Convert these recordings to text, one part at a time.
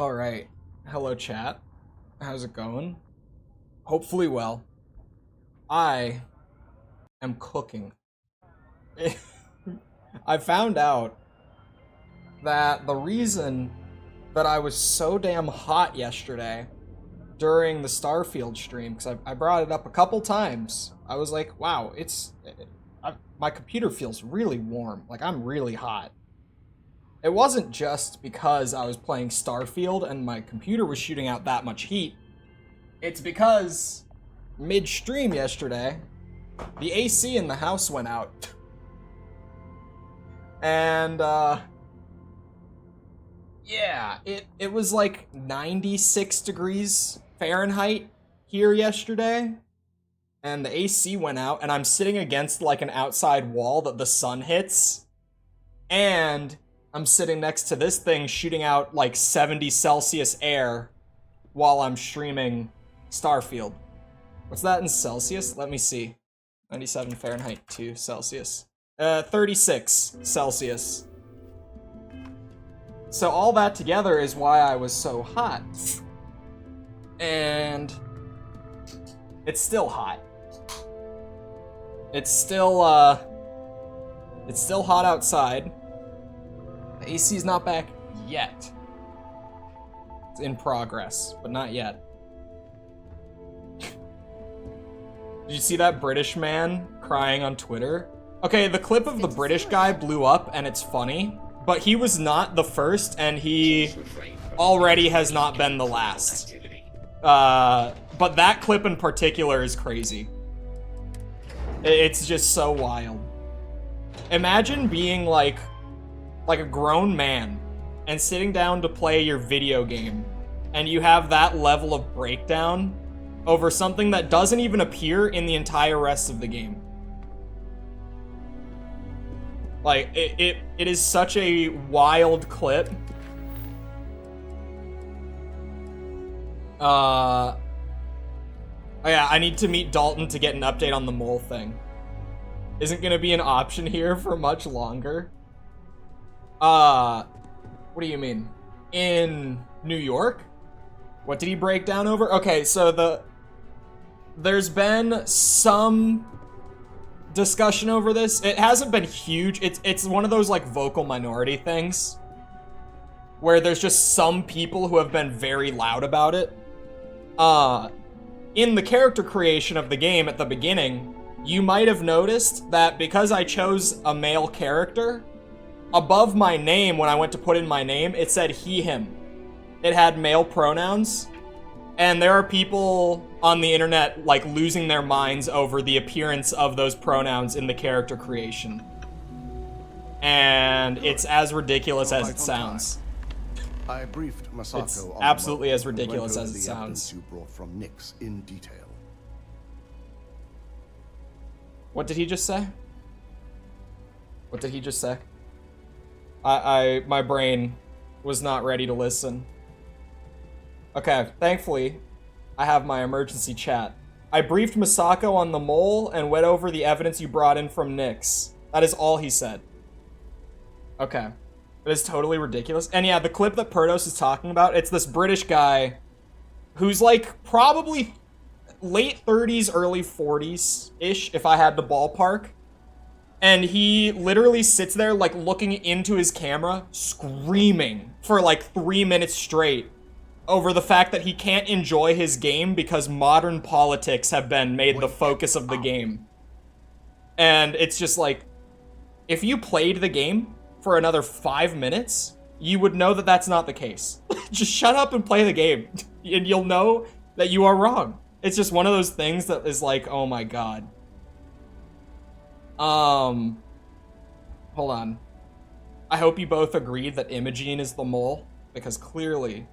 Alright. Hello, chat. How's it going? Hopefully well. I am cooking. I found out that the reason that I was so damn hot yesterday during the Starfield stream, because I brought it up a couple times, I was like, wow, my computer feels really warm. Like, I'm really hot. It wasn't just because I was playing Starfield and my computer was shooting out that much heat. It's because mid-stream yesterday, the AC in the house went out. And, yeah, it was like 96 degrees Fahrenheit here yesterday. And the AC went out, and I'm sitting against like an outside wall that the sun hits. And I'm sitting next to this thing shooting out like 70 Celsius air while I'm streaming Starfield. What's that in Celsius? Let me see. 97 Fahrenheit to Celsius. 36 Celsius. So all that together is why I was so hot. And it's still hot. It's still hot outside. The AC's not back yet. It's in progress, but not yet. Did you see that British man crying on Twitter? Okay, the clip of the British guy blew up and it's funny, but he was not the first and he already has not been the last. But that clip in particular is crazy. It's just so wild. Imagine being like a grown man and sitting down to play your video game and you have that level of breakdown over something that doesn't even appear in the entire rest of the game. Like, it is such a wild clip. Oh yeah, I need to meet Dalton to get an update on the mole thing. Isn't gonna be an option here for much longer. What do you mean? In New York? What did he break down over? Okay, so there's been some discussion over this. It hasn't been huge. It's one of those like vocal minority things where there's just some people who have been very loud about it. In the character creation of the game at the beginning, you might have noticed that because I chose a male character, above my name, when I went to put in my name, it said he, him. It had male pronouns. And there are people on the internet, like, losing their minds over the appearance of those pronouns in the character creation. And it's as ridiculous as it sounds. I briefed Masako It's on absolutely the as ridiculous went over as it the evidence sounds. you brought from Nix in detail. What did he just say? What did he just say? My brain was not ready to listen. Okay, thankfully, I have my emergency chat. I briefed Masako on the mole and went over the evidence you brought in from Nix. That is all he said. Okay. It is totally ridiculous. And yeah, the clip that Perdos is talking about, it's this British guy who's like probably late 30s, early 40s-ish, if I had to ballpark. And he literally sits there like looking into his camera, screaming for like 3 minutes straight over the fact that he can't enjoy his game because modern politics have been made the focus of the game. And it's just like, if you played the game for another 5 minutes, you would know that that's not the case. Just shut up and play the game, and you'll know that you are wrong. It's just one of those things that is like, oh my god. Hold on. I hope you both agreed that Imogene is the mole, because clearly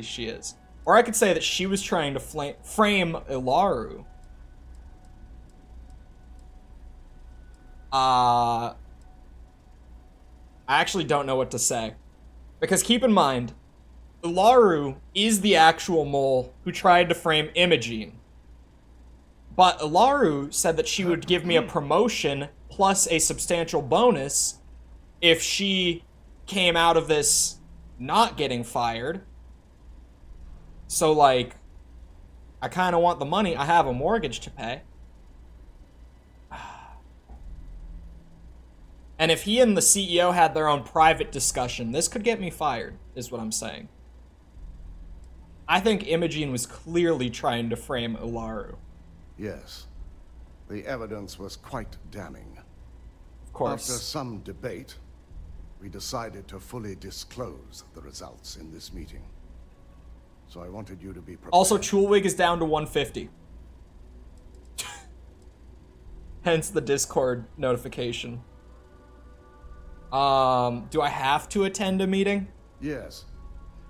she is. Or I could say that she was trying to frame Ilaru. I actually don't know what to say. Because keep in mind, Ilaru is the actual mole who tried to frame Imogene. But Ilaru said that she would give me a promotion plus a substantial bonus if she came out of this not getting fired. So, like, I kind of want the money. I have a mortgage to pay. And if he and the CEO had their own private discussion, this could get me fired, is what I'm saying. I think Imogene was clearly trying to frame Ularu. Yes. The evidence was quite damning. Of course. After some debate, we decided to fully disclose the results in this meeting. So I wanted you to be prepared. Also, Chulewig is down to 150. Hence the Discord notification. Do I have to attend a meeting? Yes.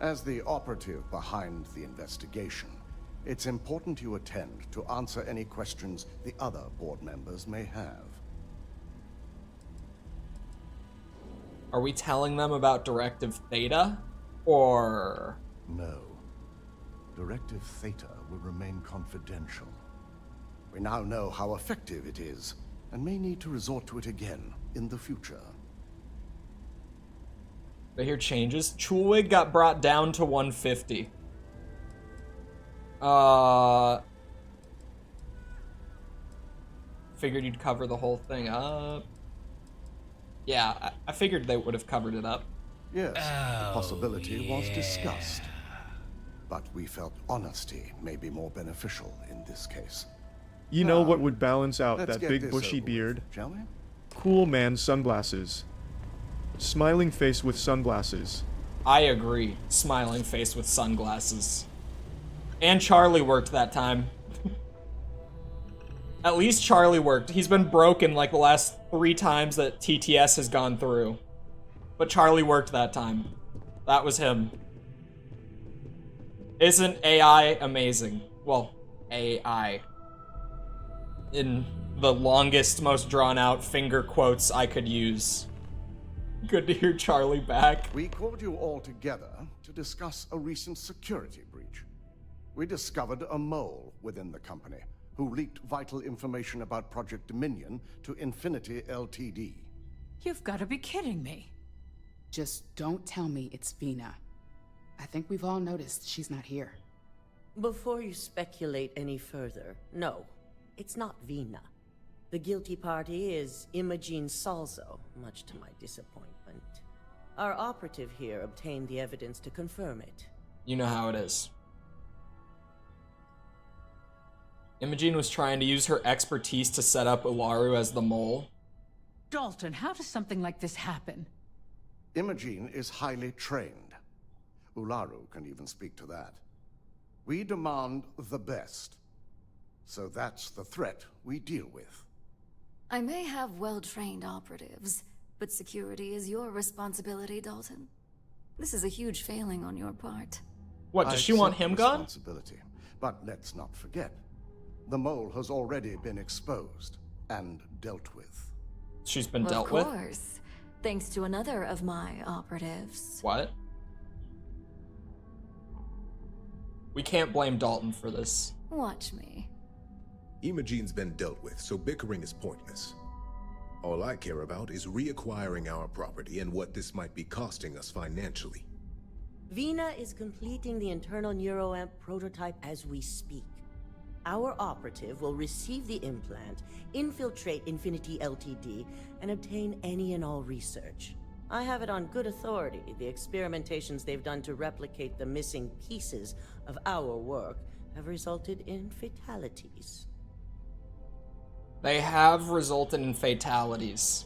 As the operative behind the investigation, it's important you attend to answer any questions the other board members may have. Are we telling them about Directive Theta? Or... No. Directive Theta will remain confidential. We now know how effective it is, and may need to resort to it again in the future. I hear changes. Chulewig got brought down to 150. Figured you'd cover the whole thing up. Yeah, I figured they would have covered it up. Yes, the possibility was discussed. But we felt honesty may be more beneficial in this case. You know what would balance out Let's that get big this bushy over with, beard? shall we? Cool man sunglasses. Smiling face with sunglasses. I agree. Smiling face with sunglasses. And Charlie worked that time. At least Charlie worked. He's been broken like the last 3 times that TTS has gone through. But Charlie worked that time. That was him. Isn't AI amazing? Well, AI. In the longest, most drawn-out finger quotes I could use. Good to hear Charlie back. We called you all together to discuss a recent security breach. We discovered a mole within the company who leaked vital information about Project Dominion to Infinity Ltd. You've got to be kidding me. Just don't tell me it's Vina. I think we've all noticed she's not here. Before you speculate any further, no, it's not Vina. The guilty party is Imogene Salzo, much to my disappointment. Our operative here obtained the evidence to confirm it. You know how it is. Imogene was trying to use her expertise to set up Ularu as the mole. Dalton, how does something like this happen? Imogene is highly trained. Ularu can even speak to that. We demand the best. So that's the threat we deal with. I may have well-trained operatives, but security is your responsibility, Dalton. This is a huge failing on your part. What, does she want him gone? Responsibility. But let's not forget, the mole has already been exposed and dealt with. She's been dealt with? Of course. Thanks to another of my operatives. What? We can't blame Dalton for this. Watch me. Imogene's been dealt with, so bickering is pointless. All I care about is reacquiring our property and what this might be costing us financially. Vina is completing the internal neuroamp prototype as we speak. Our operative will receive the implant, infiltrate Infinity Ltd, and obtain any and all research. I have it on good authority. The experimentations they've done to replicate the missing pieces of our work have resulted in fatalities. They have resulted in fatalities.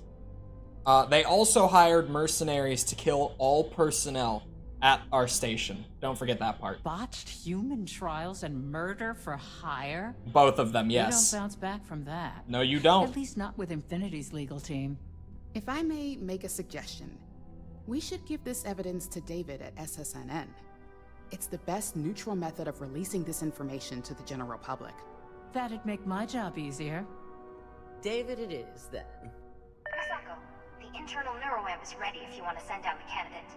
They also hired mercenaries to kill all personnel at our station. Don't forget that part. Botched human trials and murder for hire? Both of them, yes. You don't bounce back from that. No, you don't. At least not with Infinity's legal team. If I may make a suggestion, we should give this evidence to David at SSNN. It's the best neutral method of releasing this information to the general public. That'd make my job easier. David it is, then. Masako, the internal neuroamp is ready if you want to send out a candidate.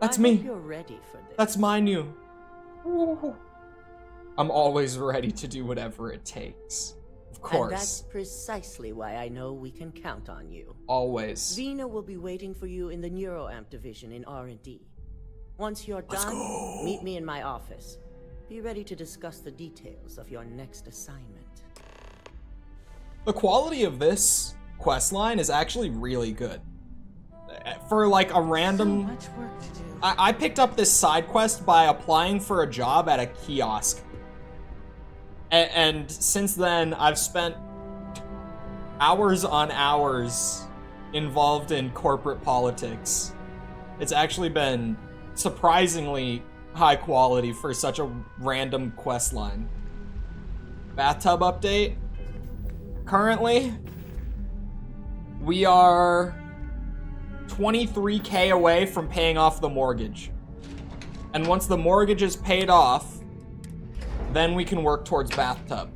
That's I me. hope you're ready for this. That's my new. I'm always ready to do whatever it takes. Of course. And that's precisely why I know we can count on you. Always. Vina will be waiting for you in the neuroamp division in R&D. Once you're done, meet me in my office. Be ready to discuss the details of your next assignment. The quality of this questline is actually really good. For like a random... So much work to do. I picked up this side quest by applying for a job at a kiosk. And since then, I've spent hours on hours involved in corporate politics. It's actually been surprisingly high quality for such a random quest line. Bathtub update. Currently, we are 23K away from paying off the mortgage. And once the mortgage is paid off, then we can work towards bathtub.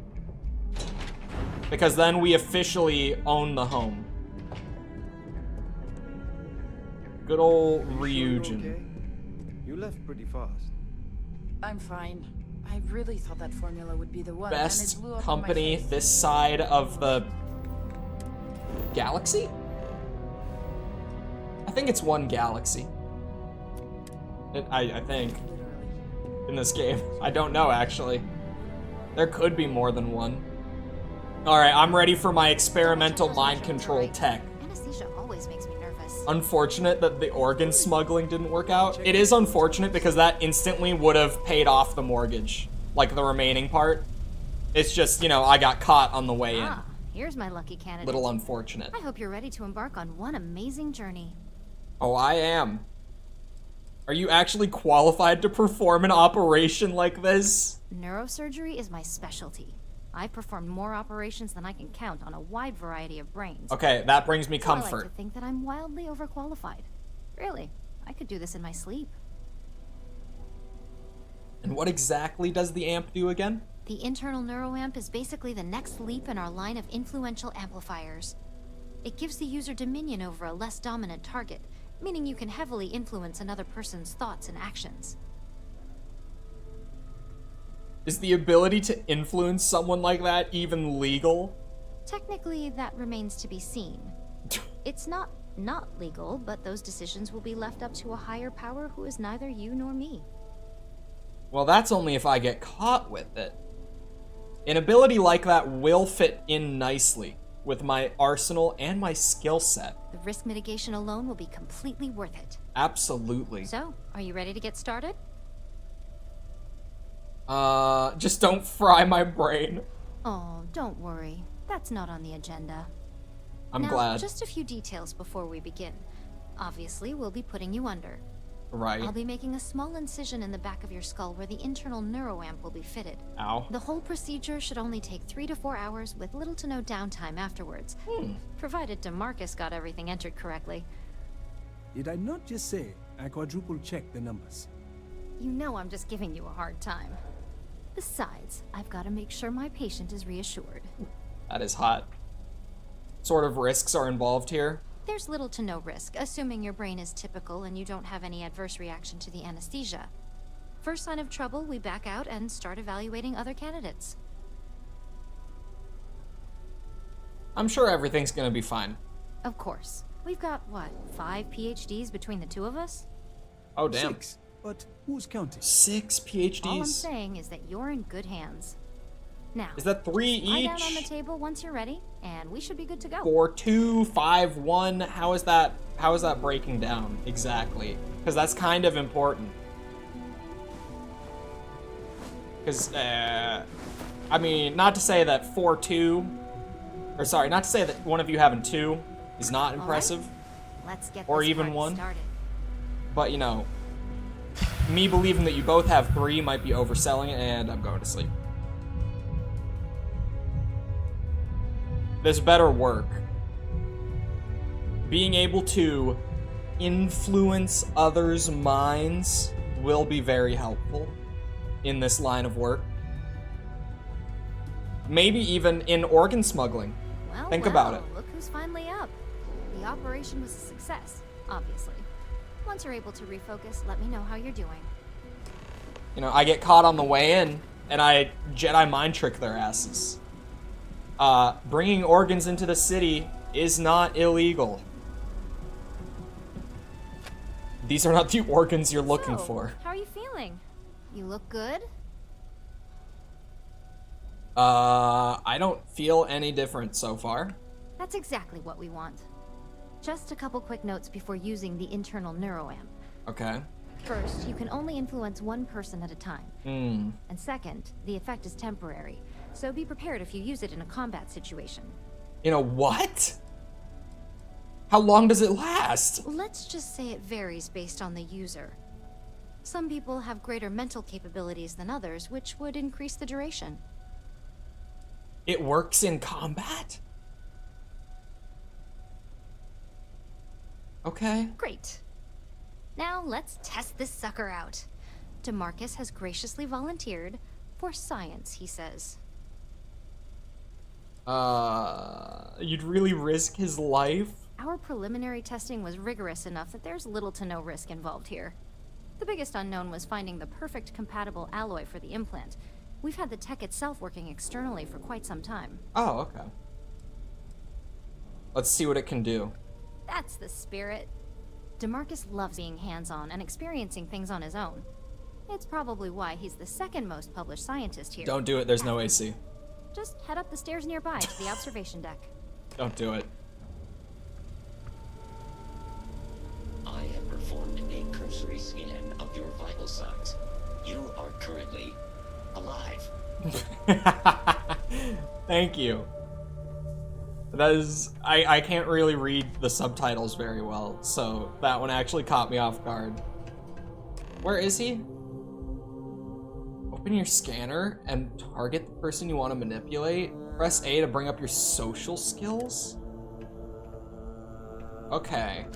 Because then we officially own the home. Good old Ryujin. You left pretty fast. I'm fine. I really thought that formula would be the one. Best and it blew up in my company face. this side of the galaxy? I think it's one galaxy. I think. In this game. I don't know, actually. There could be more than one. Alright, I'm ready for my experimental mind control tech. Anesthesia always makes me nervous. Unfortunate that the organ smuggling didn't work out. It is unfortunate because that instantly would have paid off the mortgage. Like the remaining part. It's just, you know, I got caught on the way in. Ah, here's my lucky candidate. Little unfortunate. I hope you're ready to embark on one amazing journey. Oh, I am. Are you actually qualified to perform an operation like this? Neurosurgery is my specialty. I've performed more operations than I can count on a wide variety of brains. Okay, that brings me So I like comfort. to think that I'm wildly overqualified. Really, I could do this in my sleep. And what exactly does the amp do again? The internal neuroamp is basically the next leap in our line of influential amplifiers. It gives the user dominion over a less dominant target, meaning you can heavily influence another person's thoughts and actions. Is the ability to influence someone like that even legal? Technically, that remains to be seen. It's not legal, but those decisions will be left up to a higher power who is neither you nor me. Well, that's only if I get caught with it. An ability like that will fit in nicely with my arsenal and my skill set. The risk mitigation alone will be completely worth it. Absolutely. So, are you ready to get started? Just don't fry my brain. Oh, don't worry. That's not on the agenda. I'm now, glad. Just a few details before we begin. Obviously, we'll be putting you under. Right. I'll be making a small incision in the back of your skull where the internal neuroamp will be fitted. Ow. The whole procedure should only take 3 to 4 hours with little to no downtime afterwards. Provided DeMarcus got everything entered correctly. Did I not just say I quadruple checked the numbers? You know I'm just giving you a hard time. Besides, I've got to make sure my patient is reassured. That is hot. Sort of risks are involved here. There's little to no risk, assuming your brain is typical and you don't have any adverse reaction to the anesthesia. First sign of trouble, we back out and start evaluating other candidates. I'm sure everything's gonna be fine. Of course. We've got, what, 5 PhDs between the two of us? Oh, damn. 6. But who's counting? 6 PhDs. All I'm saying is that you're in good hands. Now, Is that 3 lie each? down on the table once you're ready, and we should be good to go. 4, 2, 5, 1. How is that breaking down exactly? Because that's kind of important. Because, I mean, not to say that 4, 2, or sorry, not to say that one of you having 2 is not impressive, All right. Let's get or this even party 1. started. But, you know, me believing that you both have 3 might be overselling it, and I'm going to sleep. This better work. Being able to influence others' minds will be very helpful in this line of work. Maybe even in organ smuggling. Well, Think about it. Look who's finally up. The operation was a success, obviously. Once you're able to refocus, let me know how you're doing. You know, I get caught on the way in, and I Jedi mind trick their asses. Bringing organs into the city is not illegal. These are not the organs you're looking So, for. How are you feeling? You look good? I don't feel any different so far. That's exactly what we want. Just a couple quick notes before using the internal neuroamp. Okay. First, you can only influence one person at a time. And second, the effect is temporary, so be prepared if you use it in a combat situation. In a what? How long does it last? Let's just say it varies based on the user. Some people have greater mental capabilities than others, which would increase the duration. It works in combat? Okay. Great. Now let's test this sucker out. DeMarcus has graciously volunteered for science, he says. You'd really risk his life? Our preliminary testing was rigorous enough that there's little to no risk involved here. The biggest unknown was finding the perfect compatible alloy for the implant. We've had the tech itself working externally for quite some time. Oh, okay. Let's see what it can do. That's the spirit. DeMarcus loves being hands-on and experiencing things on his own. It's probably why he's the second most published scientist here. Don't do it, there's no AC. Just head up the stairs nearby to the observation deck. Don't do it. I have performed a cursory scan of your vital signs. You are currently alive. Thank you. That is, I can't really read the subtitles very well, so that one actually caught me off guard. Where is he? Open your scanner and target the person you want to manipulate. Press A to bring up your social skills. Okay.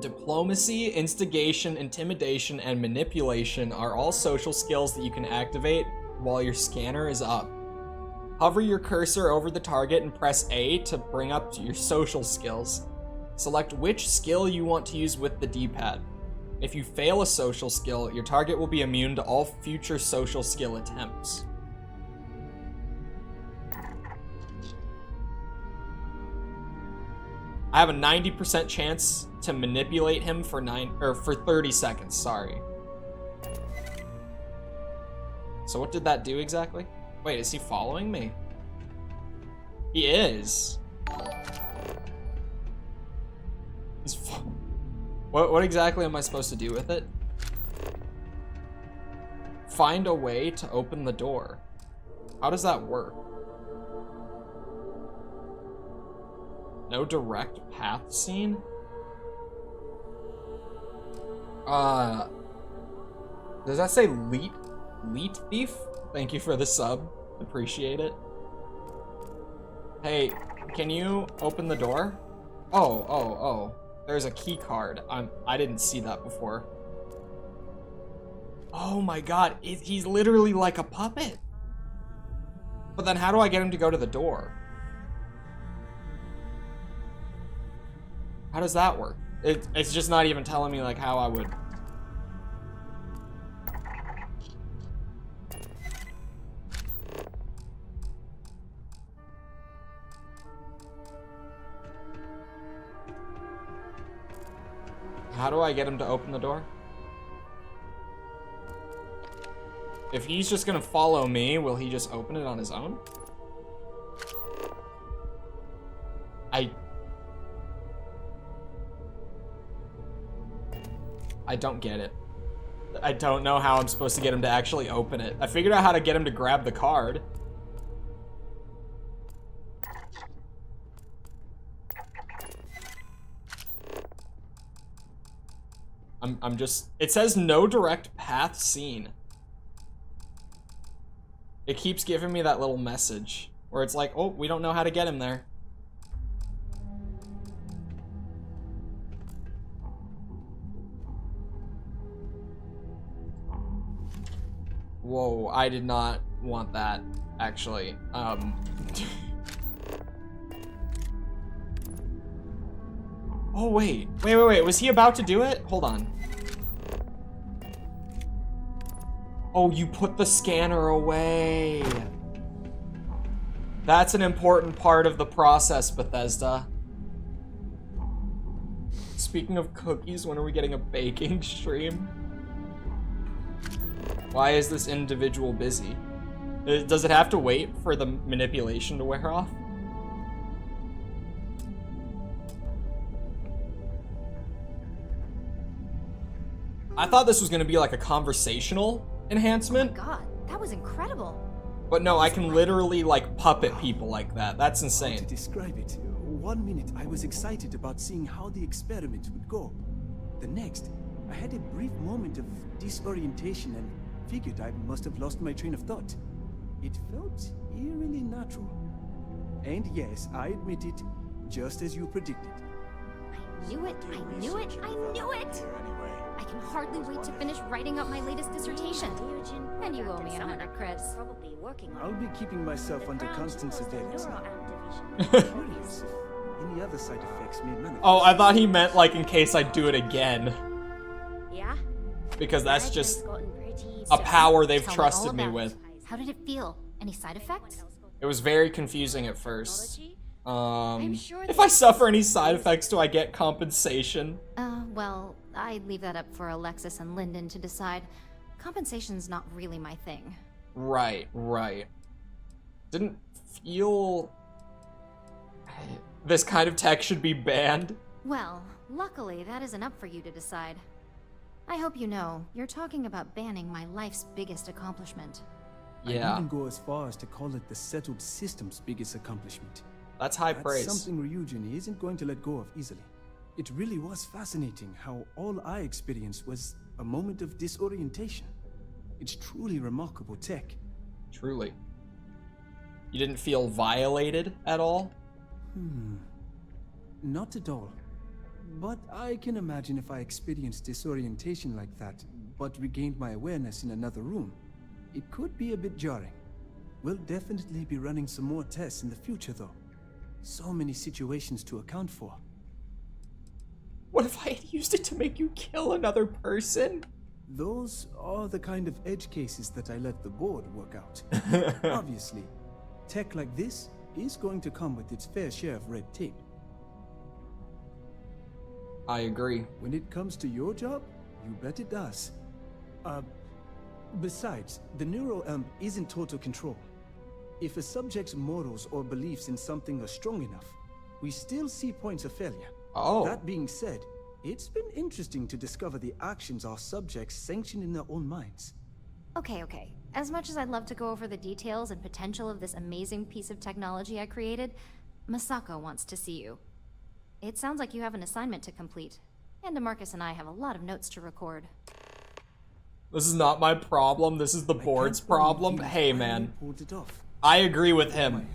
Diplomacy, instigation, intimidation, and manipulation are all social skills that you can activate while your scanner is up. Hover your cursor over the target and press A to bring up your social skills. Select which skill you want to use with the D-pad. If you fail a social skill, your target will be immune to all future social skill attempts. I have a 90% chance to manipulate him for 30 seconds, sorry. So what did that do exactly? Wait, is he following me? He is. What exactly am I supposed to do with it? Find a way to open the door. How does that work? No direct path seen? Does that say Leet Thief? Thank you for the sub. Appreciate it. Hey, can you open the door? Oh. There's a key card. I didn't see that before. Oh my god, he's literally like a puppet. But then how do I get him to go to the door? How does that work? It's just not even telling me like how I would. How do I get him to open the door? If he's just gonna follow me, will he just open it on his own? I don't get it. I don't know how I'm supposed to get him to actually open it. I figured out how to get him to grab the card. I'm just, it says no direct path seen. It keeps giving me that little message where it's like, oh, we don't know how to get him there. Whoa, I did not want that, actually. Oh, wait. Wait. Was he about to do it? Hold on. Oh, you put the scanner away. That's an important part of the process, Bethesda. Speaking of cookies, when are we getting a baking stream? Why is this individual busy? Does it have to wait for the manipulation to wear off? I thought this was gonna be like a conversational enhancement. Oh my god, that was incredible. But no, I can literally like puppet people like that. That's insane. To describe it, 1 minute I was excited about seeing how the experiment would go. The next, I had a brief moment of disorientation and figured I must have lost my train of thought. It felt eerily natural. And yes, I admit it, just as you predicted. I knew it, I knew it, I knew it! I can hardly wait to finish writing up my latest dissertation. And you owe me 100 creds. I'll be keeping myself under constant surveillance now. Curious if any other side effects may manifest. Oh, I thought he meant like in case I do it again. Yeah? Because that's just a power they've trusted me with. How did it feel? Any side effects? It was very confusing at first. If I suffer any side effects, do I get compensation? Well, I'd leave that up for Alexis and Lyndon to decide. Compensation's not really my thing. Right, right. Didn't feel... This kind of tech should be banned. Well, luckily that isn't up for you to decide. I hope you know, you're talking about banning my life's biggest accomplishment. Yeah. I'd even go as far as to call it the settled system's biggest accomplishment. That's high praise. Something Ryujin isn't going to let go of easily. It really was fascinating how all I experienced was a moment of disorientation. It's truly remarkable tech. Truly. You didn't feel violated at all? Not at all. But I can imagine if I experienced disorientation like that, but regained my awareness in another room, it could be a bit jarring. We'll definitely be running some more tests in the future though. So many situations to account for. What if I had used it to make you kill another person? Those are the kind of edge cases that I let the board work out. Obviously, tech like this is going to come with its fair share of red tape. I agree. When it comes to your job, you bet it does. Besides, the neuroamp is in total control. If a subject's morals or beliefs in something are strong enough, we still see points of failure. Oh. That being said, it's been interesting to discover the actions our subjects sanction in their own minds. Okay. As much as I'd love to go over the details and potential of this amazing piece of technology I created, Masako wants to see you. It sounds like you have an assignment to complete, and DeMarcus and I have a lot of notes to record. This is not my problem, this is the board's problem. Hey man, I agree with him.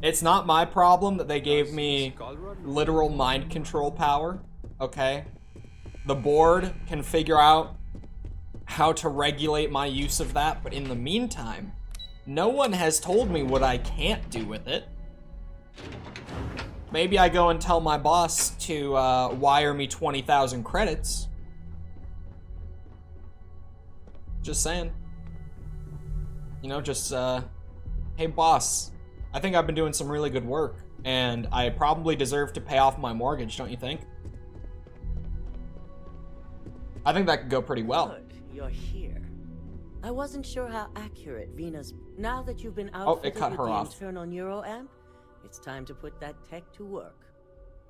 It's not my problem that they gave me literal mind control power, okay? The board can figure out how to regulate my use of that, but in the meantime, no one has told me what I can't do with it. Maybe I go and tell my boss to wire me 20,000 credits. Just saying. You know, just, hey boss, I think I've been doing some really good work, and I probably deserve to pay off my mortgage, don't you think? I think that could go pretty well. Good, you're here. I wasn't sure how accurate Vina's... Now that you've been Oh, it outfitted cut with her the off. internal neuroamp, it's time to put that tech to work.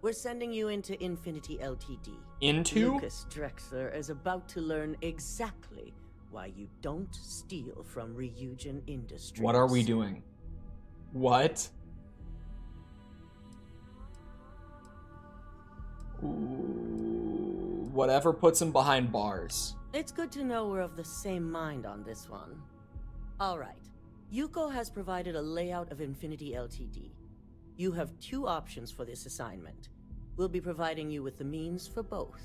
We're sending you into Infinity Ltd. Into? Lucas Drexler is about to learn exactly why you don't steal from Ryujin Industries. What are we doing? What? Ooh, whatever puts him behind bars. It's good to know we're of the same mind on this one. Alright, Yuko has provided a layout of Infinity Ltd. You have two options for this assignment. We'll be providing you with the means for both.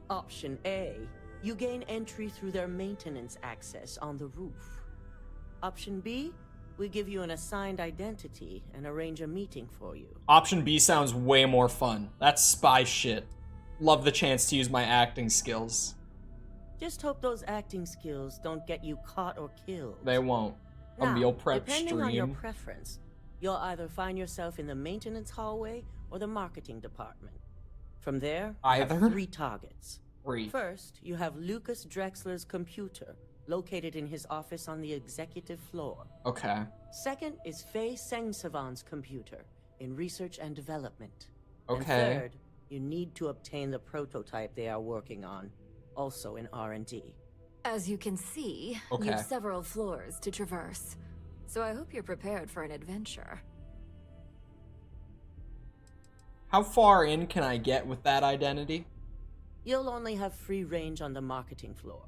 Option A, you gain entry through their maintenance access on the roof. Option B, we give you an assigned identity and arrange a meeting for you. Option B sounds way more fun. That's spy shit. Love the chance to use my acting skills. Just hope those acting skills don't get you caught or killed. They won't. A Now, meal prep depending on your stream. preference, you'll either find yourself in the maintenance hallway or the marketing department. From there, Either? you have 3 targets. 3. First, you have Lucas Drexler's computer, located in his office on the executive floor. Okay. Second is Faye Sengsavan's computer, in research and development. Okay. And third, you need to obtain the prototype they are working on, also in R&D. As you can see, Okay. you've several floors to traverse. So I hope you're prepared for an adventure. How far in can I get with that identity? You'll only have free range on the marketing floor.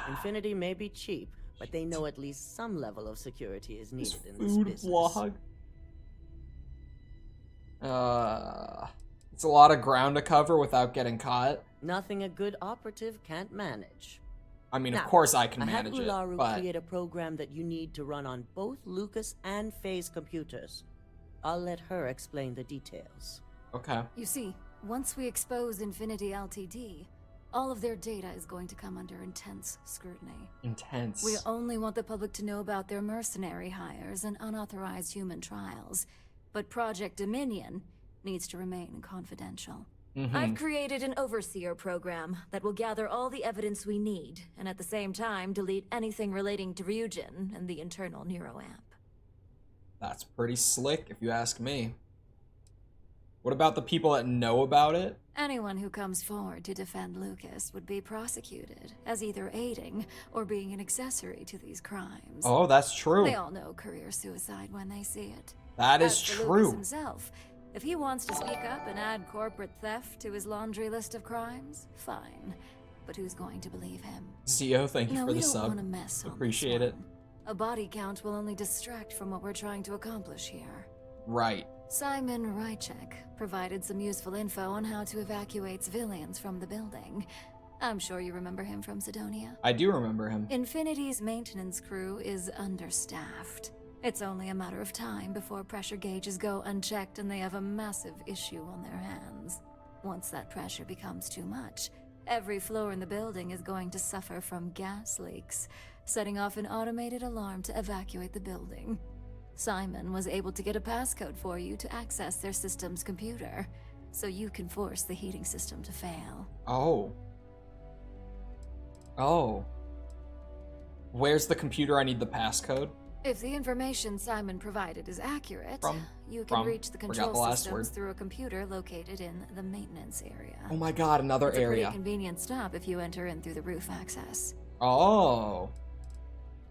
Infinity may be cheap, but they know at least some level of security is needed in this business. Vlog. It's a lot of ground to cover without getting caught. Nothing a good operative can't manage. I mean, Now, of course I can manage I it, have Ularu but... create a program that you need to run on both Lucas and Faye's computers. I'll let her explain the details. Okay. You see, once we expose Infinity Ltd, all of their data is going to come under intense scrutiny. Intense. We only want the public to know about their mercenary hires and unauthorized human trials. But Project Dominion needs to remain confidential. I've created an overseer program that will gather all the evidence we need, and at the same time delete anything relating to Ryujin and the internal neuroamp. That's pretty slick, if you ask me. What about the people that know about it? Anyone who comes forward to defend Lucas would be prosecuted as either aiding or being an accessory to these crimes. Oh, that's true. They all know career suicide when they see it. That is As for true. Lucas himself, if he wants to speak up and add corporate theft to his laundry list of crimes, fine. But who's going to believe him? CEO, thank you No, for we the don't sub. want to mess on Appreciate this it. one. A body count will only distract from what we're trying to accomplish here. Right. Simon Rychek provided some useful info on how to evacuate civilians from the building. I'm sure you remember him from Sidonia. I do remember him. Infinity's maintenance crew is understaffed. It's only a matter of time before pressure gauges go unchecked and they have a massive issue on their hands. Once that pressure becomes too much, every floor in the building is going to suffer from gas leaks, setting off an automated alarm to evacuate the building. Simon was able to get a passcode for you to access their system's computer, so you can force the heating system to fail. Oh. Oh. Where's the computer I need the passcode? If the information Simon provided is accurate, From? you can reach the Forgot control the last systems word. through a computer located in the maintenance area. Oh my god, another It's a area. pretty convenient stop if you enter in through the roof access. Oh.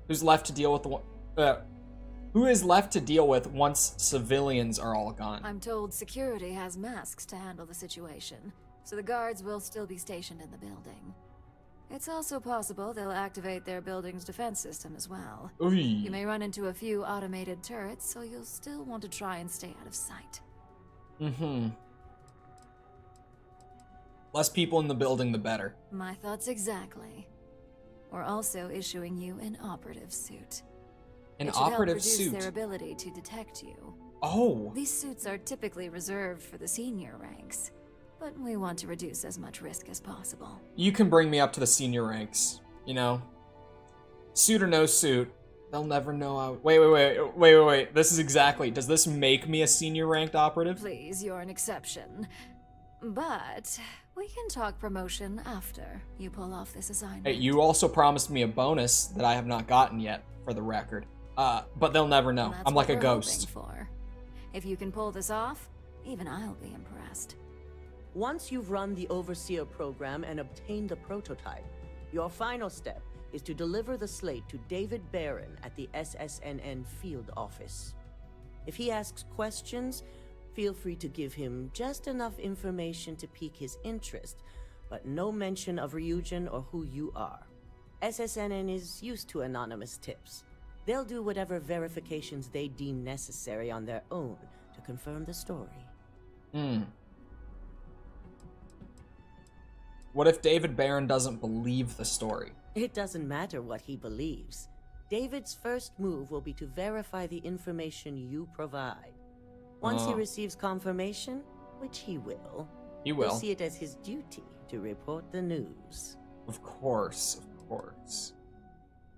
Who's left to deal with the one... who is left to deal with once civilians are all gone? I'm told security has masks to handle the situation, so the guards will still be stationed in the building. It's also possible they'll activate their building's defense system as well. Ooh. You may run into a few automated turrets, so you'll still want to try and stay out of sight. Less people in the building, the better. My thoughts exactly. We're also issuing you an operative suit. An It should help operative reduce suit? their ability to detect you. Oh. These suits are typically reserved for the senior ranks, but we want to reduce as much risk as possible. You can bring me up to the senior ranks, you know? Suit or no suit, they'll never know how... Wait. This is exactly... Does this make me a senior ranked operative? Please, you're an exception. But we can talk promotion after you pull off this assignment. Hey, you also promised me a bonus that I have not gotten yet, for the record. But they'll never know. That's I'm like a what we're ghost. hoping for. If you can pull this off, even I'll be impressed. Once you've run the Overseer program and obtained the prototype, your final step is to deliver the slate to David Barron at the SSNN field office. If he asks questions, feel free to give him just enough information to pique his interest, but no mention of Ryujin or who you are. SSNN is used to anonymous tips. They'll do whatever verifications they deem necessary on their own to confirm the story. What if David Barron doesn't believe the story? It doesn't matter what he believes. David's first move will be to verify the information you provide. Once he receives confirmation, which he will, he'll see it as his duty to report the news. Of course.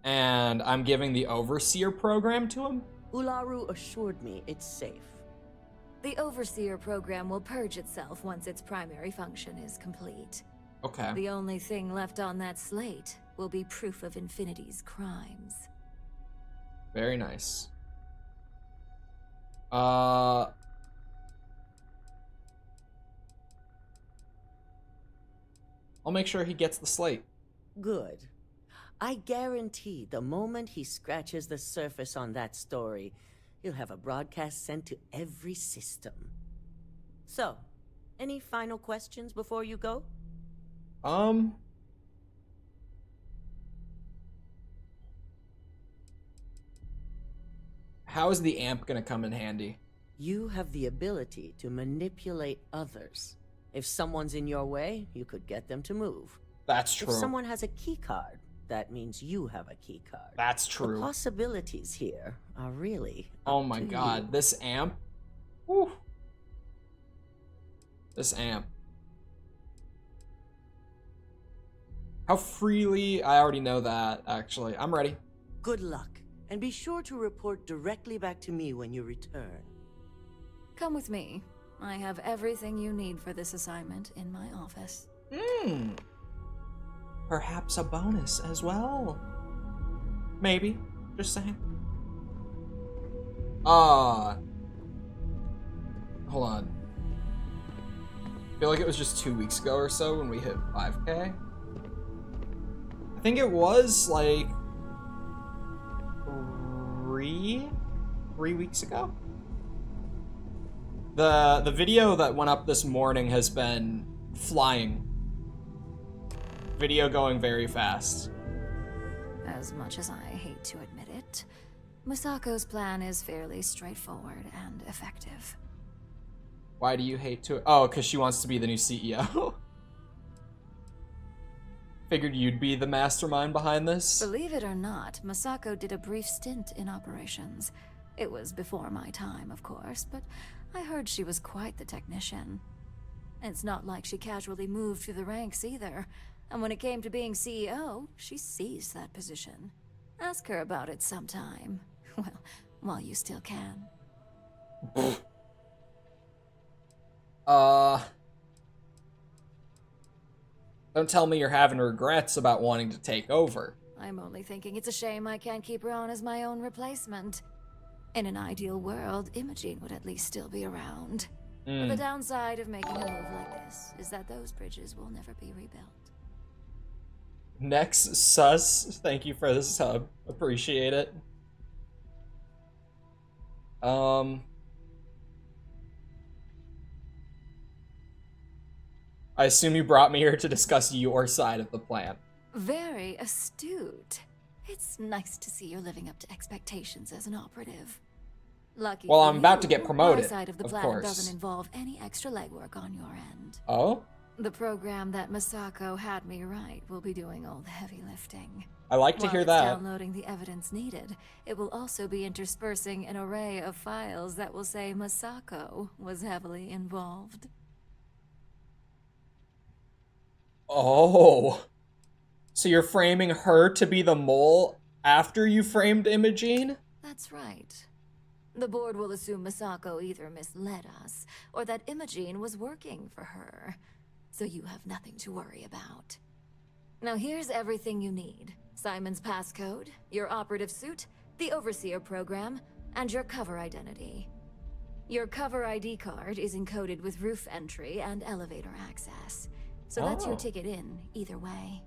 And I'm giving the Overseer program to him? Ularu assured me it's safe. The Overseer program will purge itself once its primary function is complete. Okay. The only thing left on that slate will be proof of Infinity's crimes. Very nice. I'll make sure he gets the slate. Good. I guarantee the moment he scratches the surface on that story, he'll have a broadcast sent to every system. So, any final questions before you go? How is the amp gonna come in handy? You have the ability to manipulate others. If someone's in your way, you could get them to move. That's true. If someone has a key card, that means you have a key card. That's true. The possibilities here are really Oh my god, you. this amp. Whew. This amp. How freely, I already know that, actually. I'm ready. Good luck, and be sure to report directly back to me when you return. Come with me. I have everything you need for this assignment in my office. Perhaps a bonus as well. Maybe. Just saying. Hold on. I feel like it was just 2 weeks ago or so when we hit 5K. I think it was like 3 weeks ago. The video that went up this morning has been flying. Video going very fast. As much as I hate to admit it, Masako's plan is fairly straightforward and effective. Why do you hate to? Oh, because she wants to be the new CEO. Figured you'd be the mastermind behind this. Believe it or not, Masako did a brief stint in operations. It was before my time, of course, but I heard she was quite the technician. It's not like she casually moved through the ranks either, and when it came to being CEO, she seized that position. Ask her about it sometime. Well, while you still can. Don't tell me you're having regrets about wanting to take over. I'm only thinking it's a shame I can't keep her on as my own replacement. In an ideal world, Imogene would at least still be around. But the downside of making a move like this is that those bridges will never be rebuilt. Next, sus. Thank you for the sub. Appreciate it. I assume you brought me here to discuss your side of the plan. Very astute. It's nice to see you're living up to expectations as an operative. Lucky Well, for I'm about you, to get promoted, my side of the of plan course. doesn't involve any extra legwork on your end. Oh? The program that Masako had me write will be doing all the heavy lifting. I like to While hear it's that. downloading the evidence needed, it will also be interspersing an array of files that will say Masako was heavily involved. Oh. So you're framing her to be the mole after you framed Imogene? That's right. The board will assume Masako either misled us, or that Imogene was working for her. So you have nothing to worry about. Now here's everything you need. Simon's passcode, your operative suit, the Overseer program, and your cover identity. Your cover ID card is encoded with roof entry and elevator access. So that's your ticket in, either way.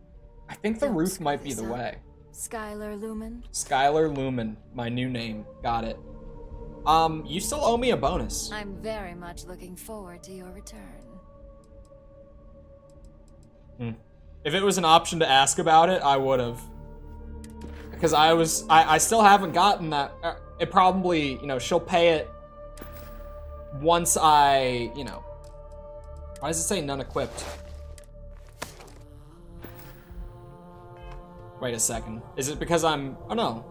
I think the Don't roof screw might be this the up. way. Skylar Lumen? Skylar Lumen, my new name. Got it. You still owe me a bonus. I'm very much looking forward to your return. If it was an option to ask about it, I would have. Because I still haven't gotten that. It probably, she'll pay it once I, why does it say none equipped? Wait a second. Is it because oh no.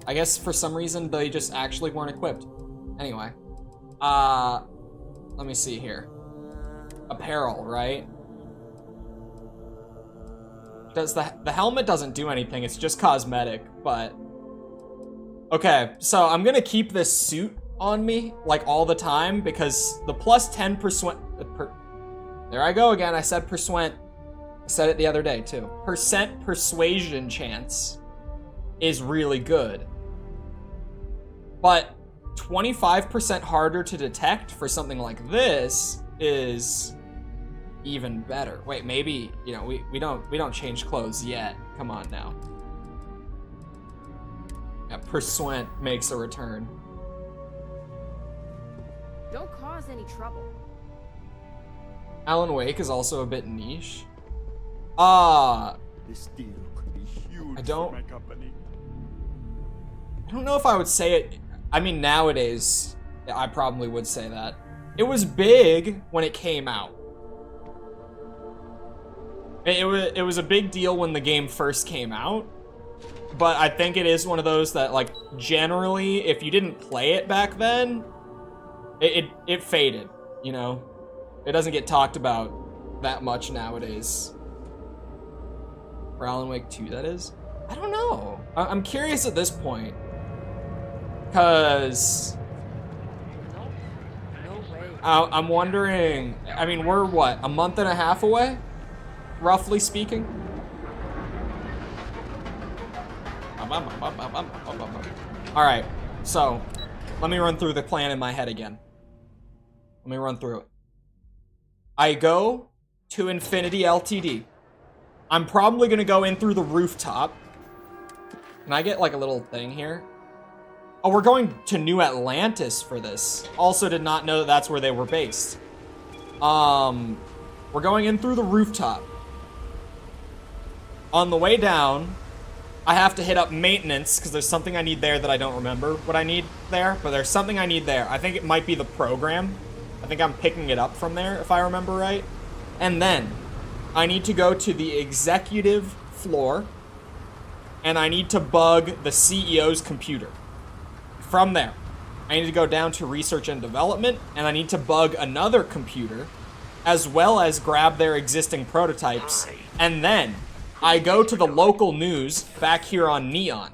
I guess for some reason they just actually weren't equipped. Anyway. Let me see here. Apparel, right? The helmet doesn't do anything, it's just cosmetic, but... Okay, so I'm gonna keep this suit on me, like, all the time, because the plus 10%... There I go again, I said percent. I said it the other day, too. Percent persuasion chance is really good. But 25% harder to detect for something like this is even better. Wait, maybe, you know, we don't change clothes yet. Come on now. Yeah, percent makes a return. Don't cause any trouble. Alan Wake is also a bit niche. This deal could be huge I don't- for my company. I don't know if I would say it. I mean, nowadays, I probably would say that. It was big when it came out. It was a big deal when the game first came out. But I think it is one of those that, like, generally, if you didn't play it back then, it faded, you know? It doesn't get talked about that much nowadays. For Alan Wake 2, that is? I don't know. I'm curious at this point. Because I'm wondering, I mean, we're what, a month and a half away? Roughly speaking? Alright, so let me run through the plan in my head again. Let me run through it. I go to Infinity LTD. I'm probably gonna go in through the rooftop. Can I get like a little thing here? Oh, we're going to New Atlantis for this. Also did not know that that's where they were based. We're going in through the rooftop. On the way down, I have to hit up maintenance because there's something I need there that I don't remember what I need there, but there's something I need there. I think it might be the program. I think I'm picking it up from there if I remember right. And then I need to go to the executive floor and I need to bug the CEO's computer. From there, I need to go down to research and development and I need to bug another computer as well as grab their existing prototypes. And then I go to the local news back here on Neon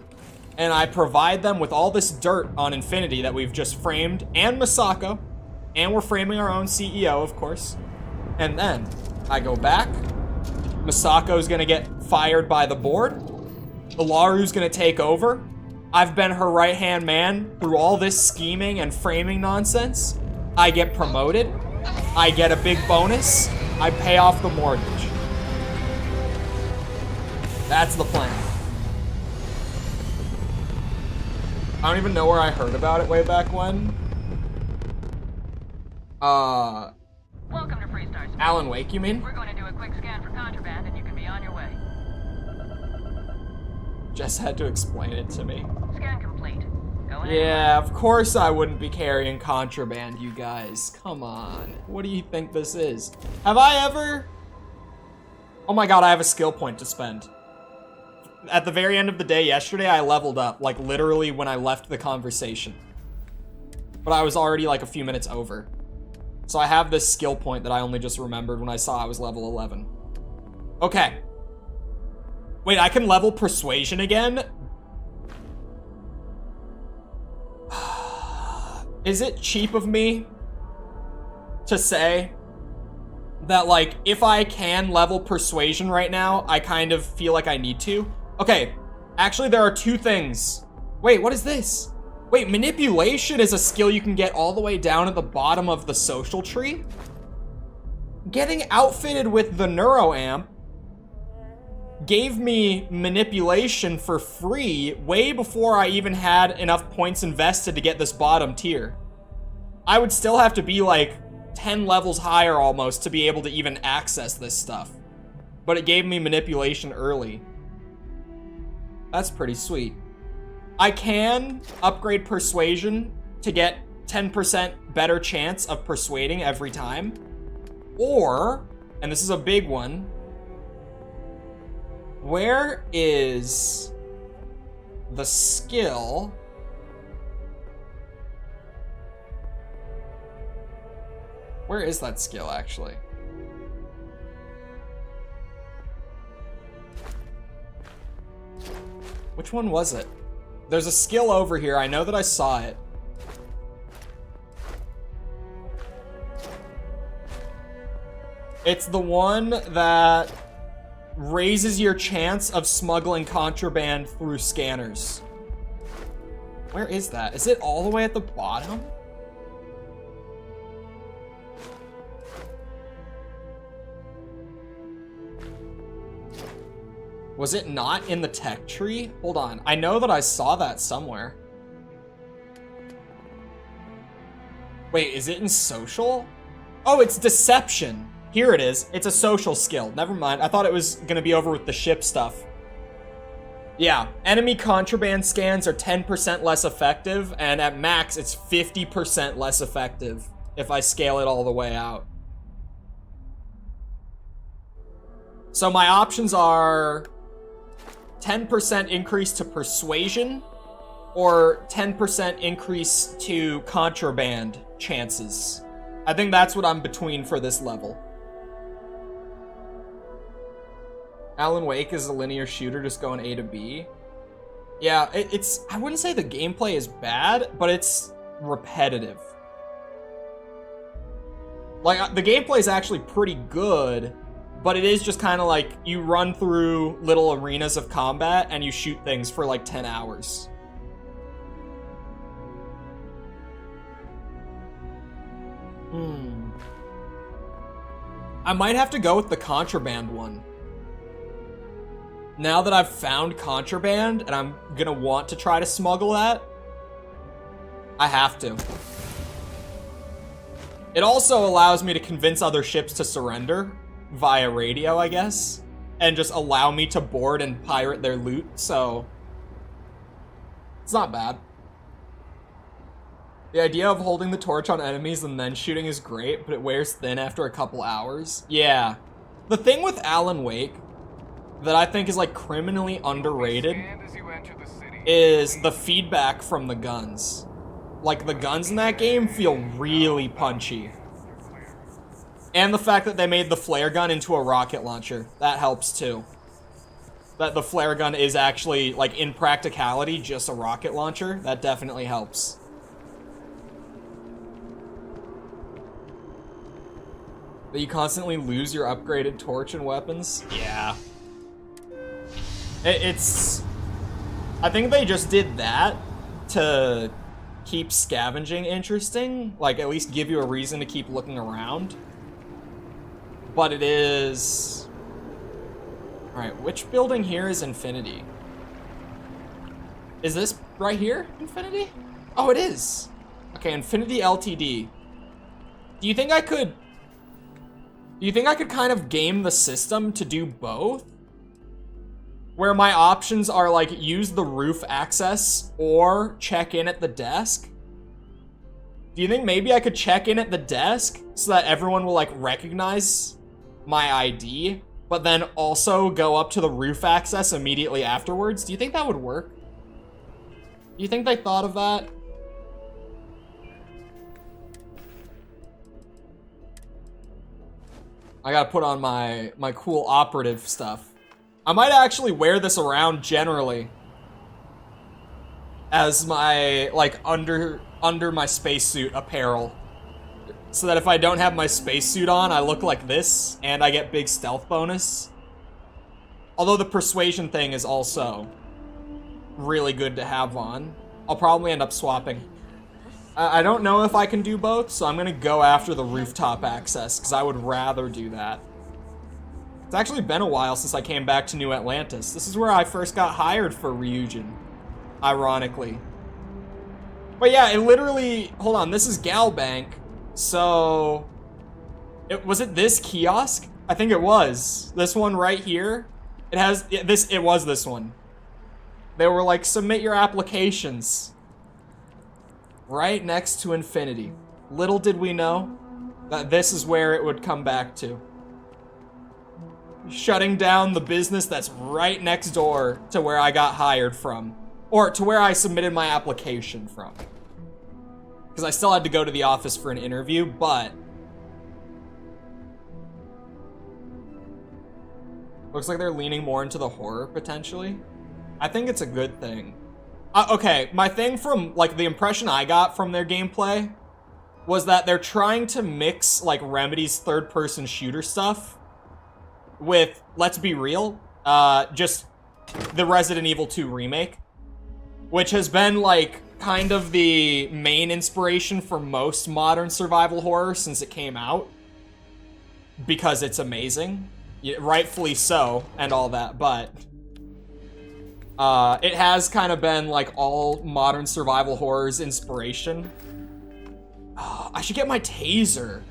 and I provide them with all this dirt on Infinity that we've just framed and Masako, and we're framing our own CEO, of course. And then I go back. Masako's gonna get fired by the board. Ilaru's gonna take over. I've been her right-hand man through all this scheming and framing nonsense. I get promoted. I get a big bonus. I pay off the mortgage. That's the plan. I don't even know where I heard about it way back when. Welcome to Freestar Space. Alan Wake, you mean? We're going to do a quick scan for contraband and you can be on your way. Jess had to explain it to me. Scan complete. Go ahead. Yeah, of course I wouldn't be carrying contraband, you guys. Come on. What do you think this is? Have I ever... Oh my god, I have a skill point to spend. At the very end of the day yesterday, I leveled up, like literally when I left the conversation. But I was already like a few minutes over. So I have this skill point that I only just remembered when I saw I was level 11. Okay. Wait, I can level persuasion again? Is it cheap of me to say that, like, if I can level persuasion right now, I kind of feel like I need to? Okay, actually there are two things. Wait, what is this? Wait, manipulation is a skill you can get all the way down at the bottom of the social tree? Getting outfitted with the neuroamp gave me manipulation for free way before I even had enough points invested to get this bottom tier. I would still have to be like 10 levels higher almost to be able to even access this stuff. But it gave me manipulation early. That's pretty sweet. I can upgrade persuasion to get 10% better chance of persuading every time. Or, and this is a big one, where is the skill? Where is that skill, actually? Which one was it? There's a skill over here. I know that I saw it. It's the one that raises your chance of smuggling contraband through scanners. Where is that? Is it all the way at the bottom? Was it not in the tech tree? Hold on. I know that I saw that somewhere. Wait, is it in social? Oh, it's deception. Here it is. It's a social skill. Never mind. I thought it was gonna be over with the ship stuff. Yeah, enemy contraband scans are 10% less effective, and at max, it's 50% less effective if I scale it all the way out. So my options are 10% increase to persuasion, or 10% increase to contraband chances. I think that's what I'm between for this level. Alan Wake is a linear shooter, just going A to B. Yeah, it's, I wouldn't say the gameplay is bad, but it's repetitive. Like, the gameplay is actually pretty good, but it is just kind of like you run through little arenas of combat and you shoot things for like 10 hours. I might have to go with the contraband one. Now that I've found contraband and I'm gonna want to try to smuggle that, I have to. It also allows me to convince other ships to surrender via radio, I guess, and just allow me to board and pirate their loot, so it's not bad. The idea of holding the torch on enemies and then shooting is great, but it wears thin after a couple hours. Yeah. The thing with Alan Wake that I think is like criminally underrated is the feedback from the guns. Like, the guns in that game feel really punchy. And the fact that they made the flare gun into a rocket launcher, that helps too. That the flare gun is actually, like, in practicality, just a rocket launcher, that definitely helps. That you constantly lose your upgraded torch and weapons? Yeah. It's... I think they just did that to keep scavenging interesting. Like, at least give you a reason to keep looking around. But it is... Alright, which building here is Infinity? Is this right here, Infinity? Oh, it is! Okay, Infinity Ltd. Do you think I could kind of game the system to do both? Where my options are like, use the roof access or check in at the desk? Do you think maybe I could check in at the desk so that everyone will like recognize my ID, but then also go up to the roof access immediately afterwards? Do you think that would work? Do you think they thought of that? I gotta put on my cool operative stuff. I might actually wear this around generally as my, like, under my spacesuit apparel. So that if I don't have my spacesuit on, I look like this, and I get big stealth bonus. Although the persuasion thing is also really good to have on. I'll probably end up swapping. I don't know if I can do both, so I'm gonna go after the rooftop access, because I would rather do that. It's actually been a while since I came back to New Atlantis. This is where I first got hired for Ryujin, ironically. But yeah, it literally... Hold on, this is Galbank, so... Was it this kiosk? I think it was. This one right here. It has... It was this one. They were like, submit your applications. Right next to Infinity. Little did we know that this is where it would come back to. Shutting down the business that's right next door to where I got hired from. Or to where I submitted my application from. Because I still had to go to the office for an interview, but... Looks like they're leaning more into the horror, potentially. I think it's a good thing. Okay, my thing from, like, the impression I got from their gameplay was that they're trying to mix, like, Remedy's third-person shooter stuff with, let's be real, just the Resident Evil 2 remake, which has been, like, kind of the main inspiration for most modern survival horror since it came out, because it's amazing, rightfully so, and all that, but it has kind of been, like, all modern survival horror's inspiration. I should get my taser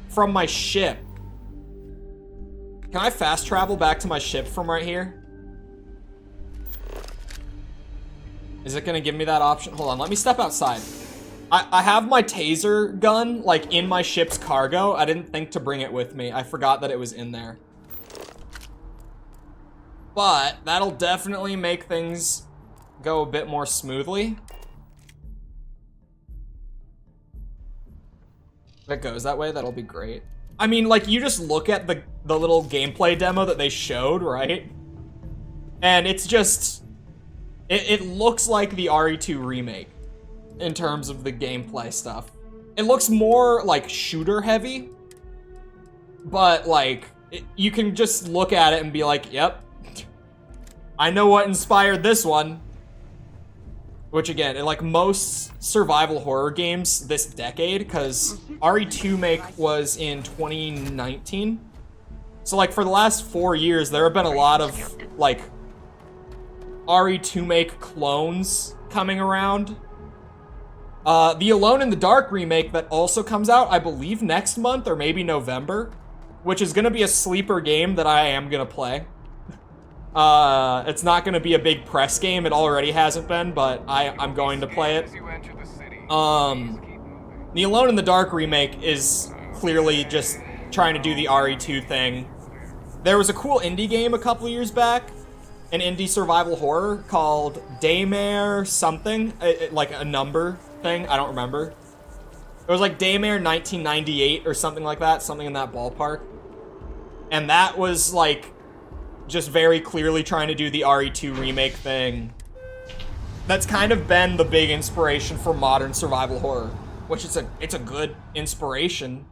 from my ship. Can I fast travel back to my ship from right here? Is it gonna give me that option? Hold on, let me step outside. I have my taser gun, like, in my ship's cargo. I didn't think to bring it with me. I forgot that it was in there. But that'll definitely make things go a bit more smoothly. If it goes that way, that'll be great. I mean, like, you just look at the little gameplay demo that they showed, right? And it's just... It looks like the RE2 remake in terms of the gameplay stuff. It looks more, like, shooter-heavy. But, like, you can just look at it and be like, yep. I know what inspired this one. Which, again, like most survival horror games this decade, because RE2 make was in 2019. So, like, for the last 4 years, there have been a lot of, like, RE2 make clones coming around. The Alone in the Dark remake that also comes out, I believe, next month or maybe November, which is going to be a sleeper game that I am going to play. It's not going to be a big press game. It already hasn't been, but I'm going to play it. The Alone in the Dark remake is clearly just trying to do the RE2 thing. There was a cool indie game a couple years back, an indie survival horror called Daymare something, like a number thing, I don't remember. It was like Daymare 1998 or something like that, something in that ballpark. And that was like just very clearly trying to do the RE2 remake thing. That's kind of been the big inspiration for modern survival horror, which it's a good inspiration.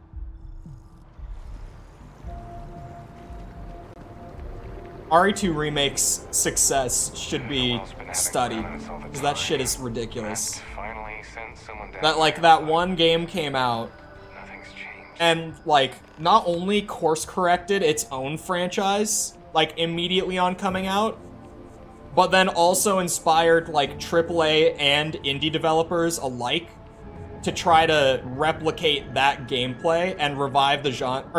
RE2 Remake's success should be studied, because that shit is ridiculous. That, like, that one game came out, and, like, not only course-corrected its own franchise, like, immediately on coming out, but then also inspired, like, AAA and indie developers alike to try to replicate that gameplay and revive the genre,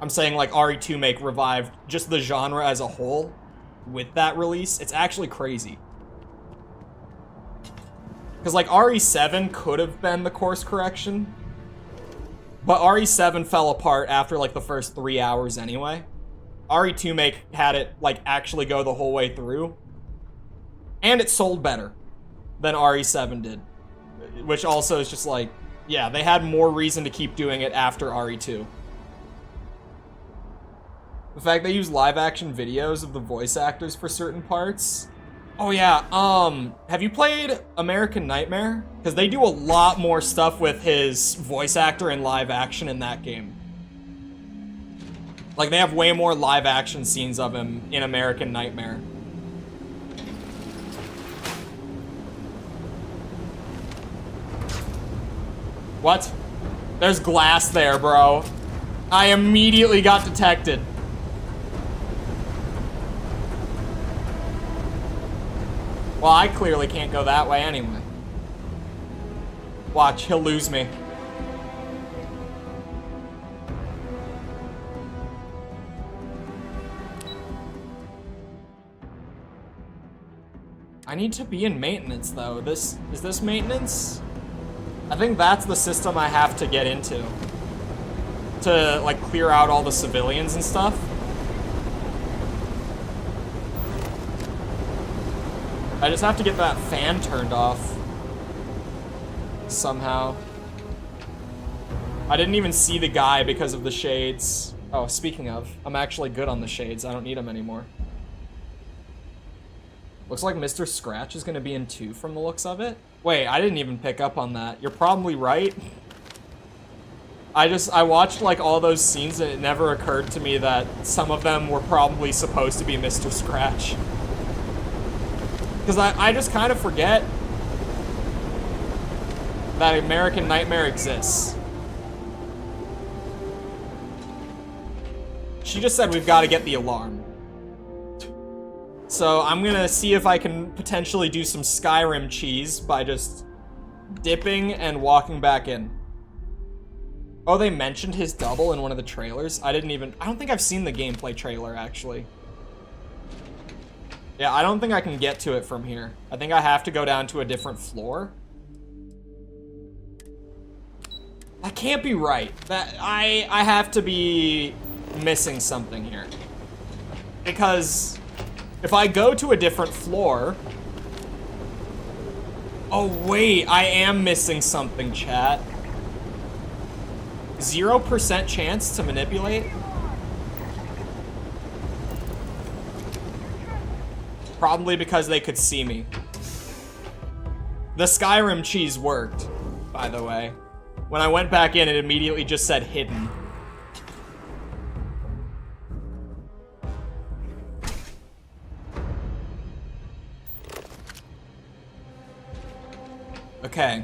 I'm saying, like, RE2 make revived just the genre as a whole with that release. It's actually crazy. Because, like, RE7 could have been the course correction, but RE7 fell apart after, like, the first 3 hours anyway. RE2 make had it, like, actually go the whole way through. And it sold better than RE7 did. Which also is just like, yeah, they had more reason to keep doing it after RE2. The fact they use live-action videos of the voice actors for certain parts. Oh yeah, have you played American Nightmare? Because they do a lot more stuff with his voice actor in live action in that game. Like, they have way more live-action scenes of him in American Nightmare. What? There's glass there, bro. I immediately got detected. Well, I clearly can't go that way anyway. Watch, he'll lose me. I need to be in maintenance, though. Is this maintenance? I think that's the system I have to get into. To, like, clear out all the civilians and stuff. I just have to get that fan turned off. Somehow. I didn't even see the guy because of the shades. Oh, speaking of, I'm actually good on the shades. I don't need them anymore. Looks like Mr. Scratch is gonna be in 2 from the looks of it. Wait, I didn't even pick up on that. You're probably right. I watched like all those scenes and it never occurred to me that some of them were probably supposed to be Mr. Scratch. Because I just kind of forget that American Nightmare exists. She just said we've got to get the alarm. So I'm gonna see if I can potentially do some Skyrim cheese by just dipping and walking back in. Oh, they mentioned his double in one of the trailers? I don't think I've seen the gameplay trailer, actually. Yeah, I don't think I can get to it from here. I think I have to go down to a different floor. That can't be right. I have to be missing something here. Because if I go to a different floor... Oh, wait, I am missing something, chat. 0% chance to manipulate? Probably because they could see me. The Skyrim cheese worked, by the way. When I went back in, it immediately just said hidden. Okay.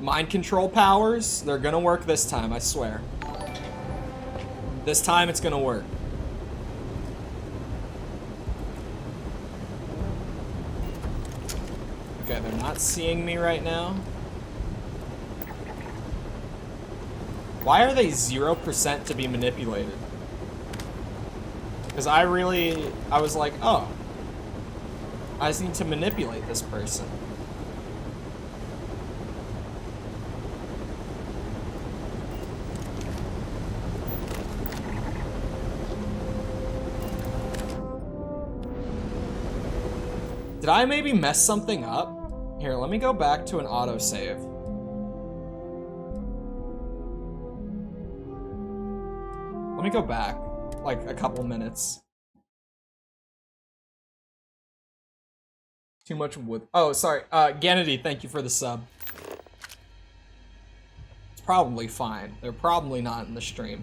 Mind control powers, they're gonna work this time, I swear. This time it's gonna work. Okay, they're not seeing me right now. Why are they 0% to be manipulated? Because I was like, oh. I just need to manipulate this person. Did I maybe mess something up? Here, let me go back to an autosave. Let me go back, like, a couple minutes. Too much wood. Oh, sorry. Gennady, thank you for the sub. It's probably fine. They're probably not in the stream.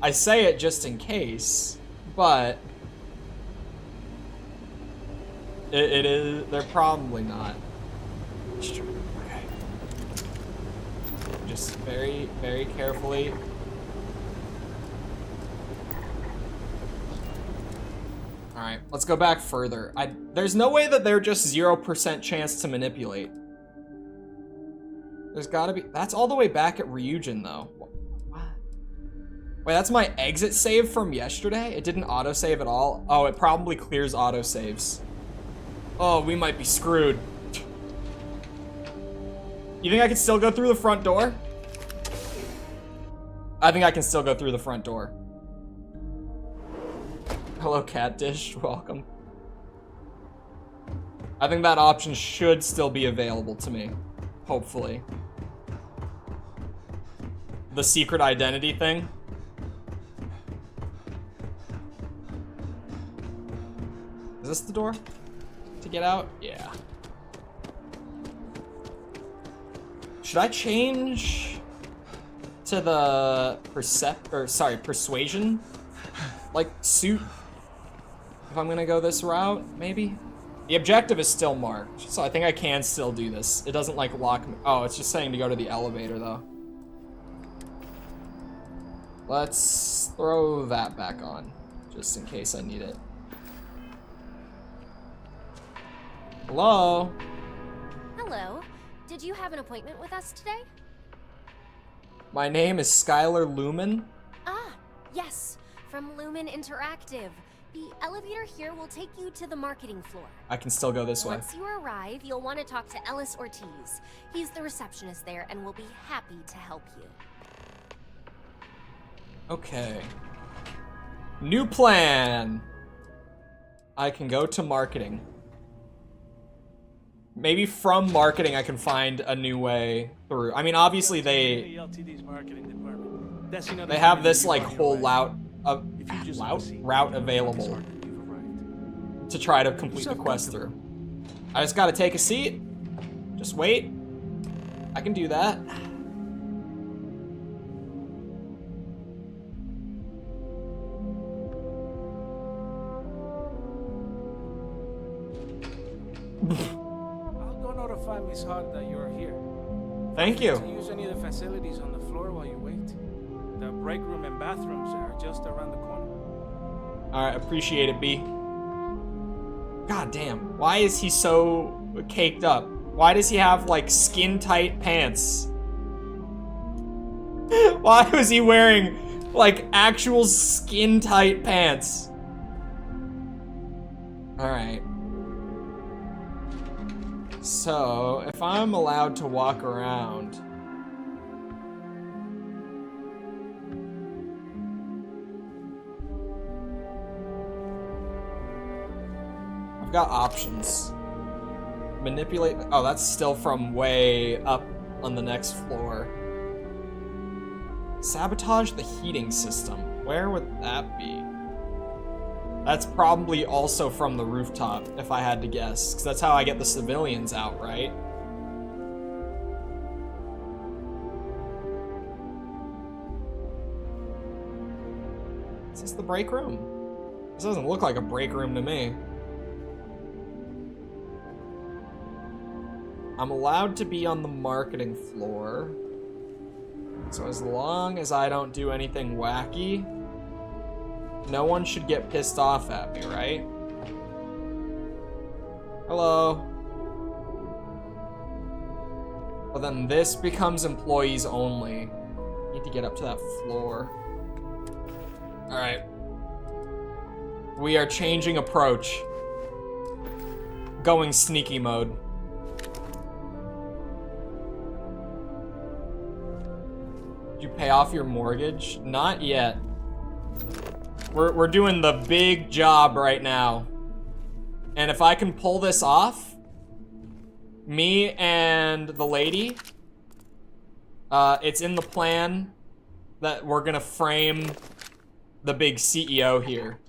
I say it just in case, but... It is, they're probably not. Okay. Just very, very carefully. Alright, let's go back further. There's no way that they're just 0% chance to manipulate. There's gotta be, that's all the way back at Ryujin though. What? Wait, that's my exit save from yesterday? It didn't autosave at all? Oh, it probably clears autosaves. Oh, we might be screwed. You think I can still go through the front door? I think I can still go through the front door. Hello, Catdish. Welcome. I think that option should still be available to me. Hopefully. The secret identity thing. Is this the door? To get out? Yeah. Should I change to the persuasion? Like, suit? If I'm gonna go this route, maybe? The objective is still marked, so I think I can still do this. It doesn't, like, lock me. Oh, it's just saying to go to the elevator, though. Let's throw that back on, just in case I need it. Hello? Hello. Did you have an appointment with us today? My name is Skylar Lumen. Ah, yes. From Lumen Interactive. The elevator here will take you to the marketing floor. I can still go this way. Once you arrive, you'll want to talk to Ellis Ortiz. He's the receptionist there and will be happy to help you. Okay. New plan. I can go to marketing. Maybe from marketing I can find a new way through. I mean, obviously they have this like whole route available. to try to complete the quest through. I just gotta take a seat. Just wait. I can do that. I'll go notify Miss Hart that you're here. Thank you. To use any of the facilities on the floor while you wait. The break room and bathrooms are just around the corner. Alright, appreciate it, B. God damn, why is he so caked up? Why does he have, like, skin-tight pants? Why was he wearing, like, actual skin-tight pants? Alright. So, if I'm allowed to walk around... I've got options. Manipulate... Oh, that's still from way up on the next floor. Sabotage the heating system. Where would that be? That's probably also from the rooftop, if I had to guess. Because that's how I get the civilians out, right? Is this the break room? This doesn't look like a break room to me. I'm allowed to be on the marketing floor. So as long as I don't do anything wacky, no one should get pissed off at me, right? Hello. Well, then this becomes employees only. Need to get up to that floor. Alright. We are changing approach. Going sneaky mode. Did you pay off your mortgage? Not yet. We're doing the big job right now. And if I can pull this off, me and the lady, it's in the plan that we're gonna frame the big CEO here.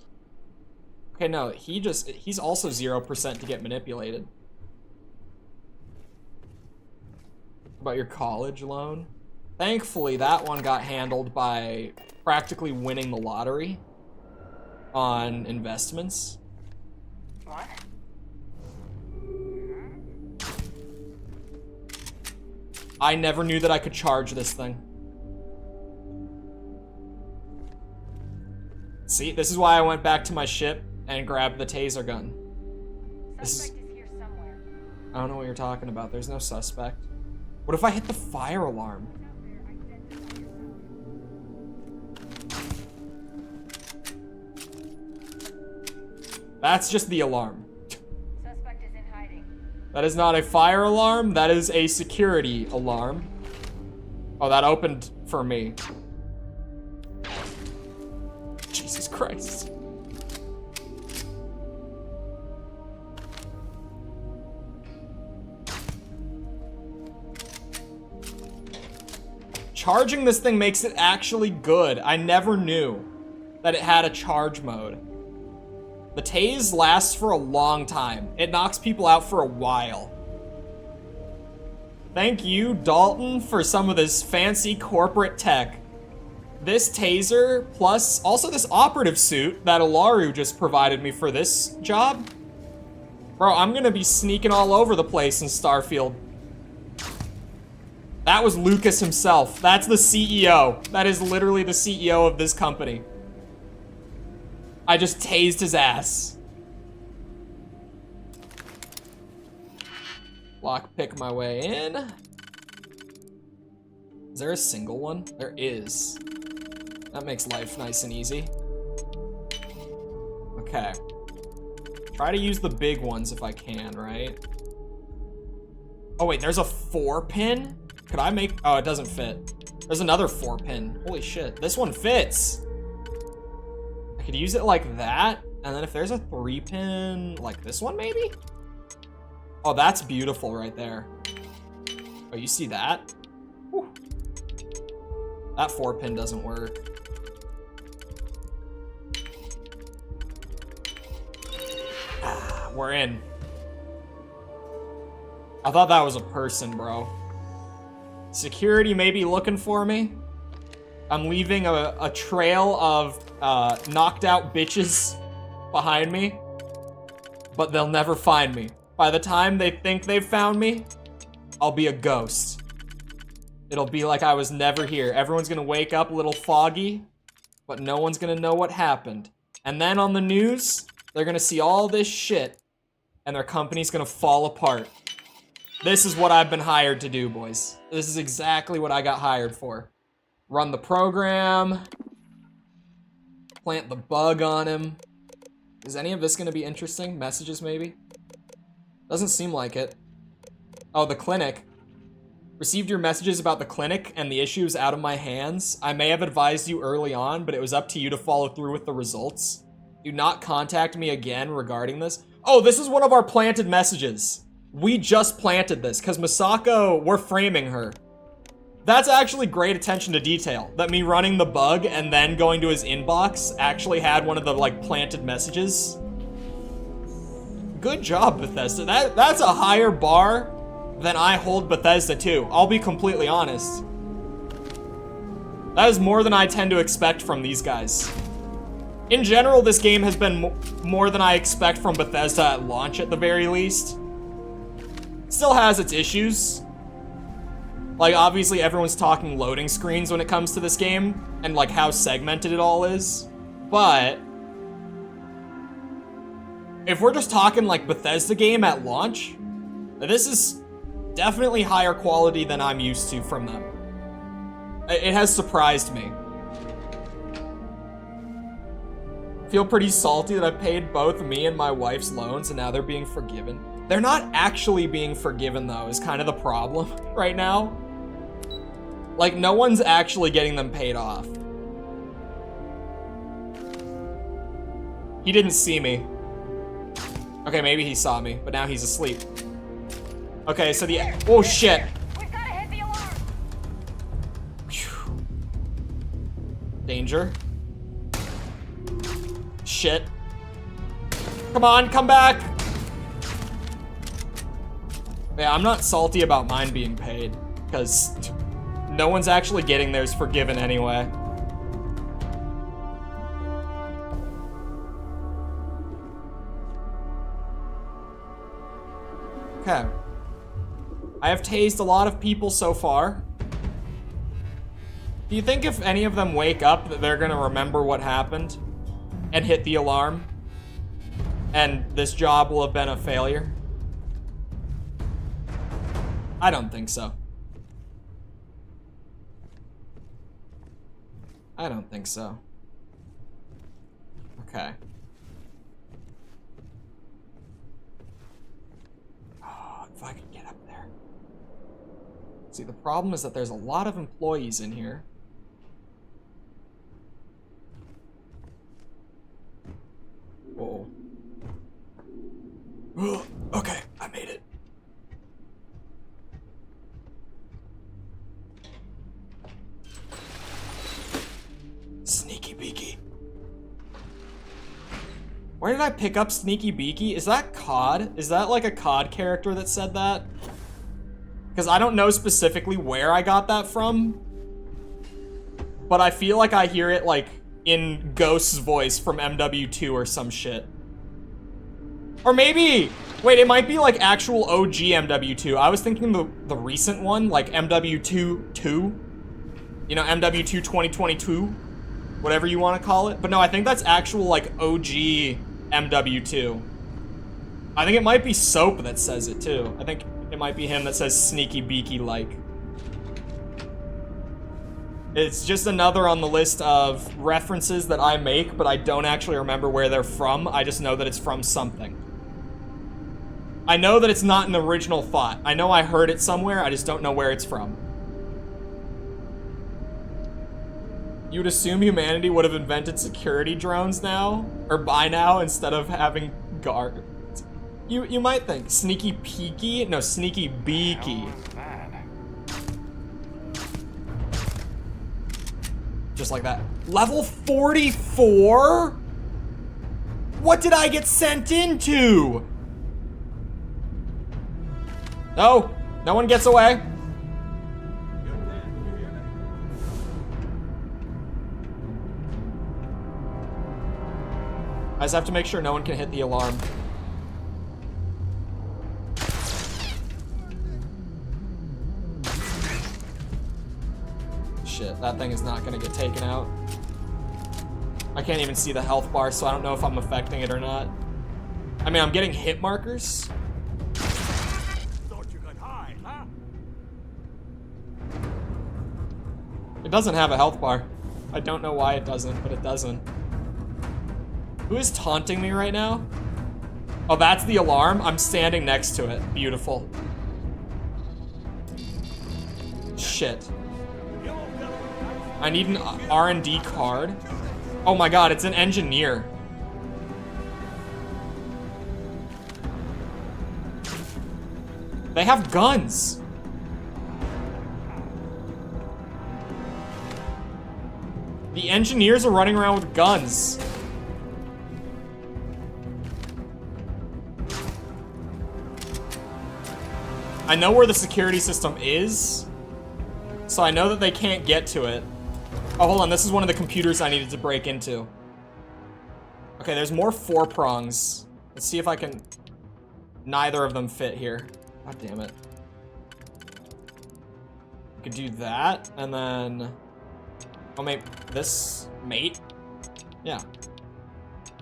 Okay, no, he's also 0% to get manipulated. About your college loan? Thankfully, that one got handled by practically winning the lottery on investments. What? I never knew that I could charge this thing. See, this is why I went back to my ship and grabbed the taser gun. Suspect is here somewhere. I don't know what you're talking about. There's no suspect. What if I hit the fire alarm? That's just the alarm. Suspect is in hiding. That is not a fire alarm. That is a security alarm. Oh, that opened for me. Jesus Christ. Charging this thing makes it actually good. I never knew that it had a charge mode. The tase lasts for a long time. It knocks people out for a while. Thank you, Dalton, for some of this fancy corporate tech. This taser, plus also this operative suit that Alaru just provided me for this job. Bro, I'm gonna be sneaking all over the place in Starfield. That was Lucas himself. That's the CEO. That is literally the CEO of this company. I just tased his ass. Lockpick my way in. Is there a single one? There is. That makes life nice and easy. Okay. Try to use the big ones if I can, right? Oh wait, there's a 4-pin? Could I make... Oh, it doesn't fit. There's another 4-pin. Holy shit. This one fits. I could use it like that. And then if there's a 3-pin, like this one maybe? Oh, that's beautiful right there. Oh, you see that? Whew. That 4-pin doesn't work. We're in. I thought that was a person, bro. Security may be looking for me. I'm leaving a trail of knocked out bitches behind me, but they'll never find me. By the time they think they've found me, I'll be a ghost. It'll be like I was never here. Everyone's gonna wake up a little foggy, but no one's gonna know what happened. And then on the news, they're gonna see all this shit, and their company's gonna fall apart. This is what I've been hired to do, boys. This is exactly what I got hired for. Run the program. Plant the bug on him. Is any of this gonna be interesting? Messages, maybe? Doesn't seem like it. Oh, the clinic. Received your messages about the clinic and the issues out of my hands. I may have advised you early on, but it was up to you to follow through with the results. Do not contact me again regarding this. Oh, this is one of our planted messages. We just planted this, because Misako, we're framing her. That's actually great attention to detail. That me running the bug and then going to his inbox actually had one of the, like, planted messages. Good job, Bethesda. That's a higher bar than I hold Bethesda to. I'll be completely honest. That is more than I tend to expect from these guys. In general, this game has been more than I expect from Bethesda at launch, at the very least. Still has its issues. Like, obviously everyone's talking loading screens when it comes to this game, and like how segmented it all is. But if we're just talking like Bethesda game at launch, this is definitely higher quality than I'm used to from them. It has surprised me. Feel pretty salty that I paid both me and my wife's loans and now they're being forgiven. They're not actually being forgiven though, is kind of the problem right now. Like, no one's actually getting them paid off. He didn't see me. Okay, maybe he saw me, but now he's asleep. Okay, so the... Oh, shit. We've gotta hit the alarm. Phew. Danger. Shit. Come on, come back. Yeah, I'm not salty about mine being paid, because no one's actually getting theirs forgiven anyway. Okay. I have tased a lot of people so far. Do you think if any of them wake up that they're gonna remember what happened and hit the alarm? And this job will have been a failure? I don't think so. I don't think so. Okay. Oh, if I could get up there. See, the problem is that there's a lot of employees in here. Whoa. Okay, I made it. Sneaky Beaky. Where did I pick up Sneaky Beaky? Is that COD? Is that like a COD character that said that? Because I don't know specifically where I got that from. But I feel like I hear it like in Ghost's voice from MW2 or some shit. Or maybe, wait, it might be like actual OG MW2. I was thinking the recent one, like MW2 2. You know, MW2 2022. Whatever you want to call it. But no, I think that's actual, like, OG MW2. I think it might be Soap that says it, too. I think it might be him that says Sneaky Beaky, like. It's just another on the list of references that I make, but I don't actually remember where they're from. I just know that it's from something. I know that it's not an original thought. I know I heard it somewhere, I just don't know where it's from. You would assume humanity would have invented security drones now, or by now, instead of having guards. You might think Sneaky Peaky? No, Sneaky Beaky. Just like that. Level 44? What did I get sent into? No, no one gets away. I just have to make sure no one can hit the alarm. Shit, that thing is not gonna get taken out. I can't even see the health bar, so I don't know if I'm affecting it or not. I mean, I'm getting hit markers. Thought you got high, huh? It doesn't have a health bar. I don't know why it doesn't, but it doesn't. Who is taunting me right now? Oh, that's the alarm? I'm standing next to it. Beautiful. Shit. I need an R&D card. Oh my god, it's an engineer. They have guns. The engineers are running around with guns. I know where the security system is, so I know that they can't get to it. Oh, hold on, this is one of the computers I needed to break into. Okay, there's more 4 prongs. Let's see if I can... Neither of them fit here. God damn it. I could do that, and then... Oh, maybe this... Mate? Yeah.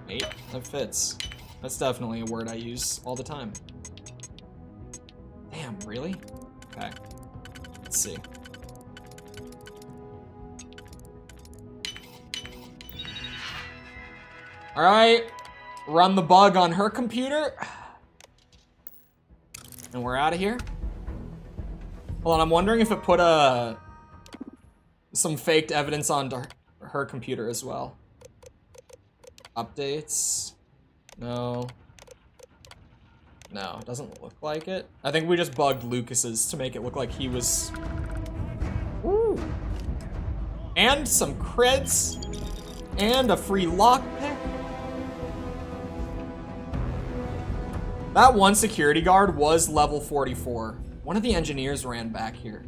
Mate? That fits. That's definitely a word I use all the time. Damn, really? Okay. Let's see. Alright. Run the bug on her computer. And we're out of here. Hold on, I'm wondering if it put some faked evidence onto her computer as well. Updates. No. No, it doesn't look like it. I think we just bugged Lucas's to make it look like he was... Ooh. And some creds. And a free lockpick. That one security guard was level 44. One of the engineers ran back here.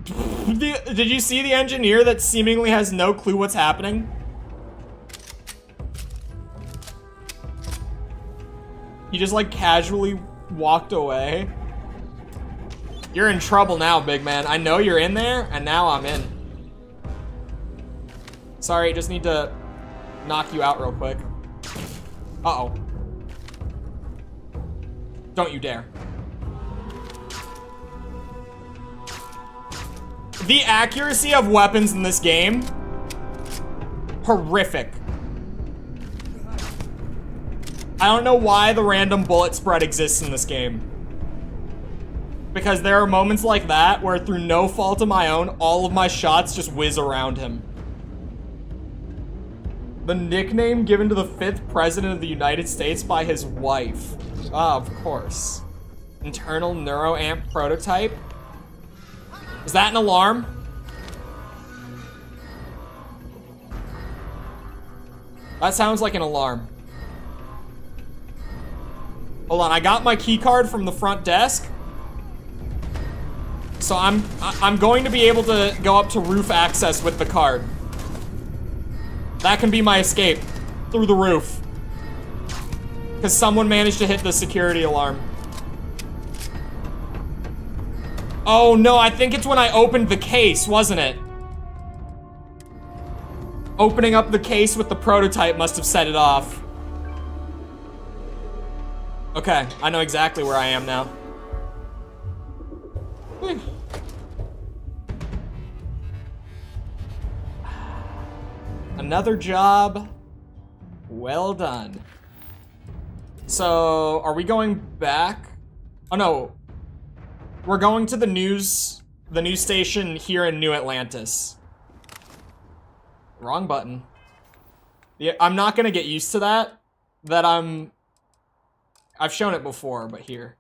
Did you see the engineer that seemingly has no clue what's happening? He just like casually walked away. You're in trouble now, big man. I know you're in there, and now I'm in. Sorry, just need to knock you out real quick. Uh-oh. Don't you dare. The accuracy of weapons in this game, horrific. I don't know why the random bullet spread exists in this game. Because there are moments like that where through no fault of my own, all of my shots just whiz around him. The nickname given to the 5th president of the United States by his wife. Ah, of course. Internal neuroamp prototype. Is that an alarm? That sounds like an alarm. Hold on, I got my key card from the front desk. So I'm going to be able to go up to roof access with the card. That can be my escape through the roof. Because someone managed to hit the security alarm. Oh no, I think it's when I opened the case, wasn't it? Opening up the case with the prototype must have set it off. Okay, I know exactly where I am now. Whew. Another job. Well done. So, are we going back? Oh no. We're going to the news station here in New Atlantis. Wrong button. Yeah, I'm not gonna get used to that. I've shown it before, but here.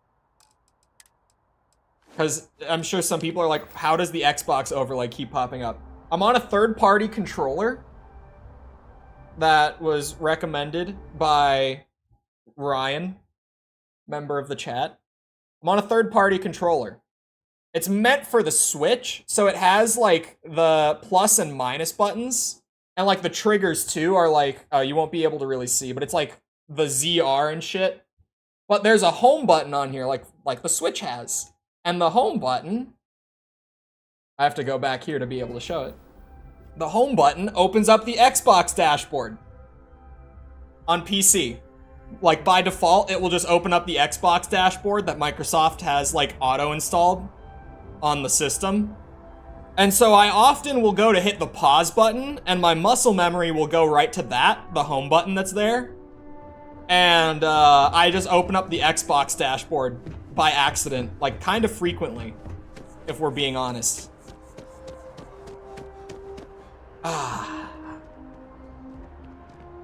Because I'm sure some people are like, how does the Xbox overlay keep popping up? I'm on a third-party controller. that was recommended by Ryan, member of the chat. I'm on a third-party controller. It's meant for the Switch, so it has, like, the plus and minus buttons, and, like, the triggers, too, are, like, you won't be able to really see, but it's, like, the ZR and shit. But there's a home button on here, like the Switch has. And the home button... I have to go back here to be able to show it. The home button opens up the Xbox dashboard on PC. Like, by default, it will just open up the Xbox dashboard that Microsoft has, like, auto-installed on the system. And so I often will go to hit the pause button, and my muscle memory will go right to that, the home button that's there. And I just open up the Xbox dashboard by accident, like, kind of frequently, if we're being honest.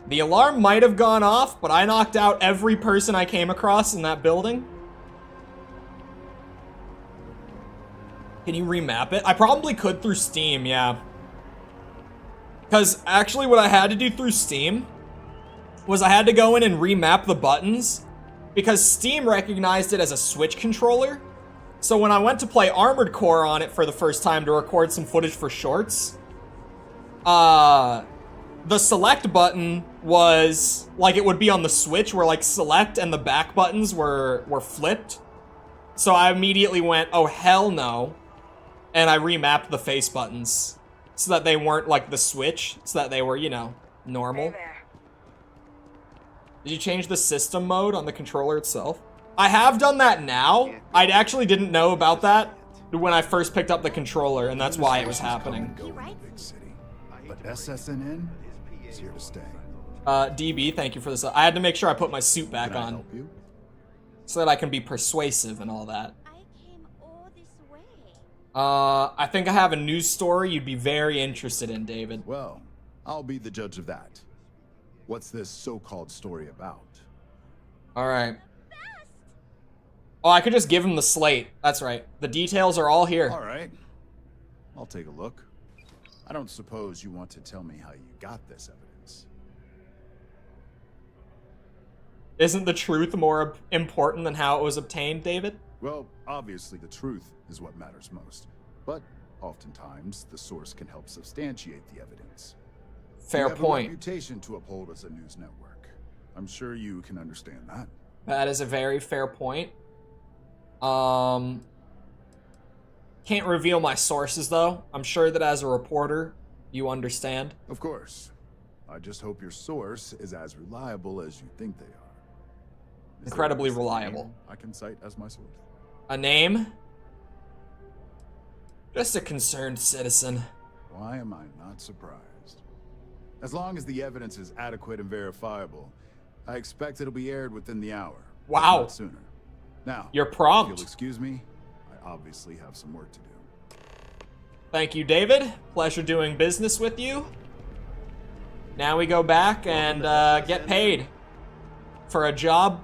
The alarm might have gone off, but I knocked out every person I came across in that building. Can you remap it? I probably could through Steam, yeah. Because actually what I had to do through Steam was I had to go in and remap the buttons because Steam recognized it as a Switch controller. So when I went to play Armored Core on it for the first time to record some footage for shorts, the select button was like it would be on the Switch where like select and the back buttons were flipped. So I immediately went, oh hell no. And I remapped the face buttons so that they weren't like the Switch, so that they were, you know, normal. Did you change the system mode on the controller itself? I have done that now. I actually didn't know about that when I first picked up the controller, and that's why it was happening. But SSNN is here to stay. DB, thank you for this. I had to make sure I put my suit back on so that I can be persuasive and all that. I think I have a news story you'd be very interested in, David. Well, I'll be the judge of that. What's this so-called story about? All right. Oh, I could just give him the slate. That's right. The details are all here. All right. I'll take a look. I don't suppose you want to tell me how you got this evidence. Isn't the truth more important than how it was obtained, David? Well, obviously the truth is what matters most. But oftentimes, the source can help substantiate the evidence. Fair point. We have a reputation to uphold as a news network. I'm sure you can understand that. That is a very fair point. Can't reveal my sources, though. I'm sure that as a reporter, you understand. Of course. I just hope your source is as reliable as you think they are. Incredibly reliable. I can cite as my source. A name? Just a concerned citizen. Why am I not surprised? As long as the evidence is adequate and verifiable, I expect it'll be aired within the hour. Wow. Not sooner. Now, you're prompt. If you'll excuse me, I obviously have some work to do. Thank you, David. Pleasure doing business with you. Now we go back and get paid for a job.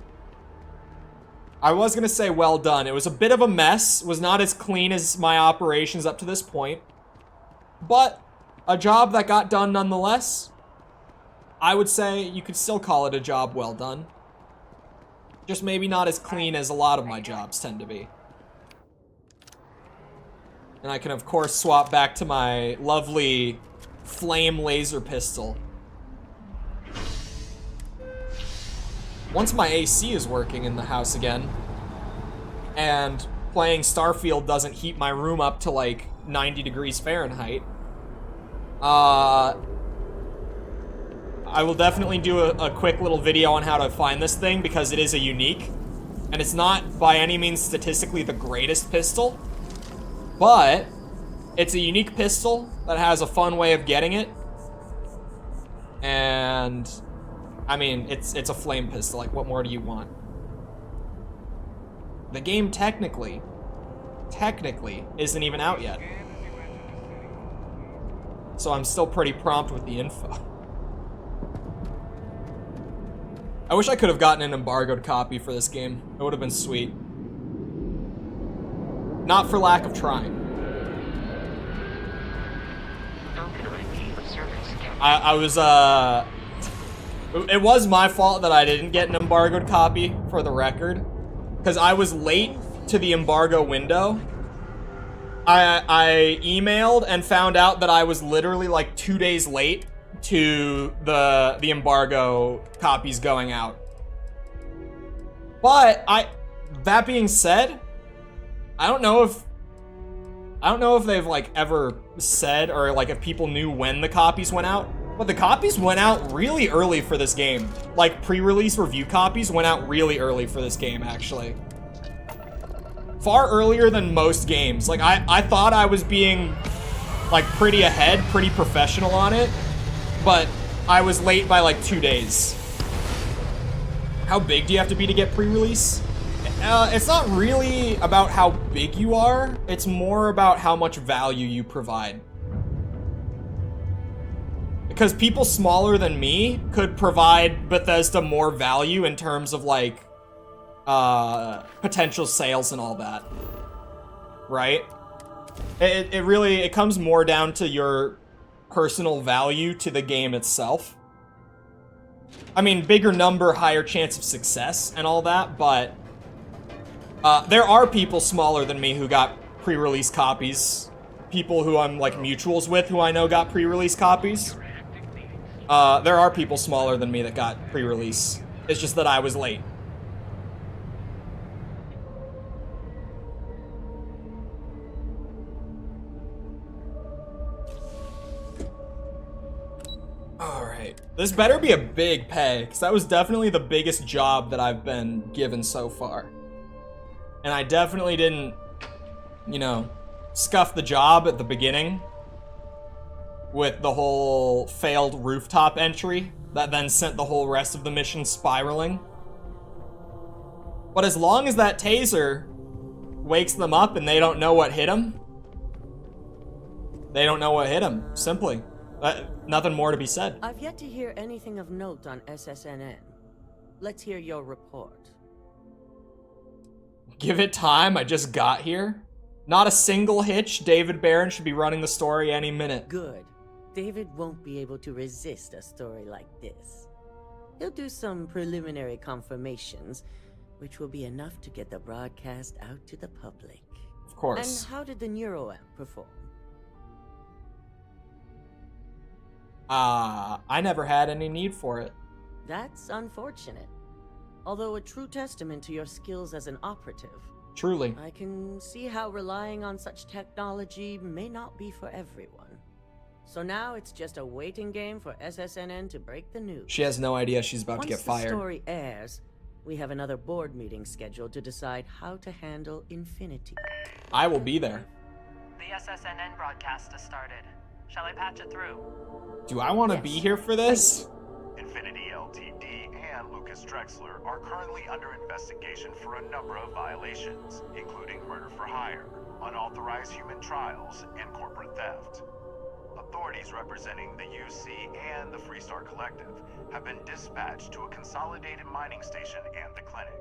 I was gonna say well done. It was a bit of a mess. Was not as clean as my operations up to this point. But a job that got done nonetheless. I would say you could still call it a job well done. Just maybe not as clean as a lot of my jobs tend to be. And I can of course swap back to my lovely flame laser pistol. Once my AC is working in the house again, and playing Starfield doesn't heat my room up to like 90 degrees Fahrenheit, I will definitely do a quick little video on how to find this thing because it is a unique, and it's not by any means statistically the greatest pistol, but it's a unique pistol that has a fun way of getting it, and I mean, it's a flame pistol. Like, what more do you want? The game technically isn't even out yet. So I'm still pretty prompt with the info. I wish I could have gotten an embargoed copy for this game. It would have been sweet. Not for lack of trying. I was It was my fault that I didn't get an embargoed copy, for the record. Because I was late to the embargo window. I emailed and found out that I was literally like 2 days late to the embargo copies going out. But that being said, I don't know if they've like ever said or like if people knew when the copies went out. But the copies went out really early for this game. Like pre-release review copies went out really early for this game, actually. Far earlier than most games. Like I thought I was being like pretty ahead, pretty professional on it, but I was late by like 2 days. How big do you have to be to get pre-release? It's not really about how big you are. It's more about how much value you provide. Because people smaller than me could provide Bethesda more value in terms of like potential sales and all that, right? It really comes more down to your personal value to the game itself. I mean, bigger number, higher chance of success and all that, but there are people smaller than me who got pre-release copies. People who I'm like mutuals with who I know got pre-release copies. There are people smaller than me that got pre-release. It's just that I was late. Alright. This better be a big pay, because that was definitely the biggest job that I've been given so far. And I definitely didn't, you know, scuff the job at the beginning with the whole failed rooftop entry that then sent the whole rest of the mission spiraling. But as long as that taser wakes them up and they don't know what hit them, they don't know what hit them, simply. Nothing more to be said. I've yet to hear anything of note on SSNN. Let's hear your report. Give it time, I just got here. Not a single hitch. David Barron should be running the story any minute. Good. David won't be able to resist a story like this. He'll do some preliminary confirmations, which will be enough to get the broadcast out to the public. Of course. And how did the NeuroAmp perform? I never had any need for it. That's unfortunate. Although a true testament to your skills as an operative. Truly. I can see how relying on such technology may not be for everyone. So now it's just a waiting game for SSNN to break the news. She has no idea she's about to get fired. Once the story airs, we have another board meeting scheduled to decide how to handle Infinity. I will be there. The SSNN broadcast has started. Shall I patch it through? Do I want to be here for this? Infinity LTD and Lucas Drexler are currently under investigation for a number of violations, including murder for hire, unauthorized human trials, and corporate theft. Authorities representing the UC and the Freestar Collective have been dispatched to a consolidated mining station and the clinic.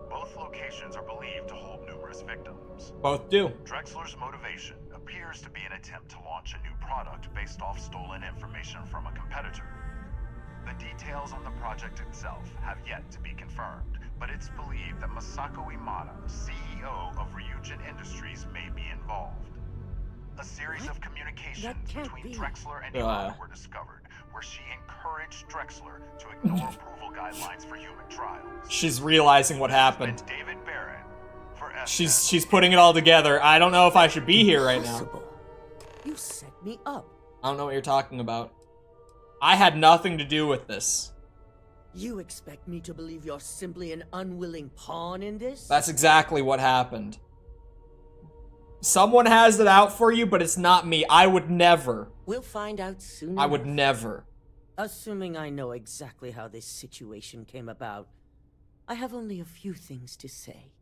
Both locations are believed to hold numerous victims. Both do. Drexler's motivation appears to be an attempt to launch a new product based off stolen information from a competitor. The details on the project itself have yet to be confirmed, but it's believed that Masako Imada, CEO of Ryujin Industries, may be involved. A series of communications between Drexler and Imada were discovered, where she encouraged Drexler to ignore approval guidelines for human trials. She's realizing what happened. David Barron for She's putting it all together. I don't know if I should be here right now. You set me up. I don't know what you're talking about. I had nothing to do with this. You expect me to believe you're simply an unwilling pawn in this? That's exactly what happened. Someone has it out for you, but it's not me. I would never. We'll find out soon. I would never. Assuming I know exactly how this situation came about, I have only a few things to say.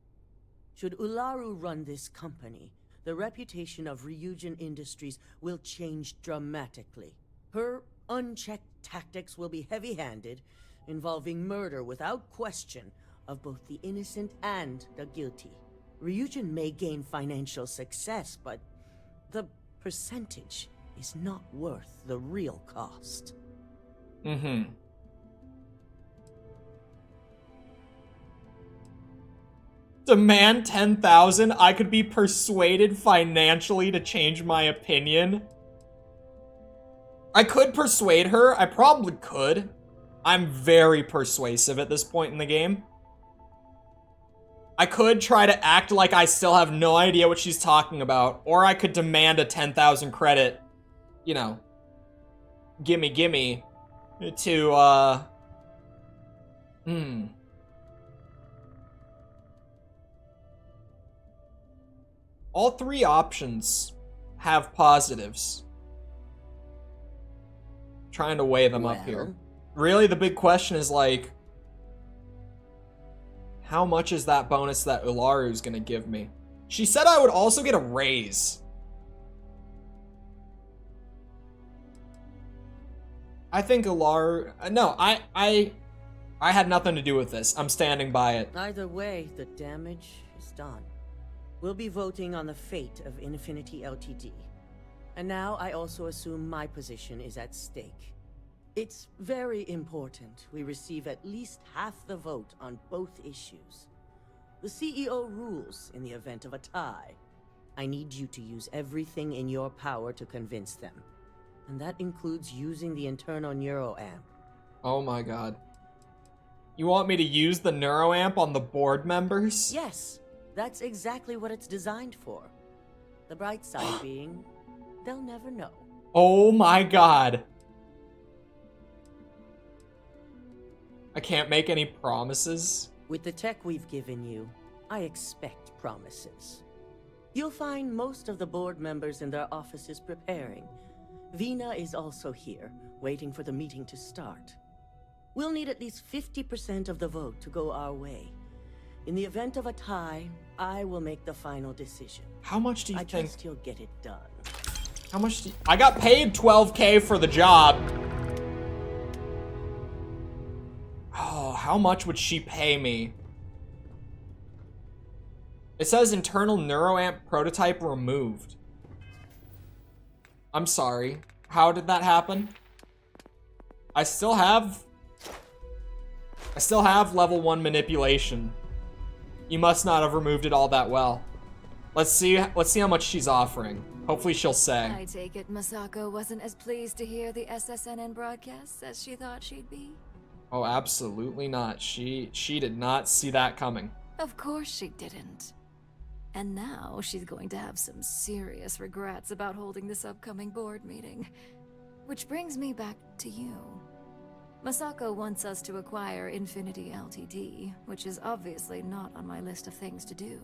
Should Ularu run this company, the reputation of Ryujin Industries will change dramatically. Her unchecked tactics will be heavy-handed, involving murder without question of both the innocent and the guilty. Ryujin may gain financial success, but the percentage is not worth the real cost. Demand 10,000. I could be persuaded financially to change my opinion. I could persuade her. I probably could. I'm very persuasive at this point in the game. I could try to act like I still have no idea what she's talking about, or I could demand a 10,000 credit, you know, gimme to, All three options have positives. Trying to weigh them up here. Really, the big question is, like, how much is that bonus that Ularu's gonna give me? She said I would also get a raise. I think Ularu... No, I had nothing to do with this. I'm standing by it. Either way, the damage is done. We'll be voting on the fate of Infinity Ltd. And now I also assume my position is at stake. It's very important we receive at least half the vote on both issues. The CEO rules in the event of a tie. I need you to use everything in your power to convince them. And that includes using the internal neuroamp. Oh my god. You want me to use the neuroamp on the board members? Yes, that's exactly what it's designed for. The bright side being, they'll never know. Oh my god. I can't make any promises. With the tech we've given you, I expect promises. You'll find most of the board members in their offices preparing. Vina is also here, waiting for the meeting to start. We'll need at least 50% of the vote to go our way. In the event of a tie, I will make the final decision. How much do you think? I trust you'll get it done. How much do you... I got paid 12K for the job. Oh, how much would she pay me? It says internal neuroamp prototype removed. I'm sorry. How did that happen? I still have level 1 manipulation. You must not have removed it all that well. Let's see how much she's offering. Hopefully she'll say. I take it Masako wasn't as pleased to hear the SSNN broadcasts as she thought she'd be? Oh, absolutely not. She did not see that coming. Of course she didn't. And now she's going to have some serious regrets about holding this upcoming board meeting. Which brings me back to you. Masako wants us to acquire Infinity Ltd, which is obviously not on my list of things to do.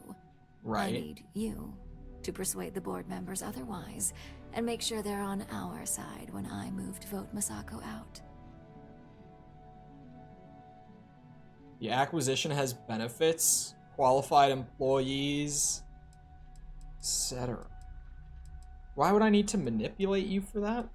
Right. I need you to persuade the board members otherwise, and make sure they're on our side when I move to vote Masako out. The acquisition has benefits, qualified employees, etc. Why would I need to manipulate you for that?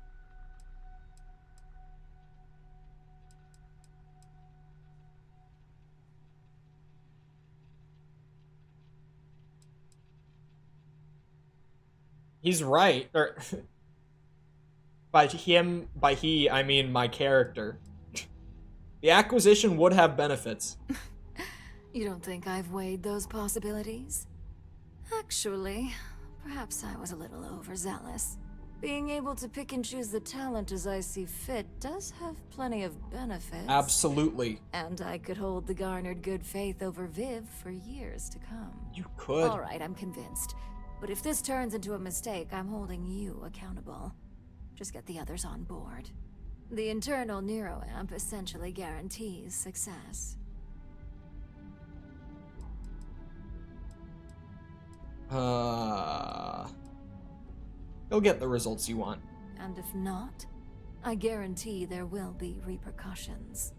He's right. Or by he, I mean my character. The acquisition would have benefits. You don't think I've weighed those possibilities? Actually, perhaps I was a little overzealous. Being able to pick and choose the talent as I see fit does have plenty of benefits. Absolutely. And I could hold the garnered good faith over Viv for years to come. You could. All right, I'm convinced. But if this turns into a mistake, I'm holding you accountable. Just get the others on board. The internal neuroamp essentially guarantees success. You'll get the results you want. And if not, I guarantee there will be repercussions.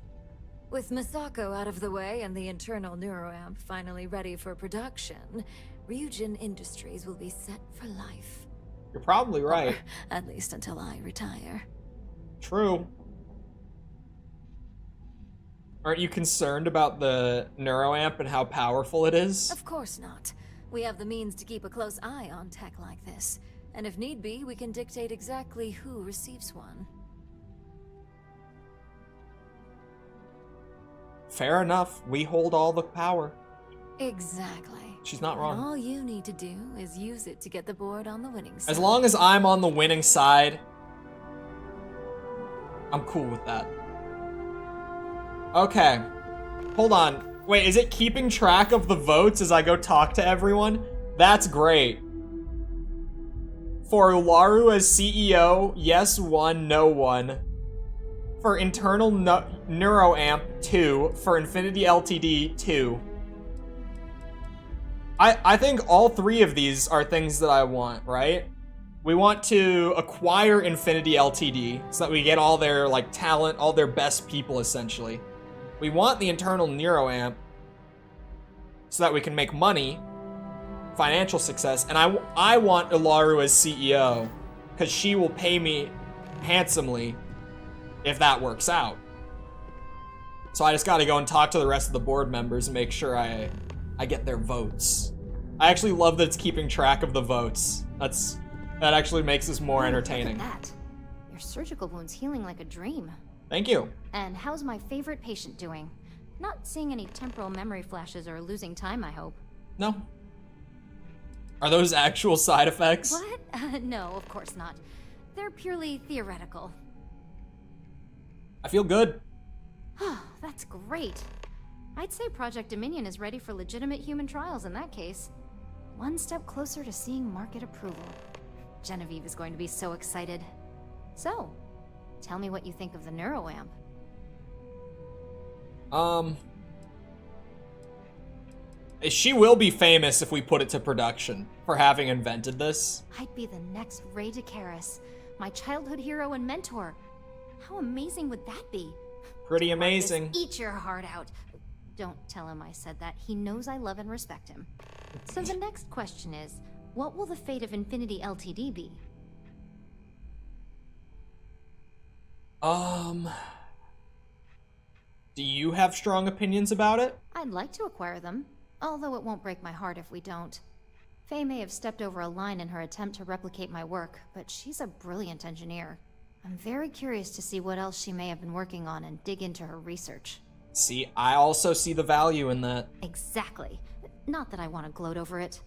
With Masako out of the way and the internal neuroamp finally ready for production, Ryujin Industries will be set for life. You're probably right. Or, at least until I retire. True. Aren't you concerned about the neuroamp and how powerful it is? Of course not. We have the means to keep a close eye on tech like this. And if need be, we can dictate exactly who receives one. Fair enough. We hold all the power. Exactly. She's not And wrong. all you need to do is use it to get the board on the winning side. As long as I'm on the winning side, I'm cool with that. Okay. Hold on. Wait, is it keeping track of the votes as I go talk to everyone? That's great. For Ularu as CEO, yes 1, no 1. For internal NeuroAmp, 2. For Infinity Ltd, 2. I think all three of these are things that I want, right? We want to acquire Infinity Ltd so that we get all their like talent, all their best people essentially. We want the internal NeuroAmp so that we can make money, financial success, and I want Ularu as CEO because she will pay me handsomely if that works out. So I just got to go and talk to the rest of the board members and make sure I get their votes. I actually love that it's keeping track of the votes. That actually makes this more entertaining. Look at that. Your surgical wound's healing like a dream. Thank you. And how's my favorite patient doing? Not seeing any temporal memory flashes or losing time, I hope. No. Are those actual side effects? What? No, of course not. They're purely theoretical. I feel good. That's great. I'd say Project Dominion is ready for legitimate human trials in that case. One step closer to seeing market approval. Genevieve is going to be so excited. So, tell me what you think of the NeuroAmp. She will be famous if we put it to production for having invented this. I'd be the next Ray DeCaris, my childhood hero and mentor. How amazing would that be? Pretty amazing. Just eat your heart out. Don't tell him I said that. He knows I love and respect him. So the next question is, what will the fate of Infinity Ltd be? Do you have strong opinions about it? I'd like to acquire them, although it won't break my heart if we don't. Faye may have stepped over a line in her attempt to replicate my work, but she's a brilliant engineer. I'm very curious to see what else she may have been working on and dig into her research. See, I also see the value in that. Exactly. Not that I want to gloat over it.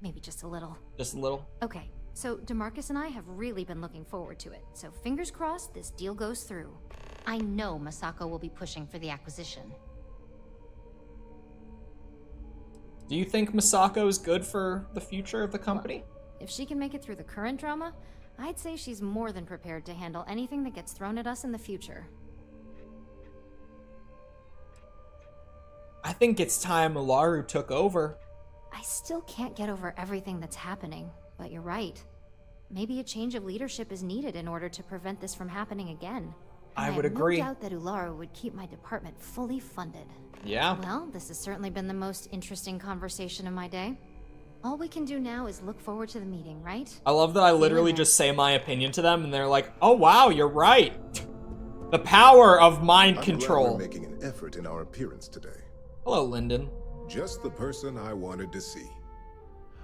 Maybe just a little. Just a little? Okay, so DeMarcus and I have really been looking forward to it, so fingers crossed this deal goes through. I know Masako will be pushing for the acquisition. Do you think Masako is good for the future of the company? Well, if she can make it through the current drama, I'd say she's more than prepared to handle anything that gets thrown at us in the future. I think it's time Ularu took over. I still can't get over everything that's happening, but you're right. Maybe a change of leadership is needed in order to prevent this from happening again. I would agree. I have no doubt that Ularu would keep my department fully funded. Yeah. Well, this has certainly been the most interesting conversation of my day. All we can do now is look forward to the meeting, right? I love that I literally just say my opinion to them and they're like, oh wow, you're right. The power of mind control. I'm glad we're making an effort in our appearance today. Hello, Lyndon. Just the person I wanted to see.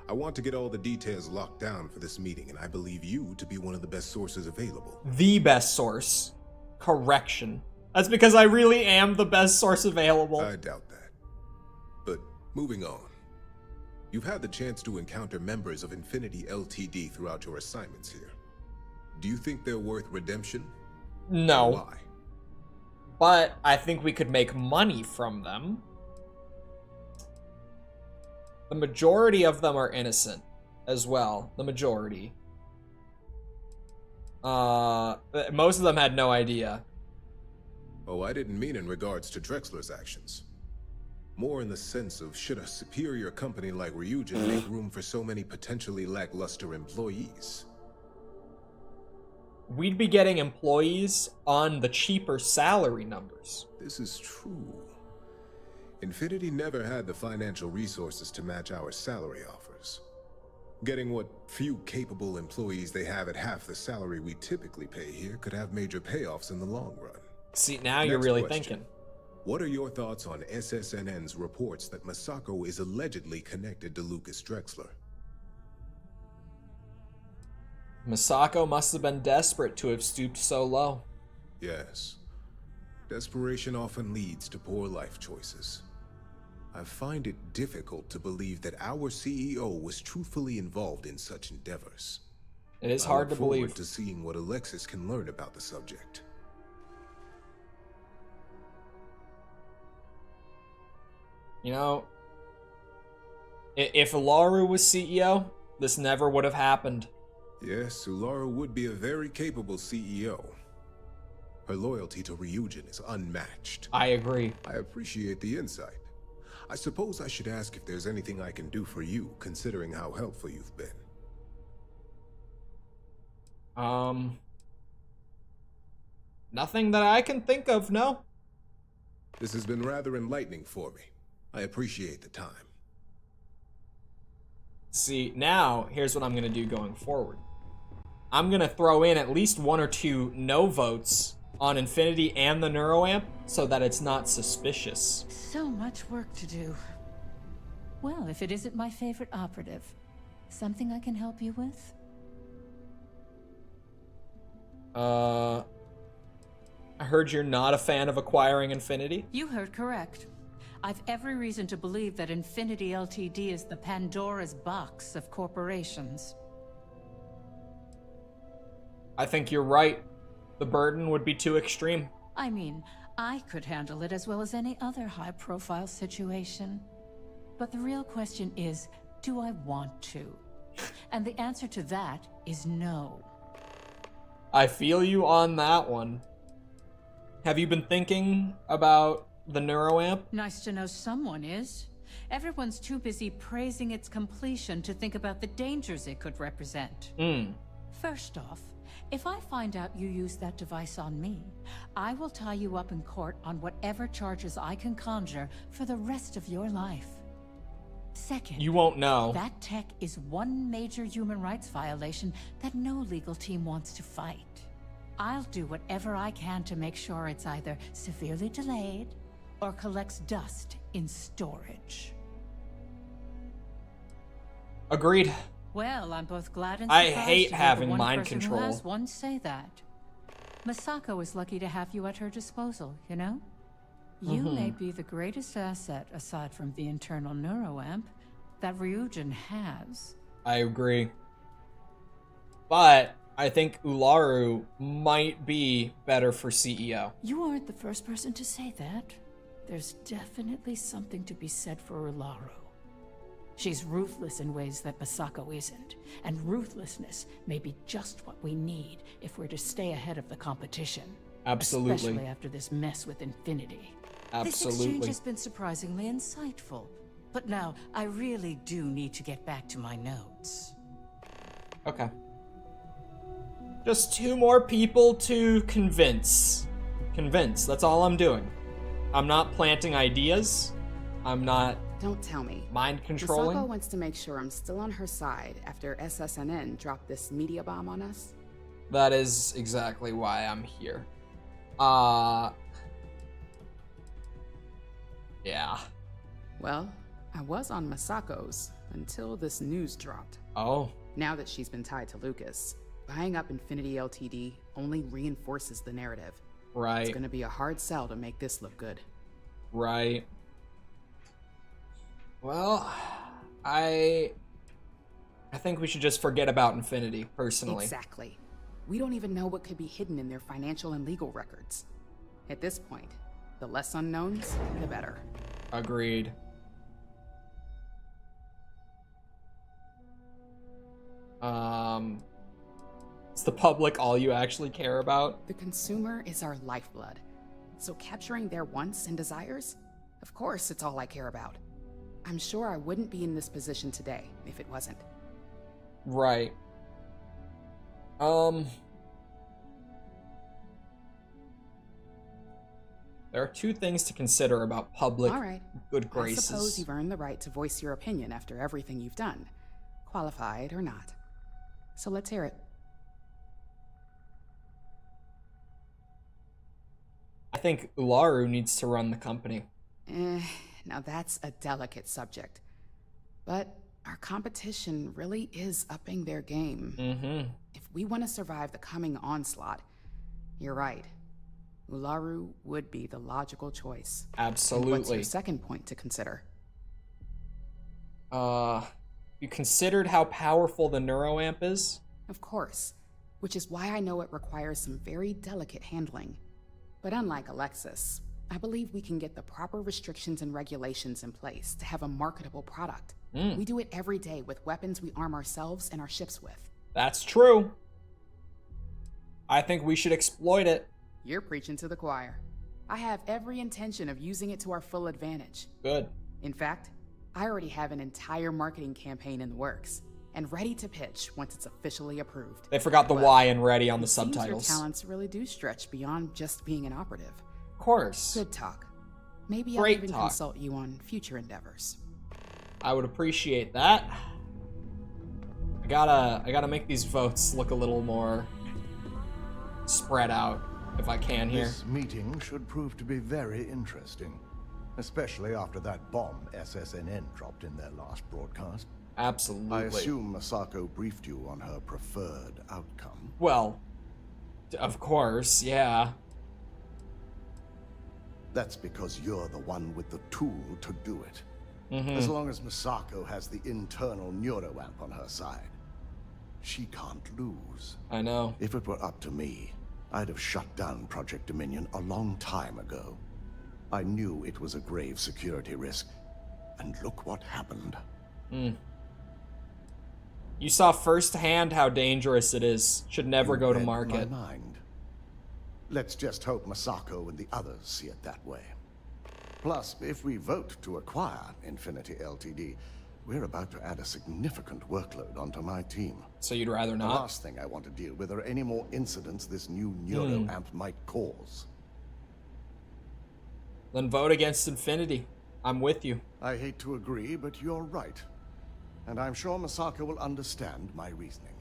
I want to get all the details locked down for this meeting, and I believe you to be one of the best sources available. The best source. Correction. That's because I really am the best source available. I doubt that. But moving on. You've had the chance to encounter members of Infinity Ltd throughout your assignments here. Do you think they're worth redemption? No. Why? But I think we could make money from them. The majority of them are innocent as well. The majority. Most of them had no idea. Oh, I didn't mean in regards to Drexler's actions. More in the sense of, should a superior company like Ryujin make room for so many potentially lackluster employees? We'd be getting employees on the cheaper salary numbers. This is true. Infinity never had the financial resources to match our salary offers. Getting what few capable employees they have at half the salary we typically pay here could have major payoffs in the long run. See, now you're really thinking. What are your thoughts on SSNN's reports that Masako is allegedly connected to Lucas Drexler? Masako must have been desperate to have stooped so low. Yes. Desperation often leads to poor life choices. I find it difficult to believe that our CEO was truthfully involved in such endeavors. It is hard to I look forward believe. to seeing what Alexis can learn about the subject. You know, if Ularu was CEO, this never would have happened. Yes, Ularu would be a very capable CEO. Her loyalty to Ryujin is unmatched. I agree. I appreciate the insight. I suppose I should ask if there's anything I can do for you, considering how helpful you've been. Nothing that I can think of, no. This has been rather enlightening for me. I appreciate the time. See, now, here's what I'm gonna do going forward. I'm gonna throw in at least 1 or 2 no votes on Infinity and the Neuroamp so that it's not suspicious. So much work to do. Well, if it isn't my favorite operative, something I can help you with? I heard you're not a fan of acquiring Infinity? You heard correct. I've every reason to believe that Infinity Ltd is the Pandora's box of corporations. I think you're right. The burden would be too extreme. I mean, I could handle it as well as any other high-profile situation. But the real question is, do I want to? And the answer to that is no. I feel you on that one. Have you been thinking about the Neuroamp? Nice to know someone is. Everyone's too busy praising its completion to think about the dangers it could represent. First off, if I find out you used that device on me, I will tie you up in court on whatever charges I can conjure for the rest of your life. Second, you won't know. That tech is one major human rights violation that no legal team wants to fight. I'll do whatever I can to make sure it's either severely delayed or collects dust in storage. Agreed. Well, I'm both glad and I surprised hate to hear having the one mind person control. Who has one say that. Masako is lucky to have you at her disposal, you know? You may be the greatest asset, aside from the internal neuroamp, that Ryujin has. I agree. But I think Ularu might be better for CEO. You aren't the first person to say that. There's definitely something to be said for Ularu. She's ruthless in ways that Masako isn't, and ruthlessness may be just what we need if we're to stay ahead of the competition. Absolutely. Especially after this mess with Infinity. Absolutely. This exchange has been surprisingly insightful. But now, I really do need to get back to my notes. Okay. Just 2 more people to convince. Convince, that's all I'm doing. I'm not planting ideas. I'm not... Don't tell me. Mind controlling. Masako wants to make sure I'm still on her side after SSNN dropped this media bomb on us. That is exactly why I'm here. Yeah. Well, I was on Masako's until this news dropped. Oh. Now that she's been tied to Lucas, buying up Infinity Ltd only reinforces the narrative. Right. It's gonna be a hard sell to make this look good. Right. Well, I think we should just forget about Infinity, personally. Exactly. We don't even know what could be hidden in their financial and legal records. At this point, the less unknowns, the better. Agreed. Is the public all you actually care about? The consumer is our lifeblood. So capturing their wants and desires? Of course, it's all I care about. I'm sure I wouldn't be in this position today if it wasn't. Right. There are 2 things to consider about public All right. good graces. I suppose you've earned the right to voice your opinion after everything you've done, qualified or not. So let's hear it. I think Ularu needs to run the company. Now that's a delicate subject. But our competition really is upping their game. If we want to survive the coming onslaught, you're right. Ularu would be the logical choice. Absolutely. And what's your second point to consider? You considered how powerful the neuroamp is? Of course, which is why I know it requires some very delicate handling. But unlike Alexis, I believe we can get the proper restrictions and regulations in place to have a marketable product. We do it every day with weapons we arm ourselves and our ships with. That's true. I think we should exploit it. You're preaching to the choir. I have every intention of using it to our full advantage. Good. In fact, I already have an entire marketing campaign in the works and ready to pitch once it's officially approved. They forgot the Y in ready on the subtitles. Your talents really do stretch beyond just being an operative. Of course. Good talk. Maybe Great I'll even talk. consult you on future endeavors. I would appreciate that. I gotta make these votes look a little more spread out if I can here. This meeting should prove to be very interesting, especially after that bomb SSNN dropped in their last broadcast. Absolutely. I assume Masako briefed you on her preferred outcome. Well, of course, yeah. That's because you're the one with the tool to do it. As long as Masako has the internal neuroamp on her side, she can't lose. I know. If it were up to me, I'd have shut down Project Dominion a long time ago. I knew it was a grave security risk, and look what happened. You saw firsthand how dangerous it is. Should never go to read market. my mind. Let's just hope Masako and the others see it that way. Plus, if we vote to acquire Infinity Ltd., we're about to add a significant workload onto my team. So you'd rather The not? last thing I want to deal with are any more incidents this new neuroamp might cause. Then vote against Infinity. I'm with you. I hate to agree, but you're right. And I'm sure Masako will understand my reasoning.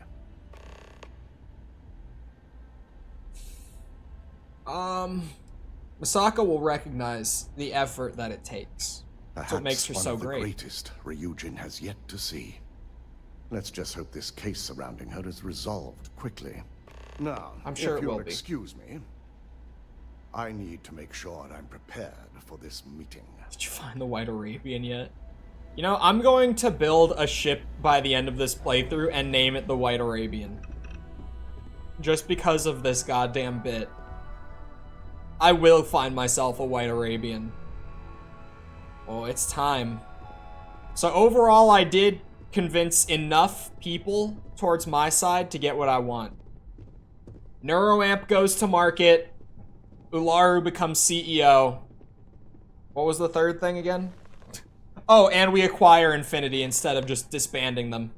Masako will recognize the effort that it takes. That's what makes her Perhaps so one of the great. greatest Ryujin has yet to see. Let's just hope this case surrounding her is resolved quickly. Now, I'm sure if it will you'll be. excuse me, I need to make sure I'm prepared for this meeting. Did you find the White Arabian yet? You know, I'm going to build a ship by the end of this playthrough and name it the White Arabian. Just because of this goddamn bit. I will find myself a White Arabian. Oh, it's time. So overall, I did convince enough people towards my side to get what I want. Neuroamp goes to market. Ularu becomes CEO. What was the third thing again? Oh, and we acquire Infinity instead of just disbanding them.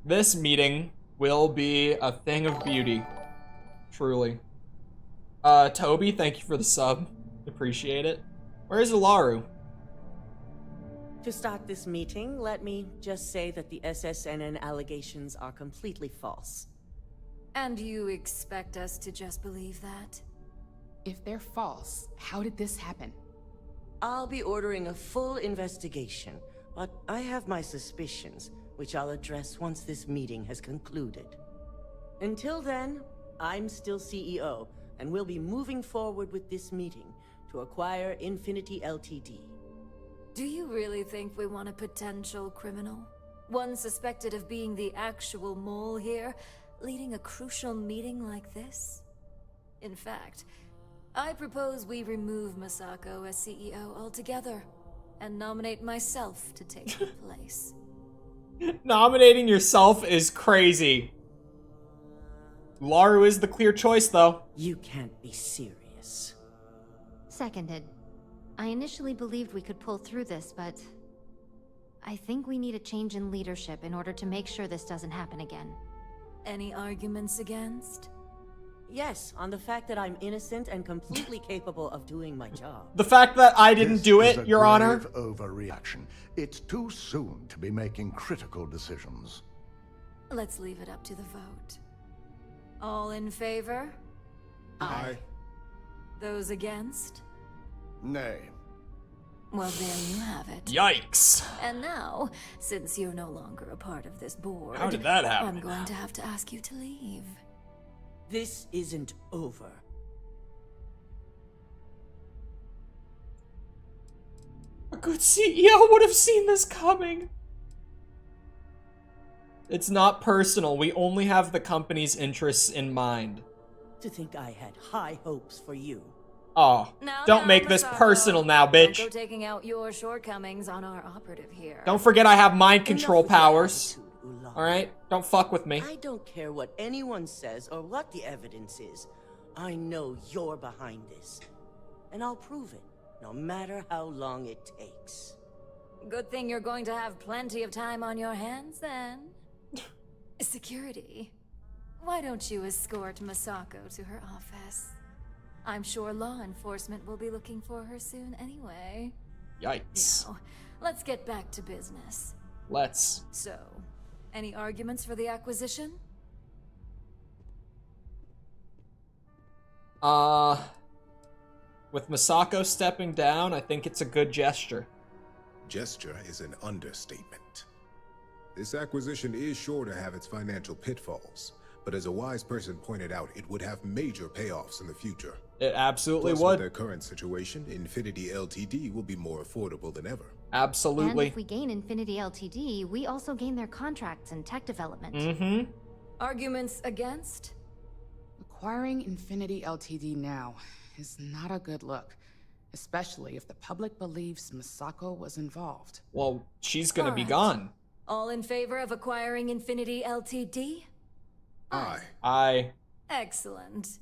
This meeting will be a thing of beauty. Truly. Toby, thank you for the sub. Appreciate it. Where is Ularu? To start this meeting, let me just say that the SSNN allegations are completely false. And you expect us to just believe that? If they're false, how did this happen? I'll be ordering a full investigation, but I have my suspicions, which I'll address once this meeting has concluded. Until then, I'm still CEO, and we'll be moving forward with this meeting to acquire Infinity Ltd. Do you really think we want a potential criminal? One suspected of being the actual mole here, leading a crucial meeting like this? In fact, I propose we remove Masako as CEO altogether, and nominate myself to take her place. Nominating yourself is crazy. Laru is the clear choice, though. You can't be serious. Seconded. I initially believed we could pull through this, but I think we need a change in leadership in order to make sure this doesn't happen again. Any arguments against? Yes, on the fact that I'm innocent and completely capable of doing my job. The fact that I didn't do it, Your Honor. This is a grave overreaction. It's too soon to be making critical decisions. Let's leave it up to the vote. All in favor? Aye. Those against? Nay. Well, there you have it. Yikes. And now, since you're no longer a part of this board, How did that happen? I'm going to have to ask you to leave. This isn't over. good CEO would have seen this coming. It's not personal. We only have the company's interests in mind. To think I had high hopes for you. Oh, don't make this personal now, bitch. Don't go taking out your shortcomings on our operative here. Don't forget I have mind control powers. Alright? Don't fuck with me. I don't care what anyone says or what the evidence is. I know you're behind this. And I'll prove it, no matter how long it takes. Good thing you're going to have plenty of time on your hands then. Security. Why don't you escort Masako to her office? I'm sure law enforcement will be looking for her soon anyway. Yikes. Now, let's get back to business. Let's. So, any arguments for the acquisition? With Masako stepping down, I think it's a good gesture. Gesture is an understatement. This acquisition is sure to have its financial pitfalls, but as a wise person pointed out, it would have major payoffs in the future. It absolutely Plus, would. With their current situation, Infinity Ltd will be more affordable than ever. Absolutely. And if we gain Infinity Ltd, we also gain their contracts and tech development. Mm-hmm. Arguments against? Acquiring Infinity Ltd now is not a good look, especially if the public believes Masako was involved. Well, she's gonna be Alright. gone. All in favor of acquiring Infinity Ltd? Aye. Excellent.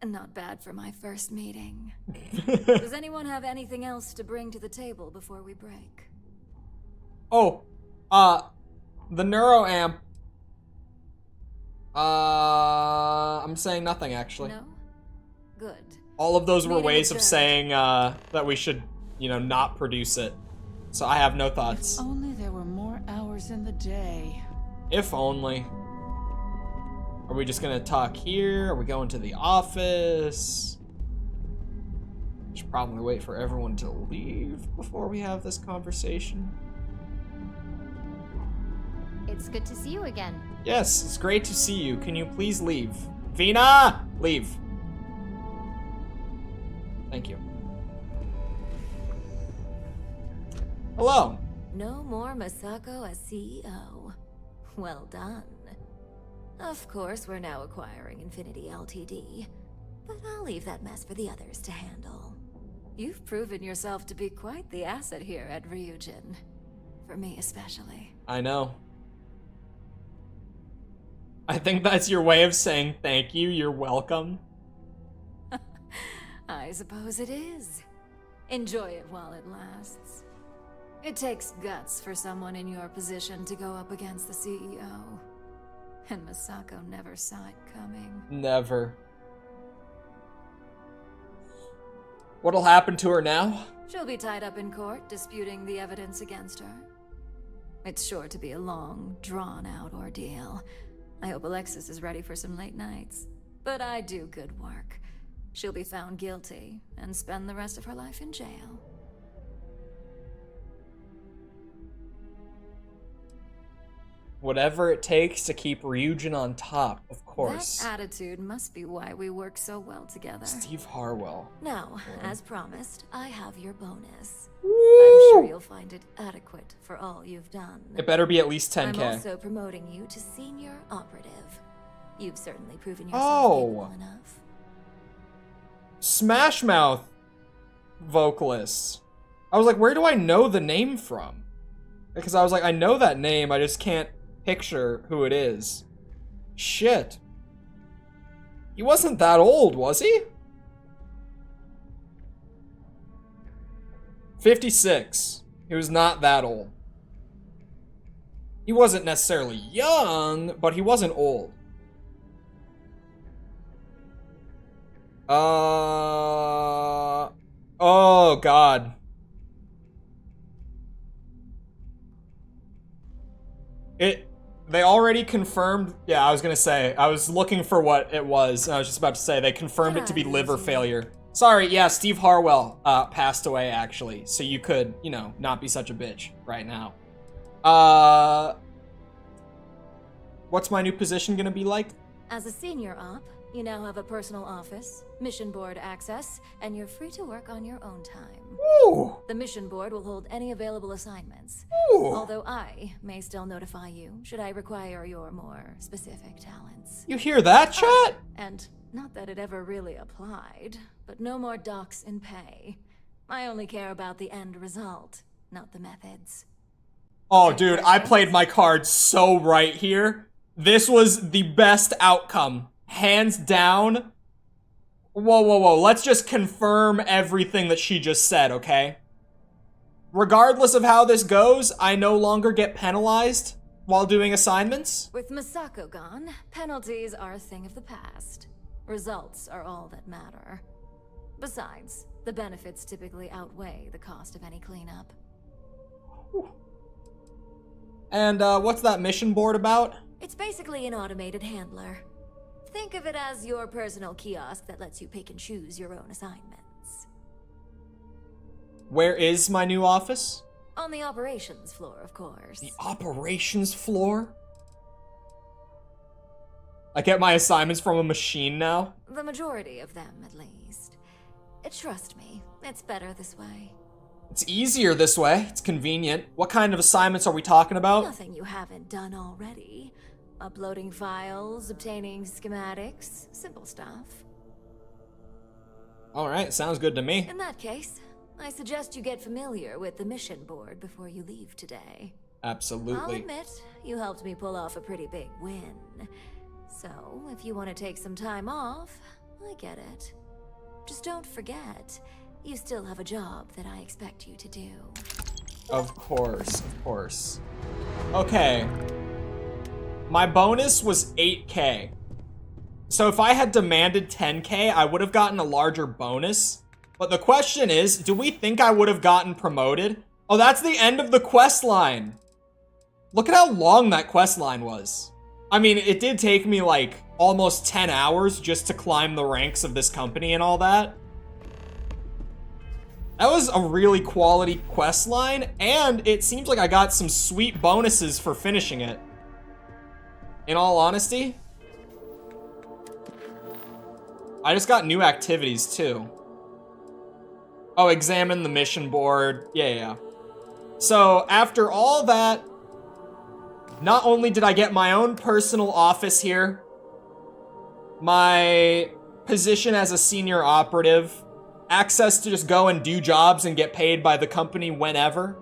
Not bad for my first meeting. Does anyone have anything else to bring to the table before we break? Oh, the neuroamp. I'm saying nothing actually. No? Good. All of those were Meeting ways of adjourned. saying that we should, you know, not produce it. So I have no thoughts. If only there were more hours in the day. If only. Are we just gonna talk here? Are we going to the office? Should probably wait for everyone to leave before we have this conversation. It's good to see you again. Yes, it's great to see you. Can you please leave? Vina! Leave. Thank you. Hello. No more Masako as CEO. Well done. Of course, we're now acquiring Infinity Ltd, but I'll leave that mess for the others to handle. You've proven yourself to be quite the asset here at Ryujin. For me especially. I know. I think that's your way of saying thank you, you're welcome. I suppose it is. Enjoy it while it lasts. It takes guts for someone in your position to go up against the CEO. And Masako never saw it coming. Never. What'll happen to her now? She'll be tied up in court, disputing the evidence against her. It's sure to be a long, drawn-out ordeal. I hope Alexis is ready for some late nights. But I do good work. She'll be found guilty and spend the rest of her life in jail. Whatever it takes to keep Ryujin on top, of course. That attitude must be why we work so well together. Steve Harwell. Now, as promised, I have your bonus. I'm sure you'll find it adequate for all you've done. It better be at least 10K. I'm also promoting you to senior operative. You've certainly proven yourself capable enough. Smash Mouth vocalist. I was like, where do I know the name from? Because I was like, I know that name, I just can't picture who it is. Shit. He wasn't that old, was he? 56. He was not that old. He wasn't necessarily young, but he wasn't old. Oh, God. They already confirmed, yeah, I was gonna say, I was looking for what it was, and I was just about to say, they confirmed it to be liver failure. Sorry, yeah, Steve Harwell passed away, actually, so you could, you know, not be such a bitch right now. What's my new position gonna be like? As a senior op, You now have a personal office, mission board access, and you're free to work on your own time. Ooh. The mission board will hold any available assignments. Ooh. Although I may still notify you should I require your more specific talents. You hear that, chat? And not that it ever really applied, but no more docks in pay. I only care about the end result, not the methods. Oh, dude, I played my card so right here. This was the best outcome. Hands down. Whoa. Let's just confirm everything that she just said, okay? Regardless of how this goes, I no longer get penalized while doing assignments. With Misako gone, penalties are a thing of the past. Results are all that matter. Besides, the benefits typically outweigh the cost of any cleanup. And what's that mission board about? It's basically an automated handler. Think of it as your personal kiosk that lets you pick and choose your own assignments. Where is my new office? On the operations floor, of course. The operations floor? I get my assignments from a machine now? The majority of them, at least. Trust me, it's better this way. It's easier this way. It's convenient. What kind of assignments are we talking about? Nothing you haven't done already. Uploading files, obtaining schematics, simple stuff. Alright, sounds good to me. In that case, I suggest you get familiar with the mission board before you leave today. Absolutely. I'll admit, you helped me pull off a pretty big win. So, if you want to take some time off, I get it. Just don't forget, you still have a job that I expect you to do. Of course, of course. Okay. My bonus was 8K. So if I had demanded 10K, I would have gotten a larger bonus. But the question is, do we think I would have gotten promoted? Oh, that's the end of the quest line. Look at how long that quest line was. I mean, it did take me like almost 10 hours just to climb the ranks of this company and all that. That was a really quality quest line, and it seems like I got some sweet bonuses for finishing it. In all honesty, I just got new activities too. Oh, examine the mission board. Yeah. So after all that, not only did I get my own personal office here, my position as a senior operative, access to just go and do jobs and get paid by the company whenever.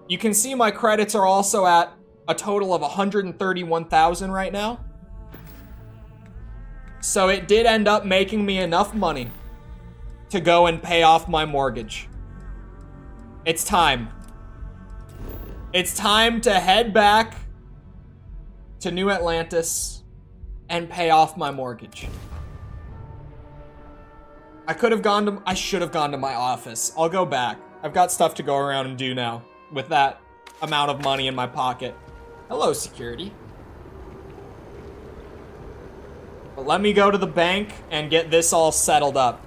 You can see my credits are also at a total of 131,000 right now. So it did end up making me enough money to go and pay off my mortgage. It's time. It's time to head back to New Atlantis and pay off my mortgage. I should have gone to my office. I'll go back. I've got stuff to go around and do now with that amount of money in my pocket. Hello, security. But let me go to the bank and get this all settled up.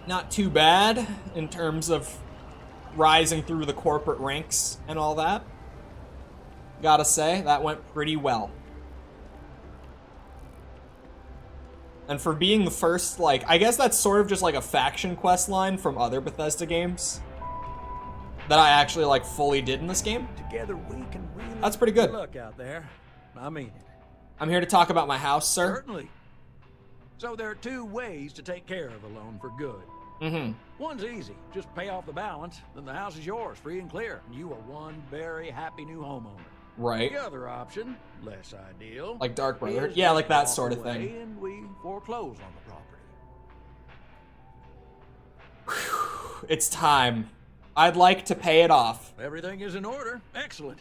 Not too bad in terms of rising through the corporate ranks and all that. Gotta say, that went pretty well. And for being the first, like, I guess that's sort of just like a faction quest line from other Bethesda games that I actually, like, fully did in this game. Together we can really That's pretty good. Look out there. I mean it. I'm here to talk about my house, sir. Certainly. So there are two ways to take care of a loan for good. Mm-hmm. One's easy. Just pay off the balance, then the house is yours, free and clear. And you are one very happy new homeowner. Right. The other option, less ideal. Like Dark Brotherhood? Yeah, like that sort of thing. And we foreclose on the property. It's time. I'd like to pay it off. Everything is in order. Excellent.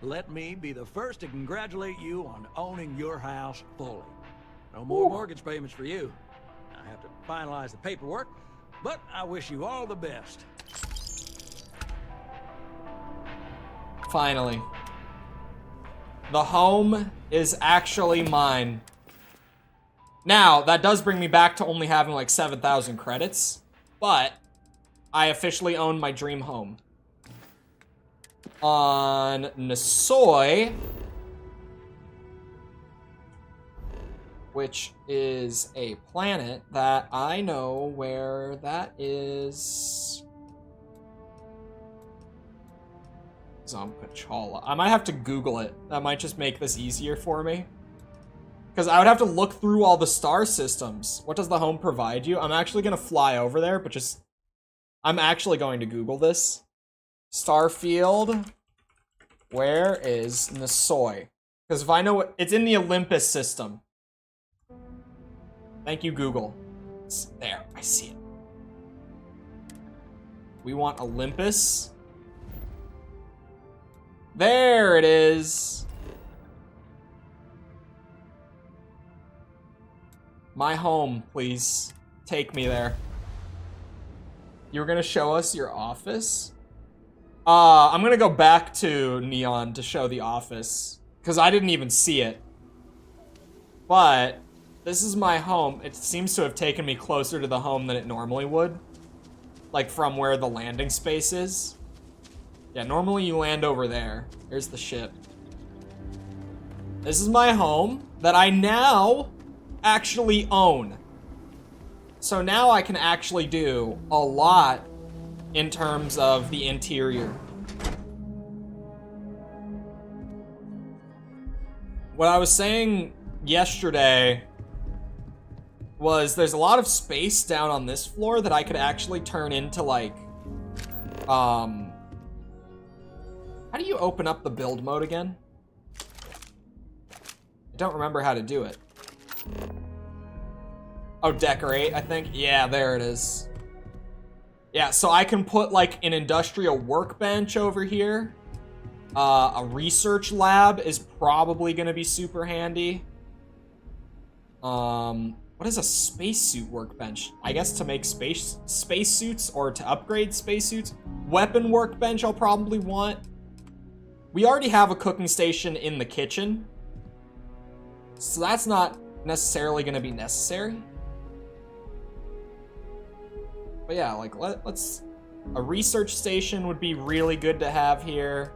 Let me be the first to congratulate you on owning your house fully. No more mortgage payments for you. I have to finalize the paperwork, but I wish you all the best. Finally. The home is actually mine. Now, that does bring me back to only having like 7,000 credits, but I officially own my dream home. on Nisoi, which is a planet that I know where that is. Chole. I might have to Google it. That might just make this easier for me. Because I would have to look through all the star systems. What does the home provide you? I'm actually going to fly over there, but just... I'm actually going to Google this. Starfield. Where is Nisoi? Because if I know it, it's in the Olympus system. Thank you, Google. It's there. I see it. We want Olympus. There it is. My home, please. Take me there. You were gonna show us your office? I'm gonna go back to Neon to show the office. Because I didn't even see it. But, this is my home. It seems to have taken me closer to the home than it normally would. Like, from where the landing space is. Yeah, normally you land over there. Here's the ship. This is my home that I now actually own. So now I can actually do a lot in terms of the interior. What I was saying yesterday was there's a lot of space down on this floor that I could actually turn into like, how do you open up the build mode again? I don't remember how to do it. Oh, decorate, I think. Yeah, there it is. Yeah, so I can put like an industrial workbench over here. A research lab is probably gonna be super handy. What is a spacesuit workbench? I guess to make spacesuits or to upgrade spacesuits. Weapon workbench I'll probably want. We already have a cooking station in the kitchen. So that's not necessarily gonna be necessary. But yeah, like let's a research station would be really good to have here.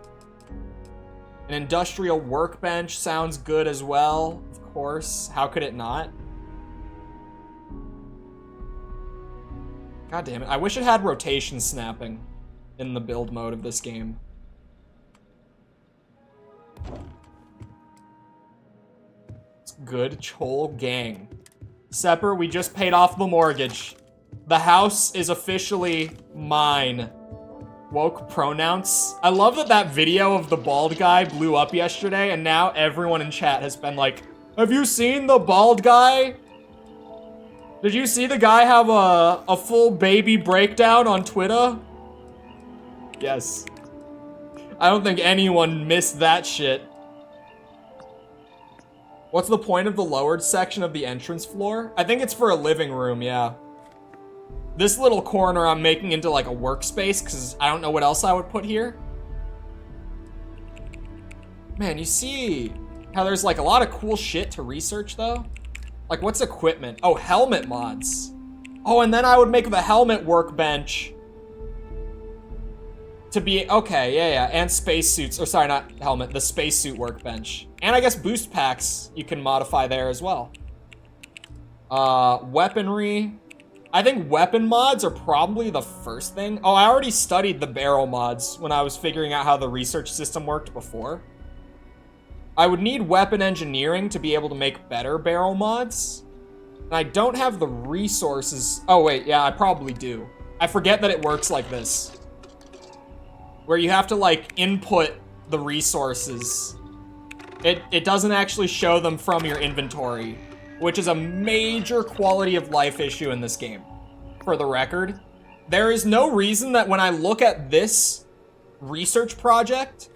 An industrial workbench sounds good as well, of course. How could it not? God damn it. I wish it had rotation snapping in the build mode of this game. It's good. Chole gang. Sepper, we just paid off the mortgage. The house is officially mine. Woke pronouns. I love that that video of the bald guy blew up yesterday, and now everyone in chat has been like, have you seen the bald guy? Did you see the guy have a full baby breakdown on Twitter? Yes. I don't think anyone missed that shit. What's the point of the lowered section of the entrance floor? I think it's for a living room, yeah. This little corner I'm making into like a workspace because I don't know what else I would put here. Man, you see how there's like a lot of cool shit to research though? Like what's equipment? Oh, helmet mods. Oh, and then I would make the helmet workbench to be, okay, yeah, and spacesuits, or sorry, not helmet, the spacesuit workbench. And I guess boost packs you can modify there as well. Weaponry. I think weapon mods are probably the first thing. Oh, I already studied the barrel mods when I was figuring out how the research system worked before. I would need weapon engineering to be able to make better barrel mods. And I don't have the resources. Oh, wait, yeah, I probably do. I forget that it works like this. Where you have to, like, input the resources. It doesn't actually show them from your inventory, which is a major quality of life issue in this game. For the record, there is no reason that when I look at this research project,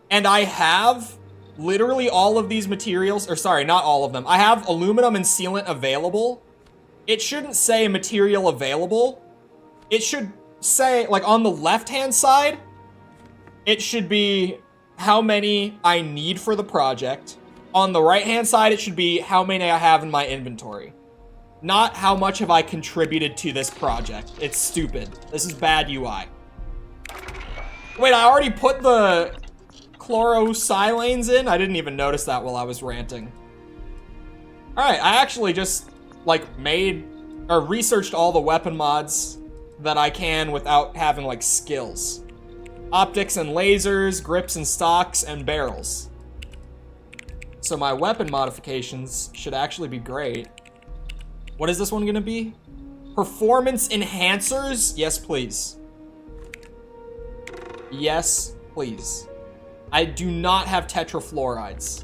and I have literally all of these materials, or sorry, not all of them, I have aluminum and sealant available, it shouldn't say material available. It should say, like on the left-hand side, it should be how many I need for the project. On the right-hand side, it should be how many I have in my inventory. Not how much have I contributed to this project. It's stupid. This is bad UI. Wait, I already put the chlorosilanes in? I didn't even notice that while I was ranting. Alright, I actually just, like, made, or researched all the weapon mods that I can without having, like, skills. Optics and lasers, grips and stocks, and barrels. So my weapon modifications should actually be great. What is this one gonna be? Performance enhancers? Yes, please. Yes, please. I do not have tetrafluorides.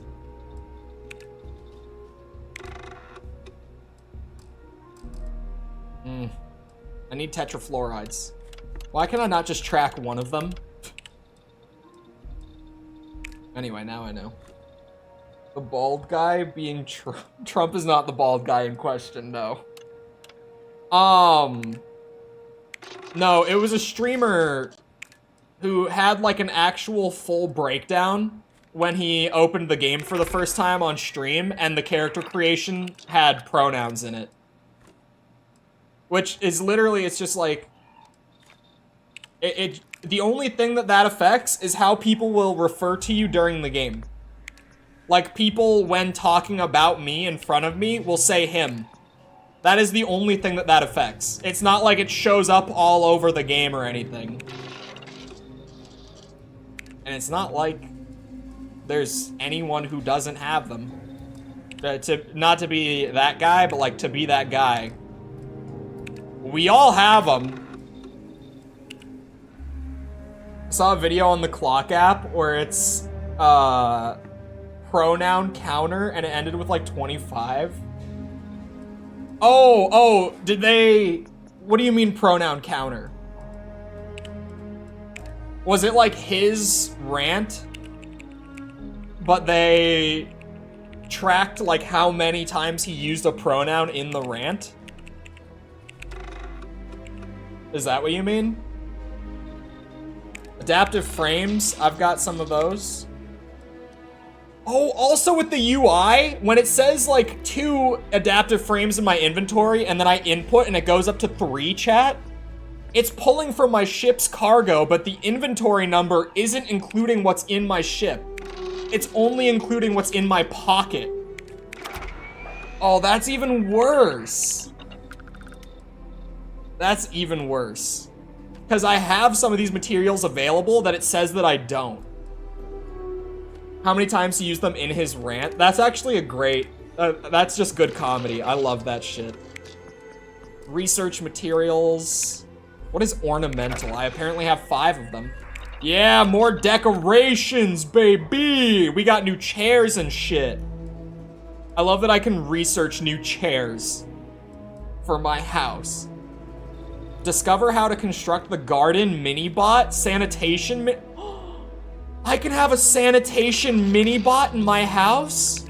I need tetrafluorides. Why can I not just track one of them? Anyway, now I know. The bald guy being Trump. Trump is not the bald guy in question, no. No, it was a streamer who had like an actual full breakdown when he opened the game for the first time on stream, and the character creation had pronouns in it. Which is literally, it's just like, the only thing that affects is how people will refer to you during the game. Like, people, when talking about me in front of me, will say him. That is the only thing that affects. It's not like it shows up all over the game or anything. And it's not like there's anyone who doesn't have them. Not to be that guy, but like to be that guy. We all have them. I saw a video on the clock app where it's pronoun counter and it ended with like 25. Oh, did they... What do you mean pronoun counter? Was it like his rant, but they tracked like how many times he used a pronoun in the rant? Is that what you mean? Adaptive frames, I've got some of those. Oh, also with the UI, when it says like 2 adaptive frames in my inventory and then I input and it goes up to 3, chat, it's pulling from my ship's cargo, but the inventory number isn't including what's in my ship. It's only including what's in my pocket. Oh, that's even worse. That's even worse. Because I have some of these materials available that it says that I don't. How many times he used them in his rant? That's actually a great... that's just good comedy. I love that shit. Research materials. What is ornamental? I apparently have 5 of them. Yeah, more decorations, baby! We got new chairs and shit. I love that I can research new chairs for my house. Discover how to construct the garden mini-bot. Sanitation I can have a sanitation mini-bot in my house?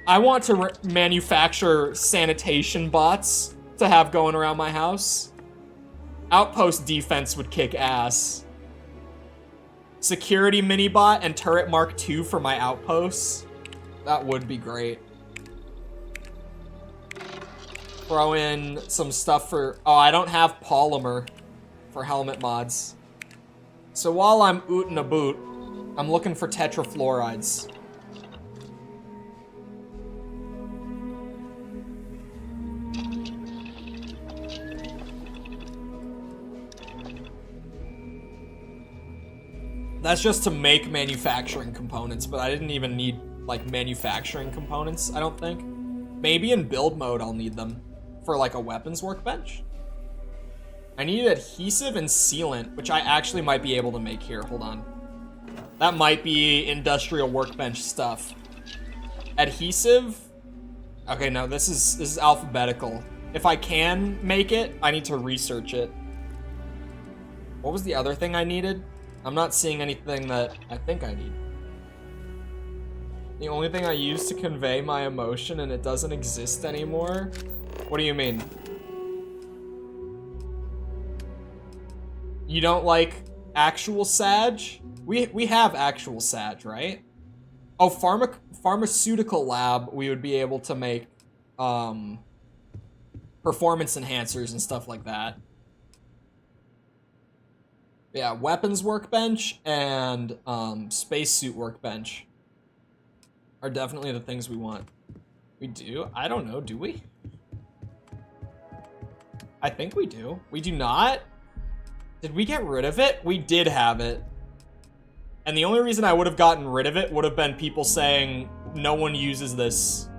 I want to manufacture sanitation bots to have going around my house. Outpost defense would kick ass. Security mini-bot and turret mark II for my outposts. That would be great. Throw in some stuff for... Oh, I don't have polymer for helmet mods. So while I'm ootin' a boot, I'm looking for tetrafluorides. That's just to make manufacturing components, but I didn't even need, like, manufacturing components, I don't think. Maybe in build mode I'll need them for, like, a weapons workbench. I need adhesive and sealant, which I actually might be able to make here. Hold on. That might be industrial workbench stuff. Adhesive? Okay, no, this is alphabetical. If I can make it, I need to research it. What was the other thing I needed? I'm not seeing anything that I think I need. The only thing I use to convey my emotion and it doesn't exist anymore? What do you mean? You don't like actual Sag? We have actual Sag, right? Oh, pharmaceutical lab, we would be able to make performance enhancers and stuff like that. Yeah, weapons workbench and spacesuit workbench are definitely the things we want. We do? I don't know, do we? I think we do. We do not? Did we get rid of it? We did have it. And the only reason I would have gotten rid of it would have been people saying, no one uses this.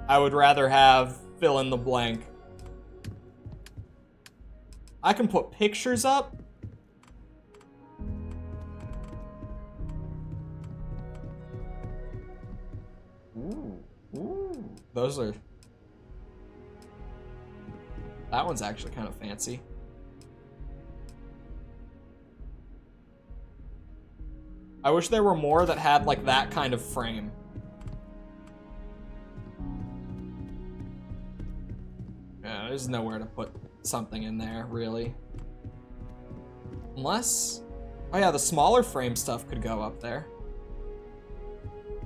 I would rather have fill in the blank. I can put pictures up. Ooh. Those are... That one's actually kind of fancy. I wish there were more that had like that kind of frame. Yeah, there's nowhere to put something in there, really. Unless... Oh yeah, the smaller frame stuff could go up there.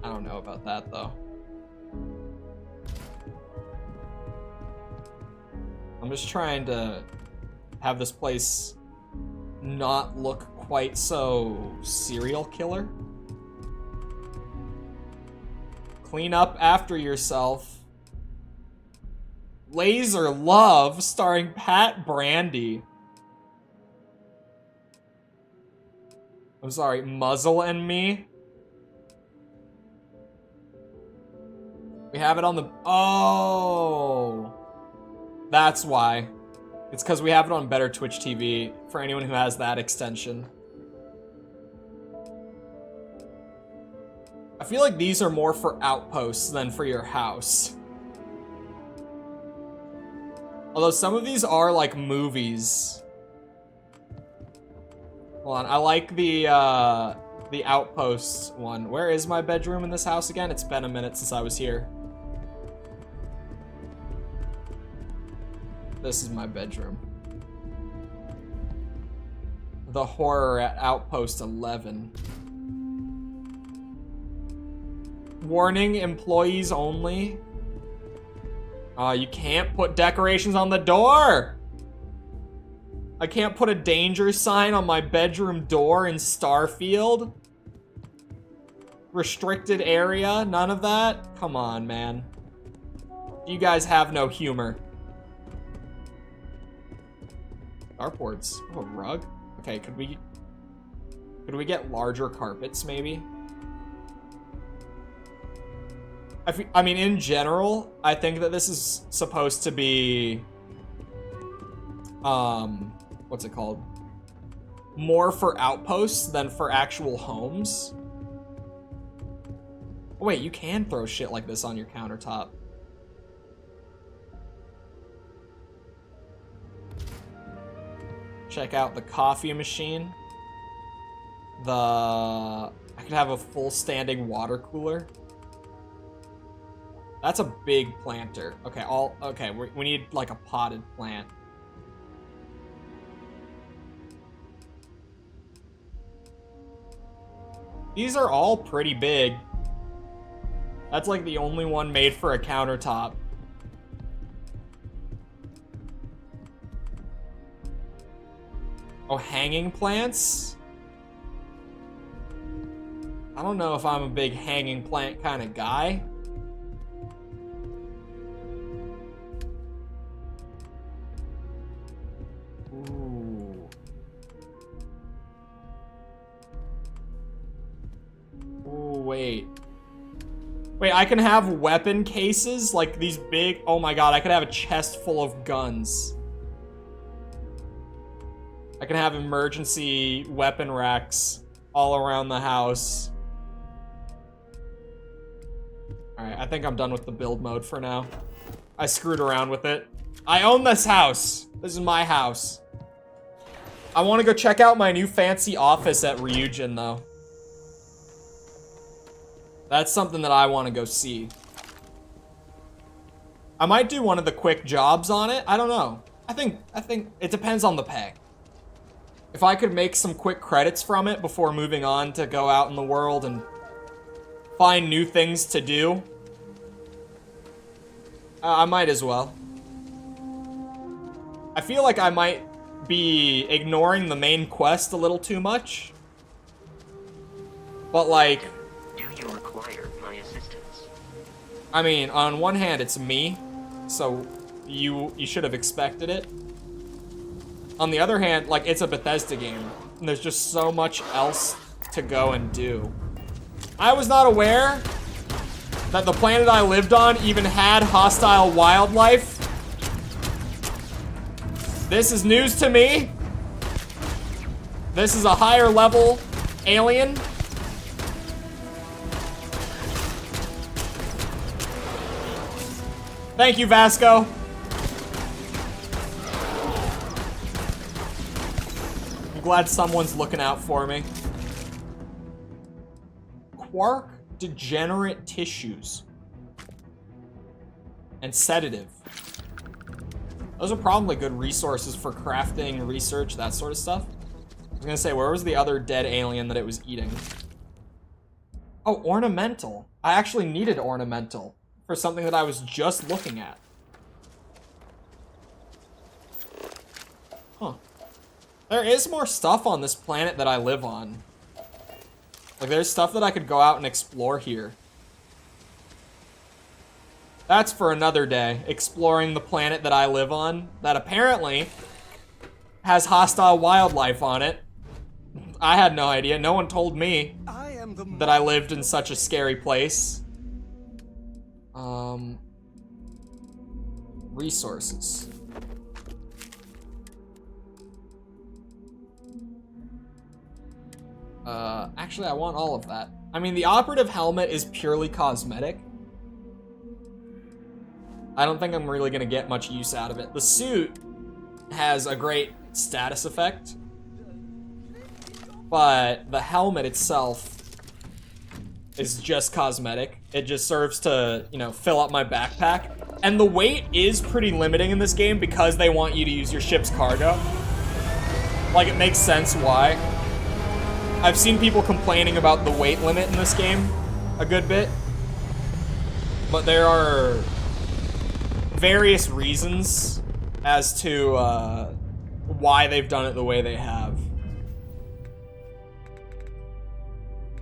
I don't know about that, though. I'm just trying to have this place not look quite so serial killer. Clean up after yourself. Laser Love, starring Pat Brandy. I'm sorry, Muzzle and Me. We have it on the... Oh! That's why. It's because we have it on Better Twitch TV for anyone who has that extension. I feel like these are more for outposts than for your house. Although some of these are like movies. Hold on, I like the outposts one. Where is my bedroom in this house again? It's been a minute since I was here. This is my bedroom. The horror at Outpost 11. Warning, employees only. You can't put decorations on the door! I can't put a danger sign on my bedroom door in Starfield? Restricted area? None of that? Come on, man. You guys have no humor. Carports. Oh, a rug? Okay, could we get larger carpets, maybe? I mean, in general, I think that this is supposed to be... what's it called? More for outposts than for actual homes. Oh, wait, you can throw shit like this on your countertop. Check out the coffee machine. I could have a full standing water cooler. That's a big planter. Okay, okay, we need like a potted plant. These are all pretty big. That's like the only one made for a countertop. Oh, hanging plants? I don't know if I'm a big hanging plant kind of guy. Ooh. Ooh, wait. Wait, I can have weapon cases? Like these big... Oh my god, I could have a chest full of guns. I can have emergency weapon racks all around the house. Alright, I think I'm done with the build mode for now. I screwed around with it. I own this house. This is my house. I want to go check out my new fancy office at Ryujin, though. That's something that I want to go see. I might do one of the quick jobs on it. I don't know. I think it depends on the pay. If I could make some quick credits from it before moving on to go out in the world and find new things to do, I might as well. I feel like I might be ignoring the main quest a little too much. But, like... Do you require my assistance? I mean, on one hand, it's me, so you should have expected it. On the other hand, like, it's a Bethesda game, and there's just so much else to go and do. I was not aware that the planet I lived on even had hostile wildlife. This is news to me. This is a higher level alien. Thank you, Vasco. I'm glad someone's looking out for me. Quark degenerate tissues. And sedative. Those are probably good resources for crafting, research, that sort of stuff. I was gonna say, where was the other dead alien that it was eating? Oh, ornamental. I actually needed ornamental for something that I was just looking at. Huh. There is more stuff on this planet that I live on. Like, there's stuff that I could go out and explore here. That's for another day, exploring the planet that I live on, that apparently has hostile wildlife on it. I had no idea. No one told me that I lived in such a scary place. Resources. Actually, I want all of that. I mean, the operative helmet is purely cosmetic. I don't think I'm really gonna get much use out of it. The suit has a great status effect, but the helmet itself is just cosmetic. It just serves to, you know, fill up my backpack. And the weight is pretty limiting in this game because they want you to use your ship's cargo. Like, it makes sense why. I've seen people complaining about the weight limit in this game a good bit, but there are various reasons as to why they've done it the way they have.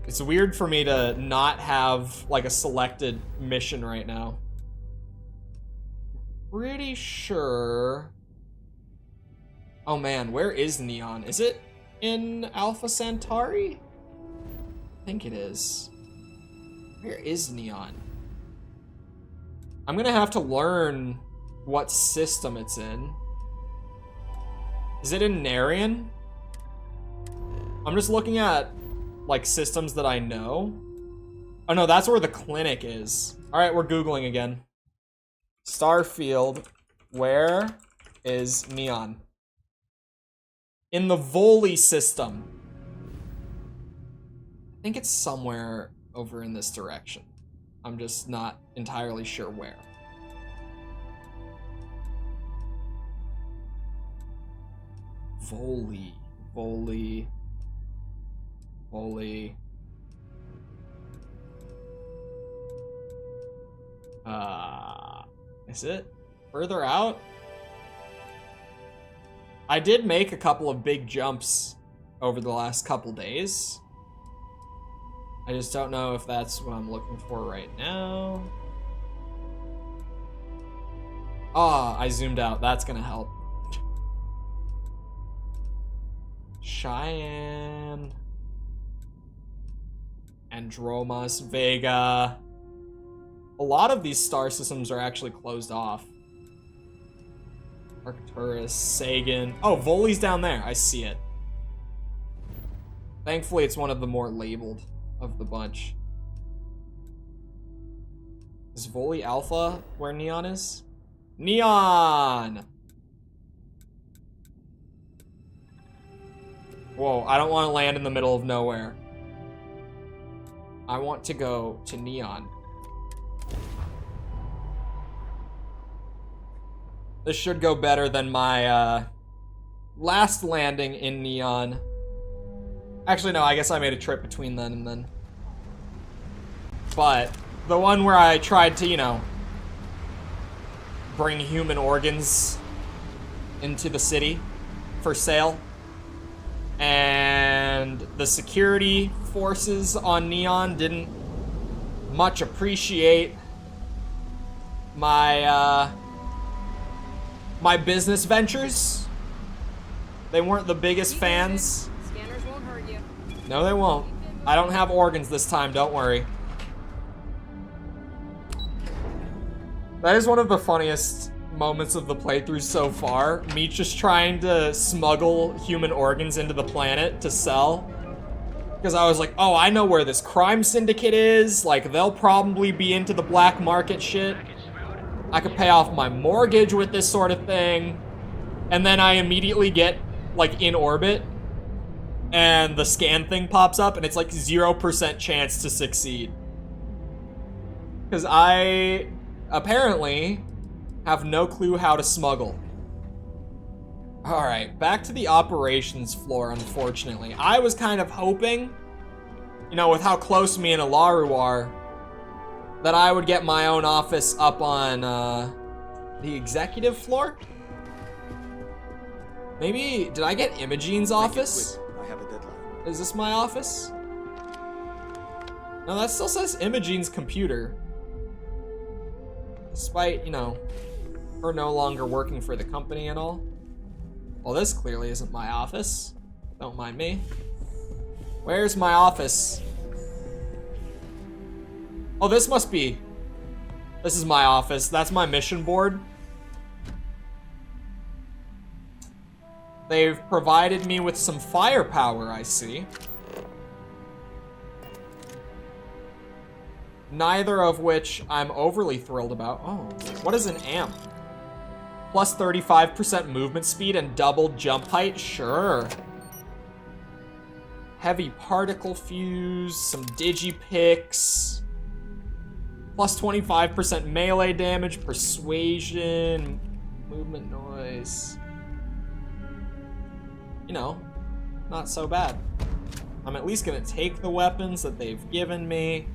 It's weird for me to not have, like, a selected mission right now. Pretty sure... Oh man, where is Neon? Is it in Alpha Centauri? I think it is. Where is Neon? I'm gonna have to learn what system it's in. Is it in Narian? I'm just looking at, like, systems that I know. Oh no, that's where the clinic is. Alright, we're Googling again. Starfield, where is Neon? In the Voli system. I think it's somewhere over in this direction. I'm just not entirely sure where. Voli. Is it further out? I did make a couple of big jumps over the last couple days. I just don't know if that's what I'm looking for right now. Ah, I zoomed out. That's gonna help. Cheyenne. Andromas, Vega. A lot of these star systems are actually closed off. Arcturus, Sagan. Oh, Voli's down there. I see it. Thankfully, it's one of the more labeled of the bunch. Is Voli Alpha where Neon is? Neon! Whoa, I don't want to land in the middle of nowhere. I want to go to Neon. This should go better than my last landing in Neon. Actually, no, I guess I made a trip between then and then. But the one where I tried to, you know, bring human organs into the city for sale. And the security forces on Neon didn't much appreciate my my business ventures. They weren't the biggest fans. Scanners won't hurt you. No, they won't. I don't have organs this time, don't worry. That is one of the funniest moments of the playthrough so far. Me just trying to smuggle human organs into the planet to sell. Because I was like, oh, I know where this crime syndicate is. Like, they'll probably be into the black market shit. I could pay off my mortgage with this sort of thing. And then I immediately get, like, in orbit. And the scan thing pops up, and it's like 0% chance to succeed. Because I apparently have no clue how to smuggle. Alright, back to the operations floor, unfortunately. I was kind of hoping, you know, with how close me and Alaru are, that I would get my own office up on the executive floor? Maybe, did I get Imogene's office? I have a deadline. Is this my office? No, that still says Imogene's computer. Despite, you know, her no longer working for the company and all. Well, this clearly isn't my office. Don't mind me. Where's my office? Oh, this must be. This is my office. That's my mission board. They've provided me with some firepower, I see. Neither of which I'm overly thrilled about. Oh, what is an amp? Plus 35% movement speed and double jump height? Sure. Heavy particle fuse, some digipicks. Plus 25% melee damage, persuasion, movement noise. You know, not so bad. I'm at least gonna take the weapons that they've given me.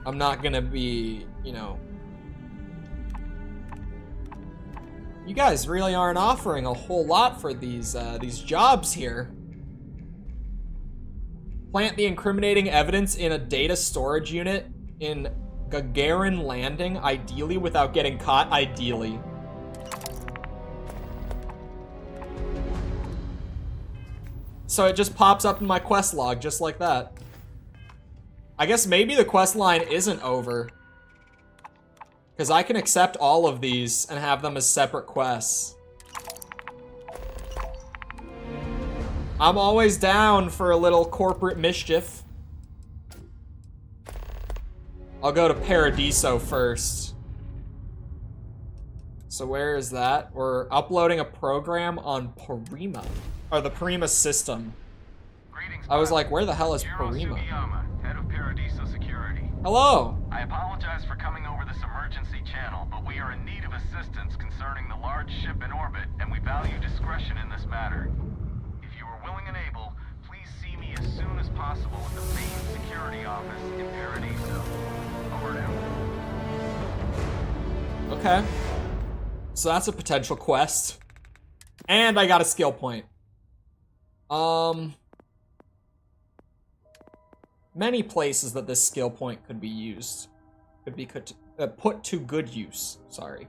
I'm not gonna be, you know... You guys really aren't offering a whole lot for these jobs here. Plant the incriminating evidence in a data storage unit in Gagarin Landing, ideally without getting caught, ideally. So it just pops up in my quest log, just like that. I guess maybe the quest line isn't over. Because I can accept all of these and have them as separate quests. I'm always down for a little corporate mischief. I'll go to Paradiso first. So where is that? We're uploading a program on Parima. Or the Parima system. I was like, where the hell is Parima? Head of Paradiso Security. Hello! I apologize for coming over this emergency channel, but we are in need of assistance concerning the large ship in orbit, and we value discretion in this matter. If you are willing and able, please see me as soon as possible at the main security office in Paradiso. Over now. Okay. So that's a potential quest. And I got a skill point. Many places that this skill point could be used. Could be put to good use. Sorry.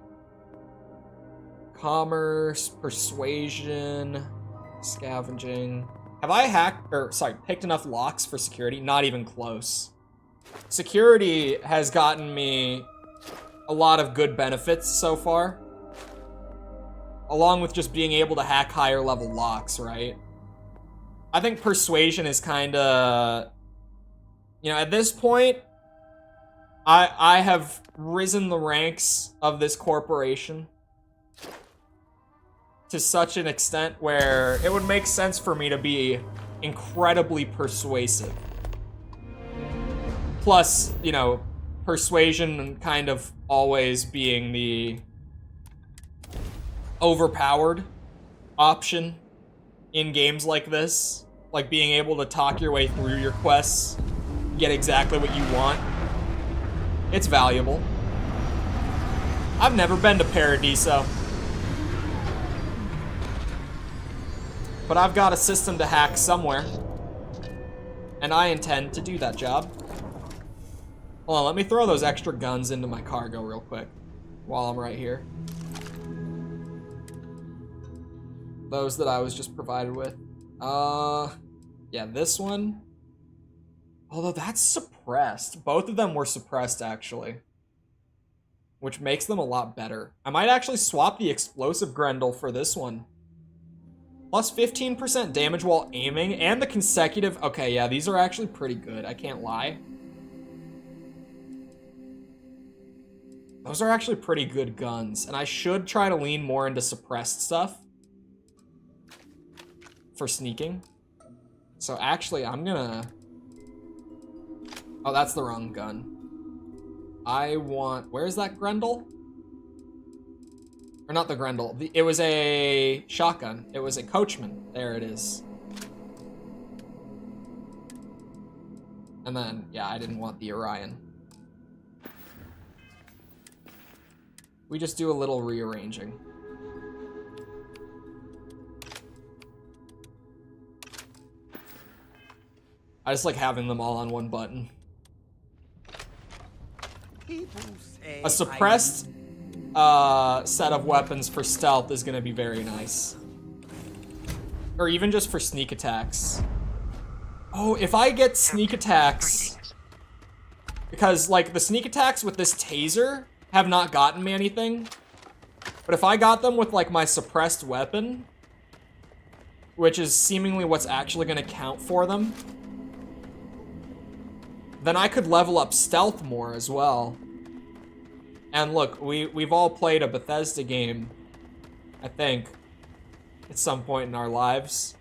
Commerce, persuasion, scavenging. Have I picked enough locks for security? Not even close. Security has gotten me a lot of good benefits so far. Along with just being able to hack higher level locks, right? I think persuasion is kinda... You know, at this point, I have risen the ranks of this corporation to such an extent where it would make sense for me to be incredibly persuasive. Plus, you know, persuasion kind of always being the overpowered option in games like this. Like being able to talk your way through your quests, get exactly what you want. It's valuable. I've never been to Paradiso. But I've got a system to hack somewhere. And I intend to do that job. Hold on, let me throw those extra guns into my cargo real quick while I'm right here. Those that I was just provided with. Yeah, this one. Although that's suppressed. Both of them were suppressed, actually. Which makes them a lot better. I might actually swap the explosive Grendel for this one. Plus 15% damage while aiming, and the consecutive... Okay, yeah, these are actually pretty good, I can't lie. Those are actually pretty good guns, and I should try to lean more into suppressed stuff for sneaking. So actually, I'm gonna... Oh, that's the wrong gun. I want... Where's that Grendel? Or not the Grendel. It was a shotgun. It was a Coachman. There it is. And then, yeah, I didn't want the Orion. We just do a little rearranging. I just like having them all on one button. A suppressed set of weapons for stealth is gonna be very nice. Or even just for sneak attacks. Oh, if I get sneak attacks... Because, like, the sneak attacks with this taser have not gotten me anything. But if I got them with, like, my suppressed weapon, which is seemingly what's actually gonna count for them, then I could level up stealth more as well. And look, we've all played a Bethesda game, I think, at some point in our lives.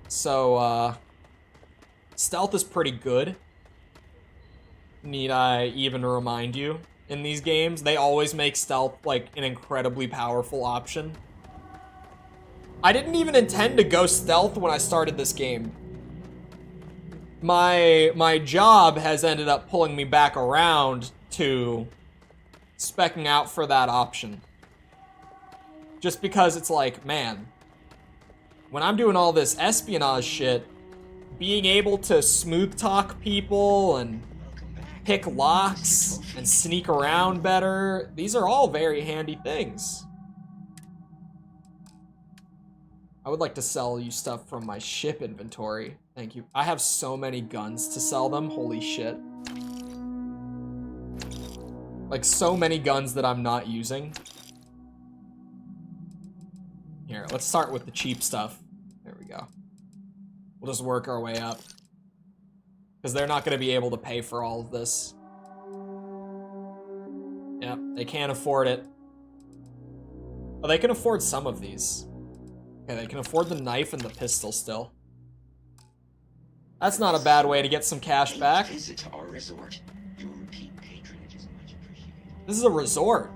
So, stealth is pretty good. Need I even remind you? In these games, they always make stealth, like, an incredibly powerful option. I didn't even intend to go stealth when I started this game. My job has ended up pulling me back around to specking out for that option. Just because it's like, man, when I'm doing all this espionage shit, being able to smooth talk people and pick locks and sneak around better, these are all very handy things. I would like to sell you stuff from my ship inventory. Thank you. I have so many guns to sell them. Holy shit. Like, so many guns that I'm not using. Here, let's start with the cheap stuff. There we go. We'll just work our way up. Because they're not going to be able to pay for all of this. Yep, they can't afford it. Oh, they can afford some of these. Okay, they can afford the knife and the pistol still. That's not a bad way to get some cash back. Visit to our resort. Your repeat patronage is much appreciated. This is a resort.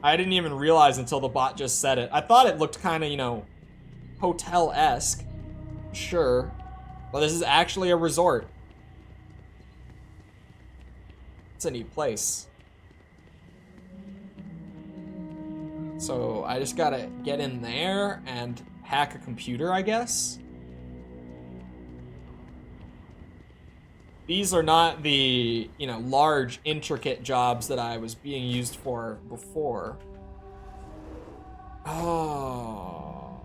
I didn't even realize until the bot just said it. I thought it looked kind of, you know, hotel-esque. Sure. But this is actually a resort. It's a neat place. So I just gotta get in there and hack a computer, I guess. These are not the, you know, large, intricate jobs that I was being used for before. Oh,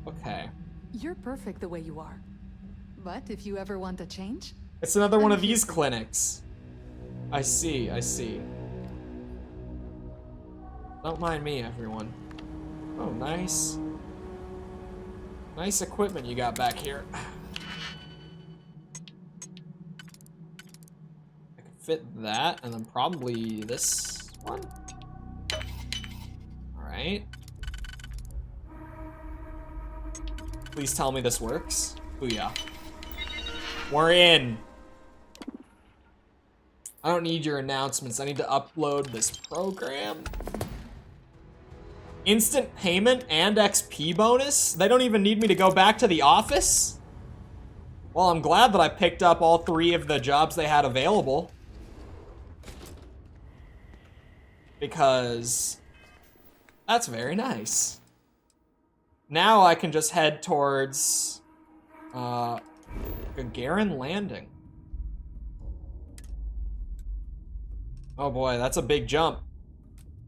okay. You're perfect the way you are. But if you ever want a change... It's another one of these clinics. I see, I see. Don't mind me, everyone. Oh, nice. Nice equipment you got back here. I could fit that, and then probably this one. Alright. Please tell me this works. Booyah. We're in. I don't need your announcements. I need to upload this program. Instant payment and XP bonus? They don't even need me to go back to the office? Well, I'm glad that I picked up all 3 of the jobs they had available. Because that's very nice. now I can just head towards Gagarin Landing. Oh boy, that's a big jump.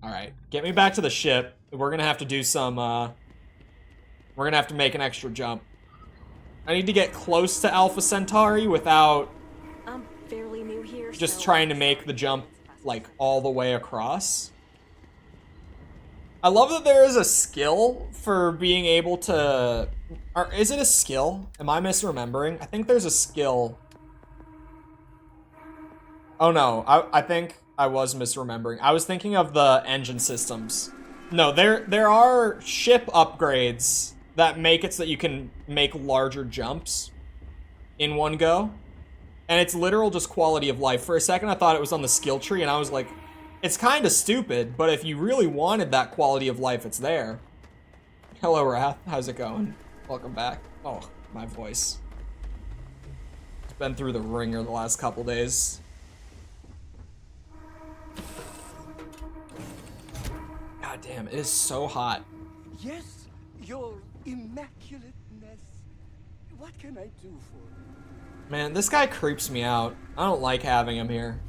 Alright, get me back to the ship. We're gonna have to do some, we're gonna have to make an extra jump. I need to get close to Alpha Centauri without I'm fairly new here, just so trying to make the jump, like, all the way across. I love that there is a skill for being able to... Or is it a skill? Am I misremembering? I think there's a skill. Oh no, I think I was misremembering. I was thinking of the engine systems. No, there are ship upgrades that make it so that you can make larger jumps in one go. And it's literal just quality of life. For a second I thought it was on the skill tree and I was like, it's kind of stupid, but if you really wanted that quality of life, it's there. Hello, Wrath. How's it going? Welcome back. Oh, my voice. It's been through the ringer the last couple days. God damn, it is so hot. Yes, your immaculateness. What can I do for you? Man, this guy creeps me out. I don't like having him here.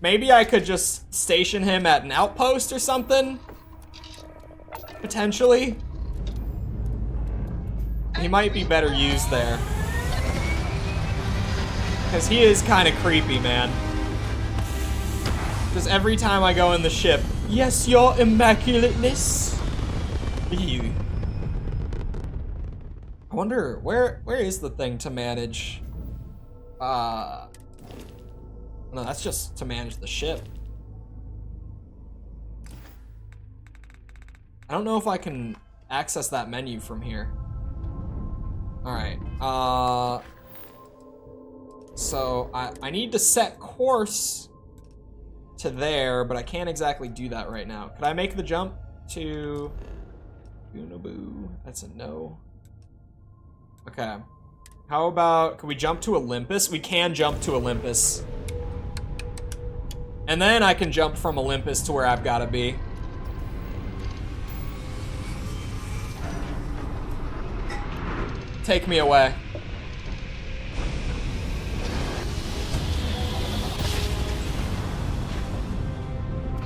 Maybe I could just station him at an outpost or something? Potentially? He might be better used there. Because he is kind of creepy, man. Just every time I go in the ship, yes, your immaculateness. Ew. I wonder, where is the thing to manage? No, that's just to manage the ship. I don't know if I can access that menu from here. Alright, so I need to set course to there, but I can't exactly do that right now. Could I make the jump to Unaboo? That's a no. Okay. How about, can we jump to Olympus? We can jump to Olympus. And then I can jump from Olympus to where I've got to be. Take me away.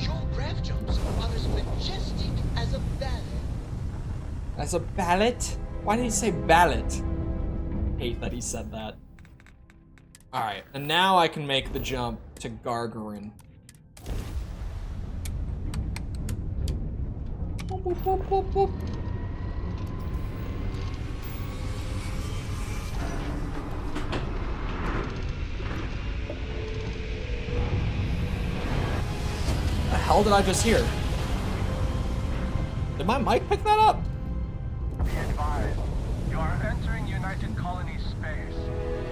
Your grav jumps are as majestic as a ballet. As a ballot? Why did he say ballot? Hate that he said that. Alright, and now I can make the jump to Gargarin. Boop, boop, boop, boop, boop. The hell did I just hear? Did my mic pick that up? Be advised, you are entering United Colony space.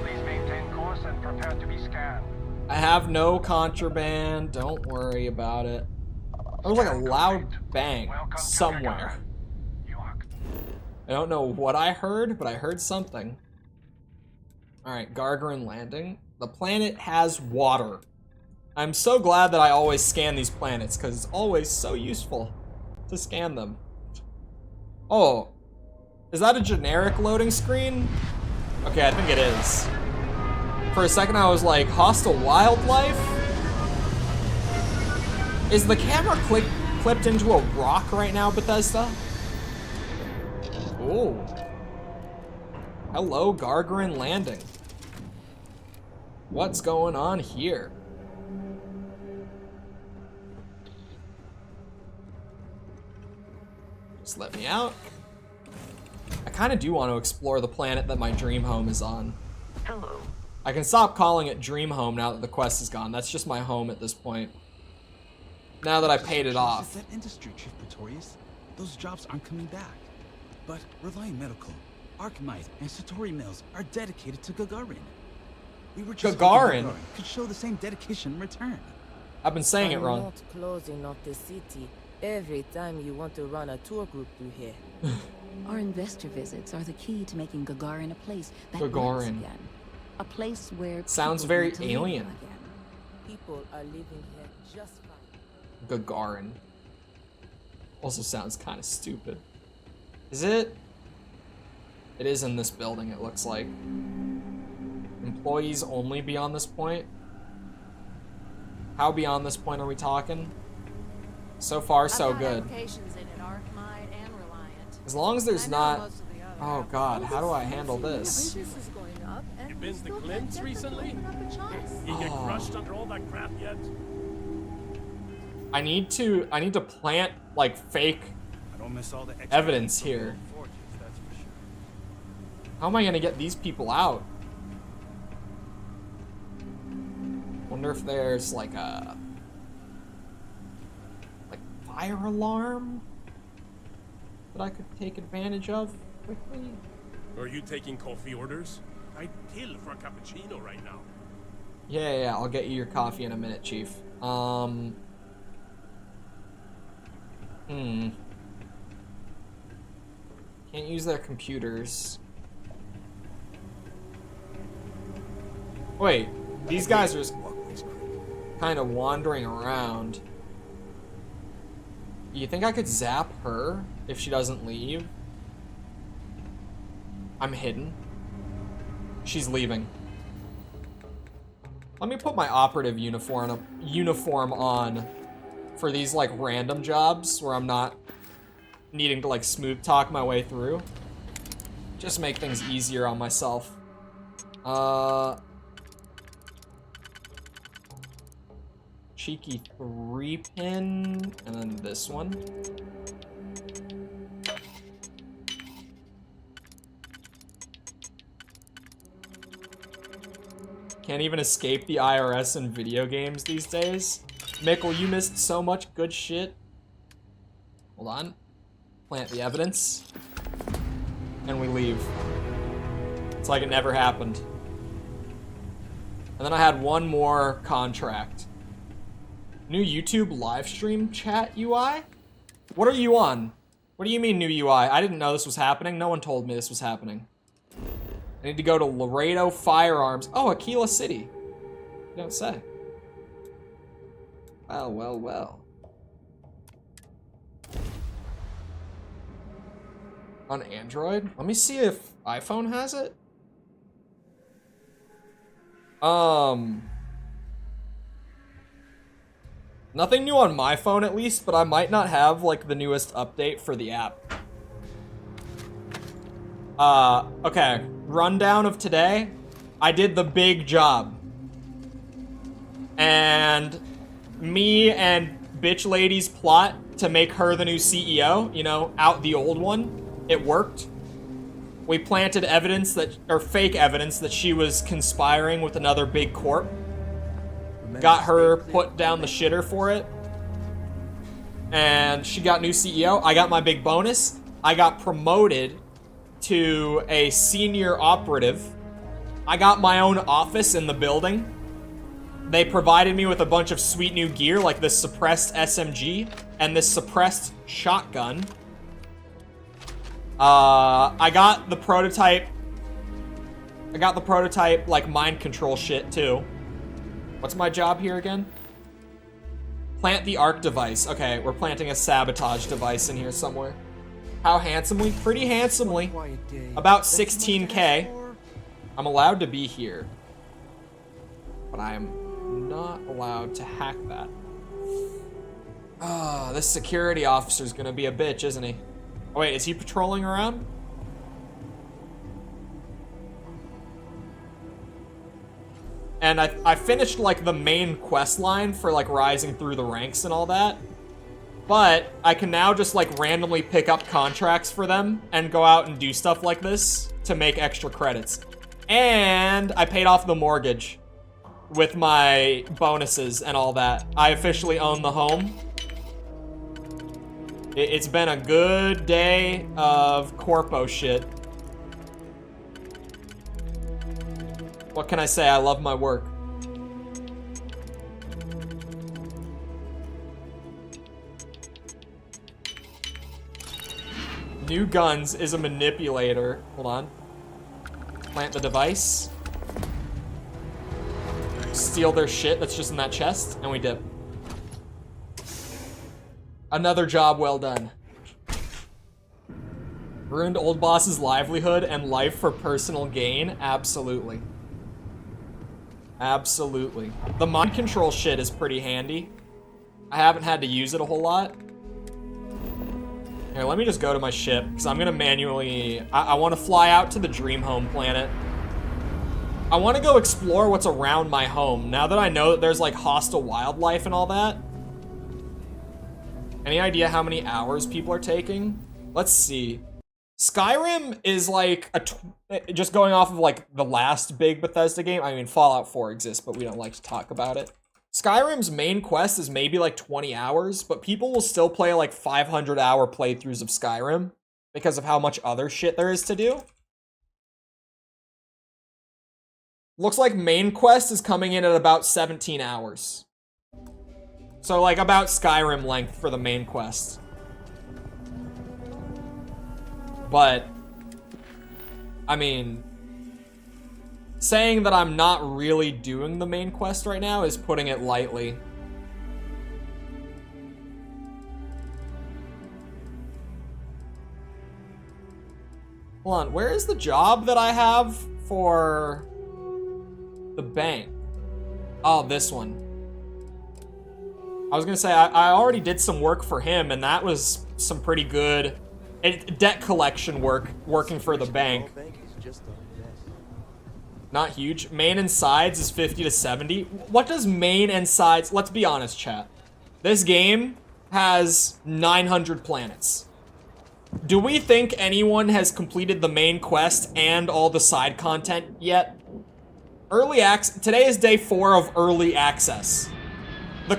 Please maintain course and prepare to be scanned. I have no contraband. Don't worry about it. There was like a loud bang somewhere. I don't know what I heard, but I heard something. Alright, Gargarin Landing. The planet has water. I'm so glad that I always scan these planets, because it's always so useful to scan them. Oh, is that a generic loading screen? Okay, I think it is. For a second I was like, hostile wildlife? Is the camera clipped into a rock right now, Bethesda? Ooh. Hello, Gargarin Landing. What's going on here? Just let me out. I kind of do want to explore the planet that my dream home is on. Hello. I can stop calling it dream home now that the quest is gone. That's just my home at this point. Now that I paid it off. That industry, Chief Pretorius. Those jobs aren't coming back. But Reliant Medical, Archmite, and Satori Mills are dedicated to Gagarin. We were just Gagarin? hoping could show the same dedication in return. I've been saying it I'm wrong. not closing off the city every time you want to run a tour group through here. Our investor visits are the key to making Gagarin a place that Gagarin. works again. A place where Sounds people very want to live alien. again. People are living here just fine. Gagarin. Also sounds kind of stupid. Is it? It is in this building, it looks like. Employees only beyond this point? How beyond this point are we talking? So far, so good. As long as there's not... Oh god, how do I handle this? You been to Clint's recently? You get crushed under all that crap yet? I need to plant like fake evidence here. How am I gonna get these people out? Wonder if there's like a fire alarm that I could take advantage of quickly. Are you taking coffee orders? I'd kill for a cappuccino right now. Yeah, I'll get you your coffee in a minute, Chief. Can't use their computers. Wait, these guys are just kind of wandering around. You think I could zap her if she doesn't leave? I'm hidden. She's leaving. Let me put my operative uniform on for these like random jobs where I'm not needing to like smooth talk my way through. Just make things easier on myself. Cheeky 3-pin, and then this one. Can't even escape the IRS in video games these days. Mickle, you missed so much good shit. Hold on. Plant the evidence. And we leave. It's like it never happened. And then I had one more contract. New YouTube live stream chat UI? What are you on? What do you mean new UI? I didn't know this was happening. No one told me this was happening. I need to go to Laredo Firearms. Oh, Aquila City. You don't say. Well. On Android? Let me see if iPhone has it. Nothing new on my phone at least, but I might not have like the newest update for the app. Okay. Rundown of today. I did the big job. And me and bitch lady's plot to make her the new CEO, you know, out the old one, it worked. We planted evidence that, or fake evidence that she was conspiring with another big corp. Got her put down the shitter for it. And she got new CEO. I got my big bonus. I got promoted to a senior operative. I got my own office in the building. They provided me with a bunch of sweet new gear like this suppressed SMG and this suppressed shotgun. I got the prototype like mind control shit too. What's my job here again? Plant the arc device. Okay, we're planting a sabotage device in here somewhere. How handsomely? Pretty handsomely. About 16K. I'm allowed to be here. But I am not allowed to hack that. This security officer's gonna be a bitch, isn't he? Oh wait, is he patrolling around? And I finished like the main quest line for like rising through the ranks and all that. But I can now just like randomly pick up contracts for them and go out and do stuff like this to make extra credits. And I paid off the mortgage with my bonuses and all that. I officially own the home. It's been a good day of corpo shit. What can I say? I love my work. New guns is a manipulator. Hold on. Plant the device. Steal their shit that's just in that chest, and we dip. Another job well done. Ruined old boss's livelihood and life for personal gain? Absolutely. Absolutely. The mind control shit is pretty handy. I haven't had to use it a whole lot. Here, let me just go to my ship, because I'm gonna manually... I want to fly out to the dream home planet. I want to go explore what's around my home, now that I know that there's, like, hostile wildlife and all that. Any idea how many hours people are taking? Let's see. Skyrim is, like, just going off of, like, the last big Bethesda game. I mean, Fallout 4 exists, but we don't like to talk about it. Skyrim's main quest is maybe like 20 hours, but people will still play like 500-hour playthroughs of Skyrim because of how much other shit there is to do. Looks like main quest is coming in at about 17 hours. So like about Skyrim length for the main quest. But, I mean... saying that I'm not really doing the main quest right now is putting it lightly. Hold on, where is the job that I have for the bank? Oh, this one. I was gonna say, I already did some work for him, and that was some pretty good debt collection work, working for the bank. Not huge. Main and sides is 50 to 70. What does main and sides... Let's be honest, chat. This game has 900 planets. Do we think anyone has completed the main quest and all the side content yet? Early access... Today is day 4 of early access. The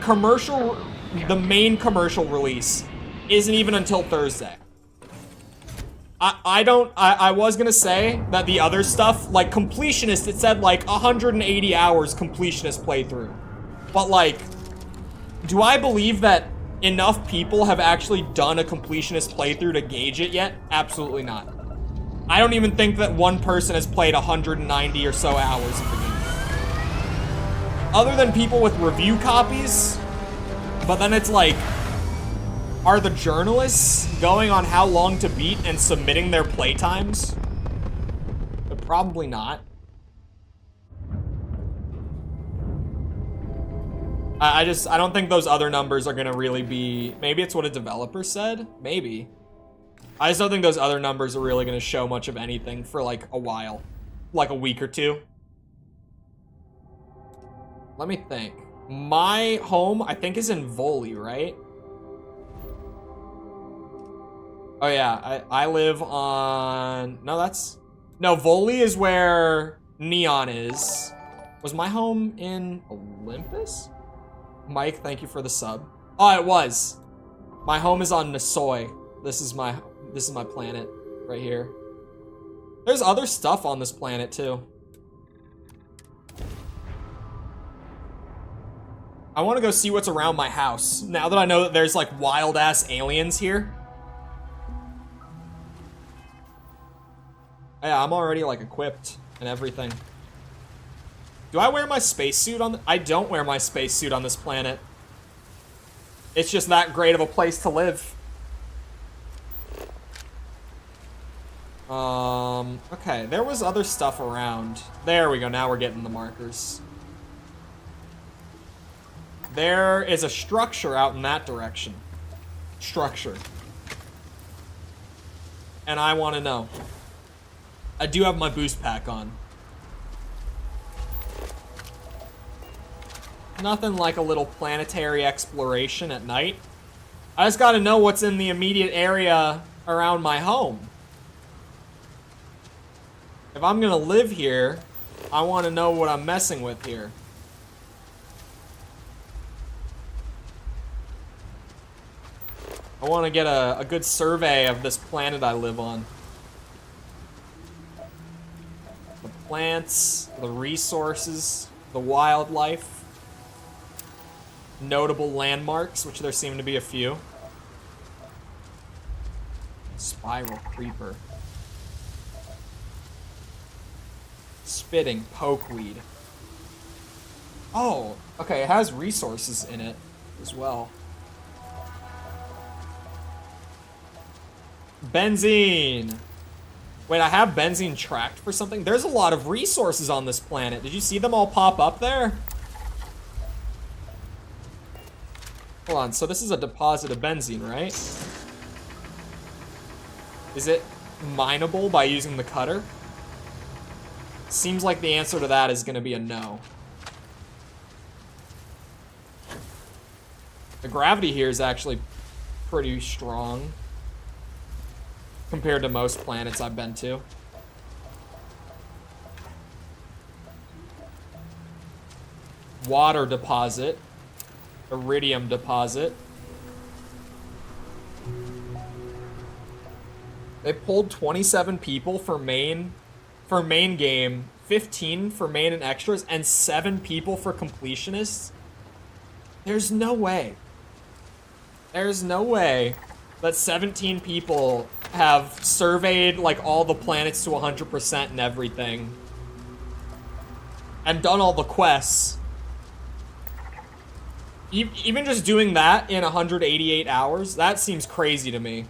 main commercial release isn't even until Thursday. I was gonna say that the other stuff, like completionist, it said like 180 hours completionist playthrough. But like, do I believe that enough people have actually done a completionist playthrough to gauge it yet? Absolutely not. I don't even think that one person has played 190 or so hours of the game. Other than people with review copies, but then it's like, are the journalists going on how long to beat and submitting their playtimes? But probably not. I don't think those other numbers are gonna really be... Maybe it's what a developer said? Maybe. I just don't think those other numbers are really gonna show much of anything for like a while. Like a week or two. Let me think. My home, I think, is in Voli, right? Oh yeah, I live on... No, that's... No, Voli is where Neon is. Was my home in Olympus? Mike, thank you for the sub. Oh, it was. My home is on Nisoy. This is my planet right here. There's other stuff on this planet too. I want to go see what's around my house. Now that I know that there's like wild ass aliens here. Yeah, I'm already, like, equipped and everything. Do I wear my spacesuit on... I don't wear my spacesuit on this planet. It's just that great of a place to live. Okay, there was other stuff around. There we go, now we're getting the markers. There is a structure out in that direction. Structure. And I want to know. I do have my boost pack on. Nothing like a little planetary exploration at night. I just gotta know what's in the immediate area around my home. If I'm gonna live here, I want to know what I'm messing with here. I want to get a good survey of this planet I live on. The plants, the resources, the wildlife, notable landmarks, which there seem to be a few. Spiral creeper. Spitting pokeweed. Oh, okay, it has resources in it as well. Benzene. Wait, I have benzene tracked for something? There's a lot of resources on this planet. Did you see them all pop up there? Hold on, so this is a deposit of benzene, right? Is it mineable by using the cutter? Seems like the answer to that is gonna be a no. The gravity here is actually pretty strong compared to most planets I've been to. Water deposit. Iridium deposit. They pulled 27 people for main game, 15 for main and extras, and 7 people for completionists. There's no way. There's no way that 17 people have surveyed like all the planets to 100% and everything. And done all the quests. Even just doing that in 188 hours, that seems crazy to me.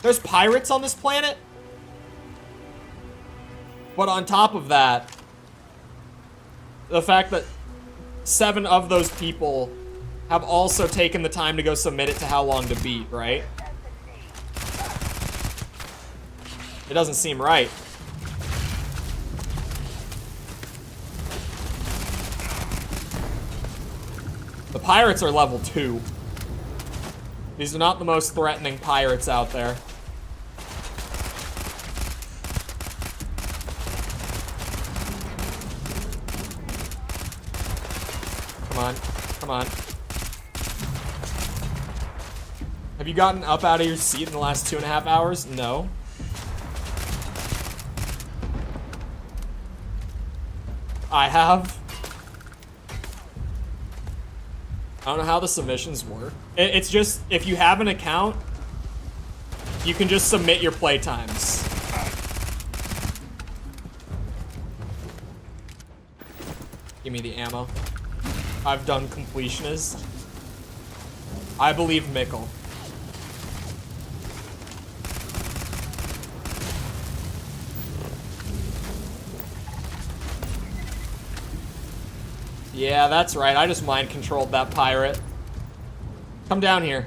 There's pirates on this planet? But on top of that, the fact that 7 of those people have also taken the time to go submit it to How Long to Beat, right? It doesn't seem right. The pirates are level 2. These are not the most threatening pirates out there. Come on, come on. Have you gotten up out of your seat in the last 2.5 hours? No. I have. I don't know how the submissions work. It's just, if you have an account, you can just submit your playtimes. Give me the ammo. I've done completionist. I believe Mikkel. Yeah, that's right. I just mind controlled that pirate. Come down here.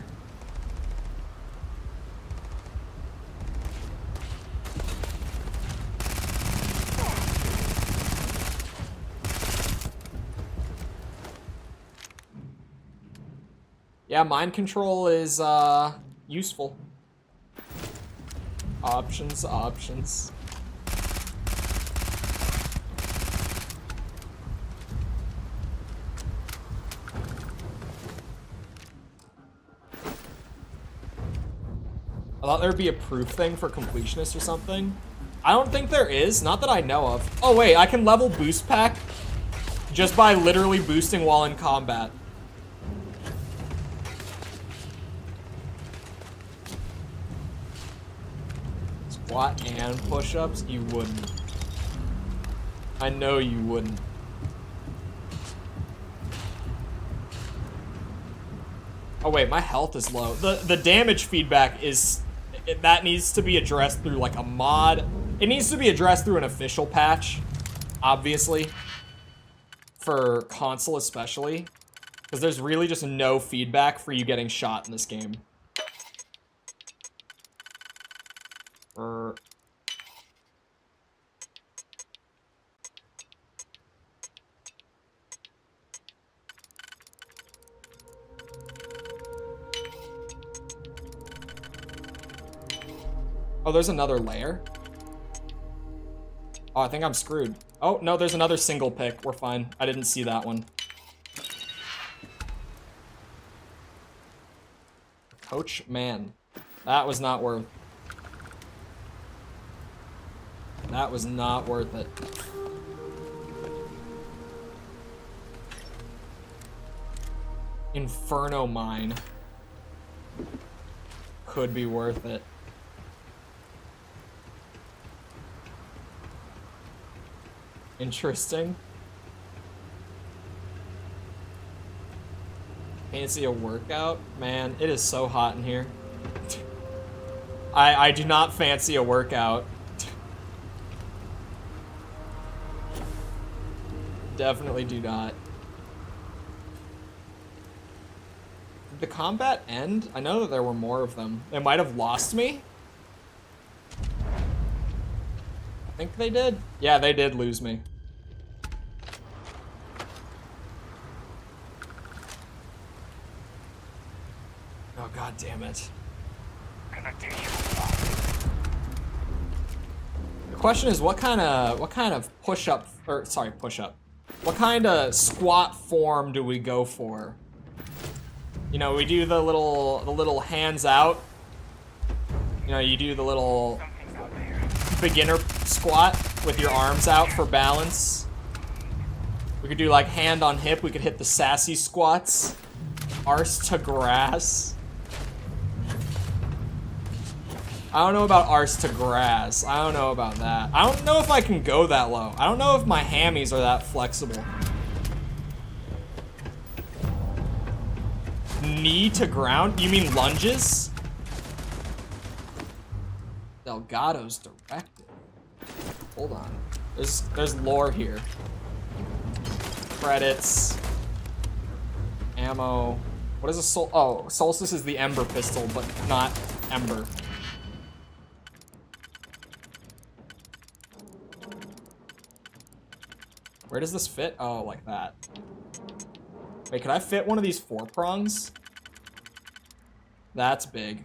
Yeah, mind control is useful. Options, options. I thought there'd be a proof thing for completionists or something. I don't think there is, not that I know of. Oh wait, I can level boost pack just by literally boosting while in combat. Squat and push-ups? You wouldn't. I know you wouldn't. Oh wait, my health is low. The damage feedback is... that needs to be addressed through like a mod. It needs to be addressed through an official patch, obviously. For console especially. Because there's really just no feedback for you getting shot in this game. Oh, there's another layer? Oh, I think I'm screwed. Oh, no, there's another single pick. We're fine. I didn't see that one. Coach, man. That was not worth. That was not worth it. Inferno mine. Could be worth it. Interesting. Can't see a workout? Man, it is so hot in here. I do not fancy a workout. Definitely do not. Did the combat end? I know that there were more of them. They might have lost me. I think they did. Yeah, they did lose me. Oh, god damn it. The question is, what kind of push-up, or sorry, push-up. What kind of squat form do we go for? You know, we do the little hands out. You know, you do the little beginner squat with your arms out for balance. We could do like hand on hip. We could hit the sassy squats. Arse to grass. I don't know about arse to grass. I don't know about that. I don't know if I can go that low. I don't know if my hammies are that flexible. Knee to ground? You mean lunges? Delgado's directive. Hold on. There's lore here. Credits. Ammo. What is a sol- oh, Solstice is the Ember pistol, but not Ember. Where does this fit? Oh, like that. Wait, can I fit one of these 4 prongs? That's big.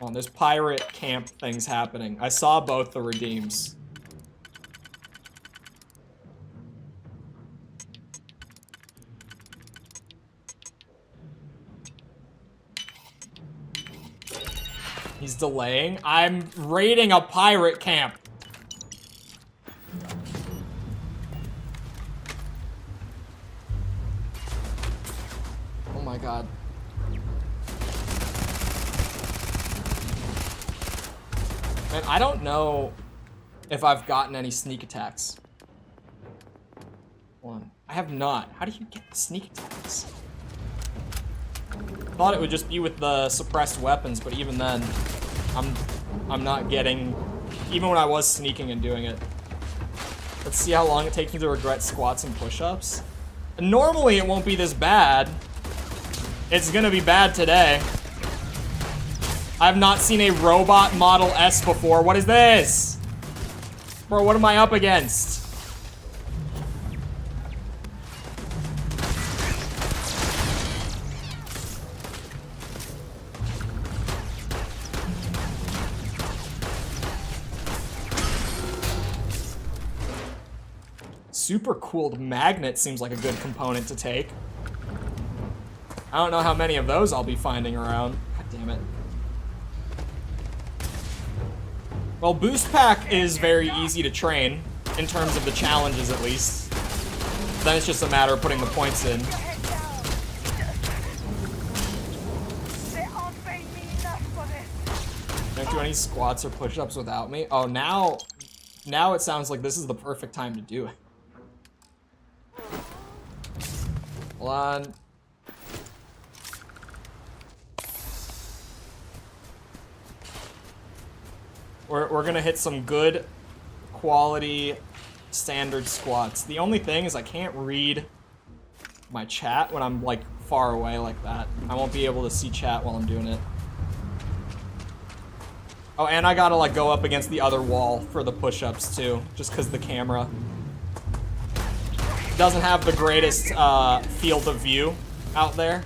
Oh, there's pirate camp things happening. I saw both the redeems. He's delaying. I'm raiding a pirate camp. Oh my god. Man, I don't know if I've gotten any sneak attacks. One. I have not. How do you get the sneak attacks? I thought it would just be with the suppressed weapons, but even then, I'm not getting, even when I was sneaking and doing it. Let's see how long it takes me to regret squats and push-ups. Normally it won't be this bad. It's gonna be bad today. I've not seen a robot Model S before. What is this? Bro, what am I up against? Super cooled magnet seems like a good component to take. I don't know how many of those I'll be finding around. God damn it. Well, boost pack is very easy to train, in terms of the challenges at least. Then it's just a matter of putting the points in. Don't do any squats or push-ups without me. Oh, now it sounds like this is the perfect time to do it. Hold on. We're gonna hit some good quality standard squats. The only thing is I can't read my chat when I'm like far away like that. I won't be able to see chat while I'm doing it. Oh, and I gotta like go up against the other wall for the push-ups too, just because the camera doesn't have the greatest field of view out there.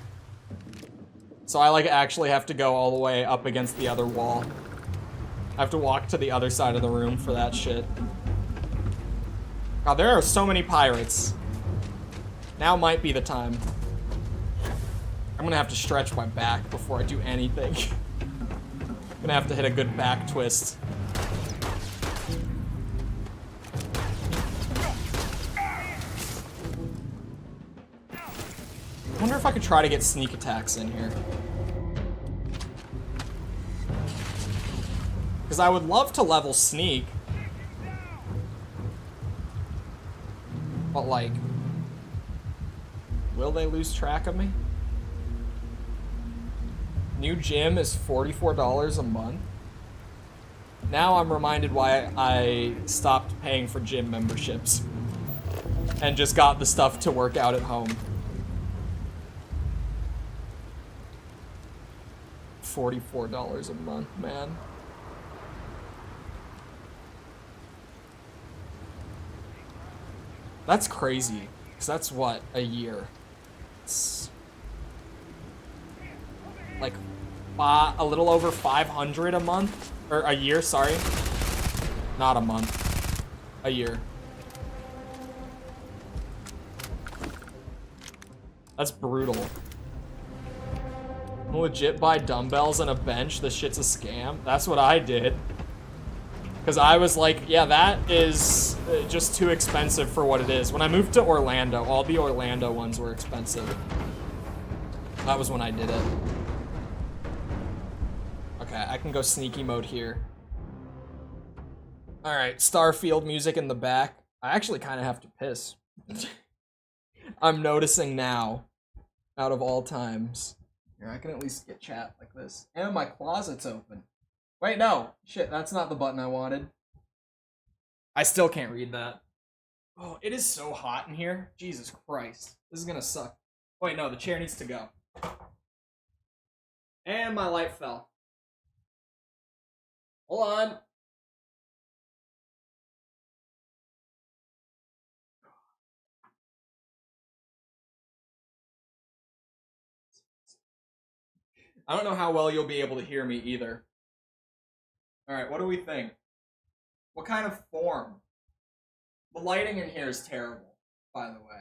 So I like actually have to go all the way up against the other wall. I have to walk to the other side of the room for that shit. God, there are so many pirates. Now might be the time. I'm gonna have to stretch my back before I do anything. I'm gonna have to hit a good back twist. I wonder if I could try to get sneak attacks in here. Because I would love to level sneak. But like, will they lose track of me? New gym is $44 a month. Now I'm reminded why I stopped paying for gym memberships and just got the stuff to work out at home. $44 a month, man. That's crazy, because that's what, a year? It's like a little over 500 a month, or a year, sorry. Not a month, a year. That's brutal. Legit buy dumbbells and a bench, this shit's a scam. That's what I did. Because I was like, yeah, that is just too expensive for what it is. When I moved to Orlando, all the Orlando ones were expensive. That was when I did it. Okay, I can go sneaky mode here. Alright, Starfield music in the back. I actually kind of have to piss. I'm noticing now, out of all times. Here, I can at least get chat like this. And my closet's open. Wait, no. Shit, that's not the button I wanted. I still can't read that. Oh, it is so hot in here. Jesus Christ. This is gonna suck. Wait, no, the chair needs to go. And my light fell. Hold on. I don't know how well you'll be able to hear me either. Alright, what do we think? What kind of form? The lighting in here is terrible, by the way.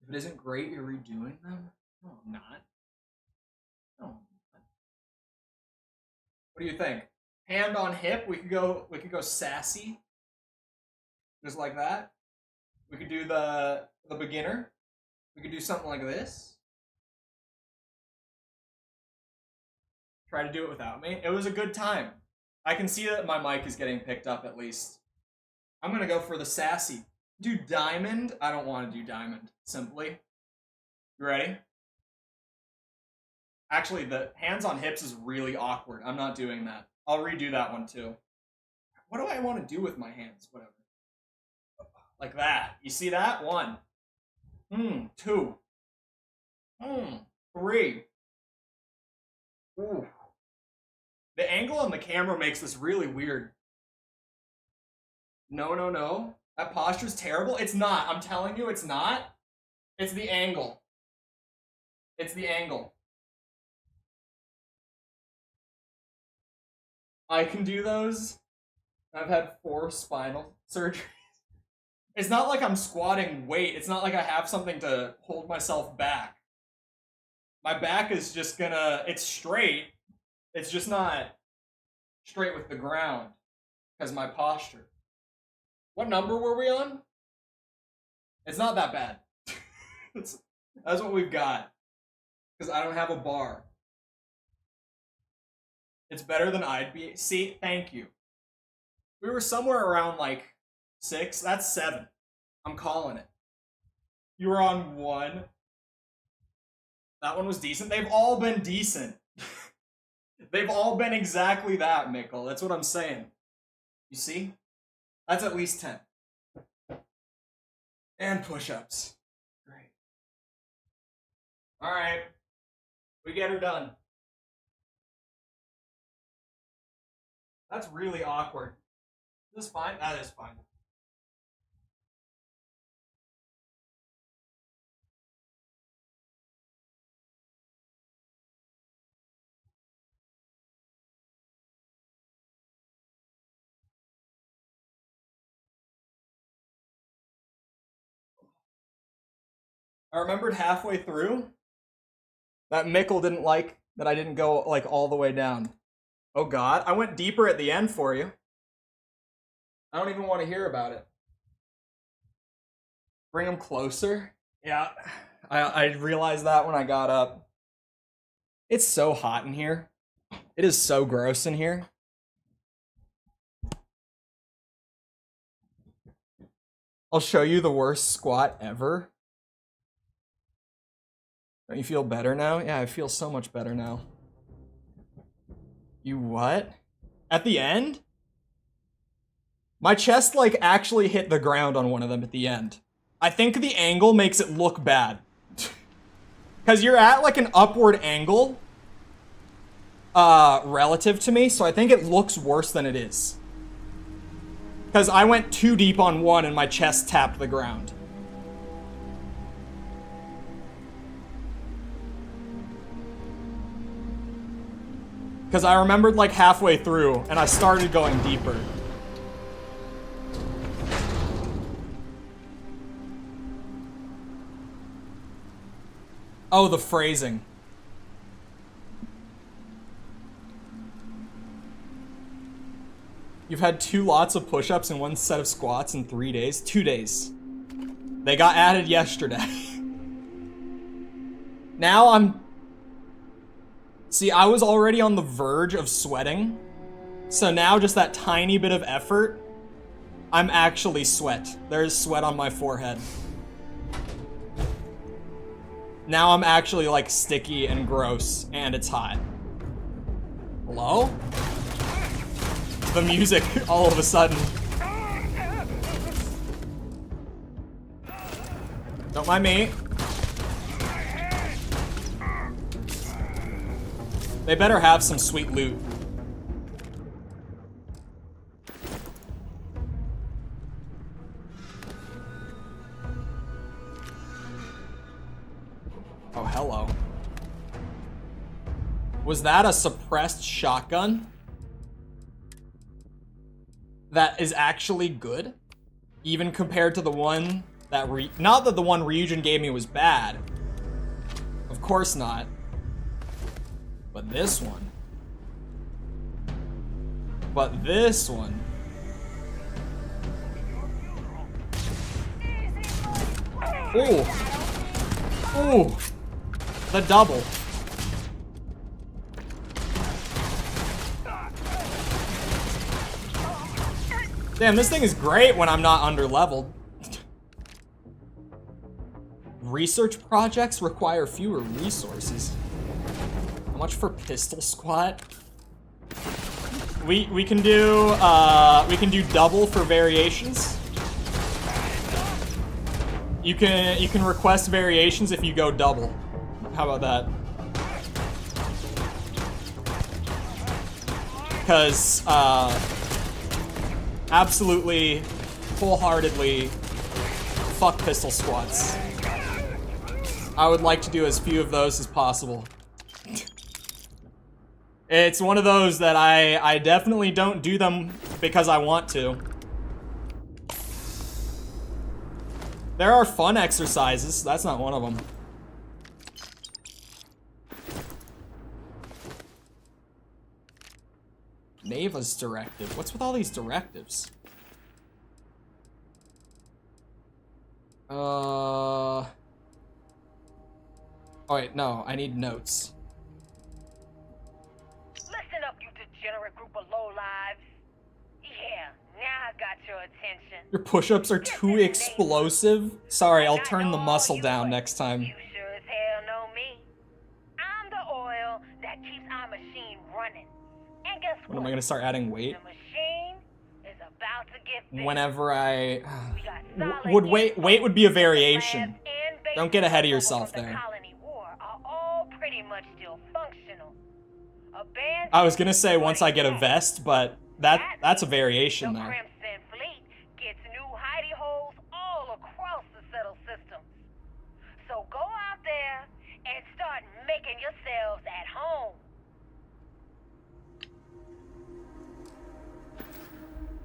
If it isn't great, you're redoing them? No, I'm not. No, I'm not. What do you think? Hand on hip, we could go sassy. Just like that. We could do the beginner. We could do something like this. Try to do it without me. It was a good time. I can see that my mic is getting picked up at least. I'm gonna go for the sassy. Do diamond? I don't want to do diamond, simply. You ready? Actually, the hands on hips is really awkward. I'm not doing that. I'll redo that one too. What do I want to do with my hands? Whatever. Like that. You see that? 1. 2. 3. Ooh. The angle on the camera makes this really weird. No, no, no. That posture's terrible. It's not. I'm telling you, it's not. It's the angle. It's the angle. I can do those. I've had 4 spinal surgeries. It's not like I'm squatting weight. It's not like I have something to hold myself back. My back is just gonna... It's straight. It's just not straight with the ground because my posture. What number were we on? It's not that bad. That's what we've got because I don't have a bar. It's better than I'd be. See, thank you. We were somewhere around like 6. That's 7. I'm calling it. You were on 1. That one was decent. They've all been decent. They've all been exactly that, Mikkel. That's what I'm saying. You see? That's at least 10. And push-ups. Great. Alright. We get her done. That's really awkward. Is this fine? That is fine. I remembered halfway through that Mikkel didn't like that I didn't go like all the way down. Oh god, I went deeper at the end for you. I don't even want to hear about it. Bring him closer? Yeah, I realized that when I got up. It's so hot in here. It is so gross in here. I'll show you the worst squat ever. Don't you feel better now? Yeah, I feel so much better now. You what? At the end? My chest, like, actually hit the ground on one of them at the end. I think the angle makes it look bad. Because you're at, like, an upward angle, relative to me, so I think it looks worse than it is. Because I went too deep on one and my chest tapped the ground. Because I remembered, like, halfway through, and I started going deeper. Oh, the phrasing. You've had 2 lots of push-ups and 1 set of squats in 3 days? 2 days. They got added yesterday. Now I'm... See, I was already on the verge of sweating. So now just that tiny bit of effort, I'm actually sweat. There's sweat on my forehead. Now I'm actually, like, sticky and gross, and it's hot. Hello? The music, all of a sudden. Don't mind me. They better have some sweet loot. Oh, hello. Was that a suppressed shotgun? That is actually good? Even compared to the one that not that the one Ryujin gave me was bad. Of course not. But this one. But this one. Ooh. Ooh. The double. Damn, this thing is great when I'm not underleveled. Research projects require fewer resources. How much for pistol squat? We can do double for variations. You can request variations if you go double. How about that? Because absolutely, wholeheartedly, fuck pistol squats. I would like to do as few of those as possible. It's one of those that I definitely don't do them because I want to. There are fun exercises, that's not one of them. Neva's directive. What's with all these directives? Oh wait, no, I need notes. Listen up, you degenerate group of lowlives. Yeah, now I got your attention. Your push-ups are too explosive? Sorry, I'll turn the muscle down next time. You sure as hell know me. I'm the oil that keeps our machine running. And guess what? When am I gonna start adding weight? The machine is about to get big. Whenever I... Weight would be a variation. Don't get ahead of yourself there. Pretty much still functional. I was gonna say once I get a vest, but that's a variation there. Crimson Fleet gets new hidey holes all across the settled systems. So go out there and start making yourselves at home.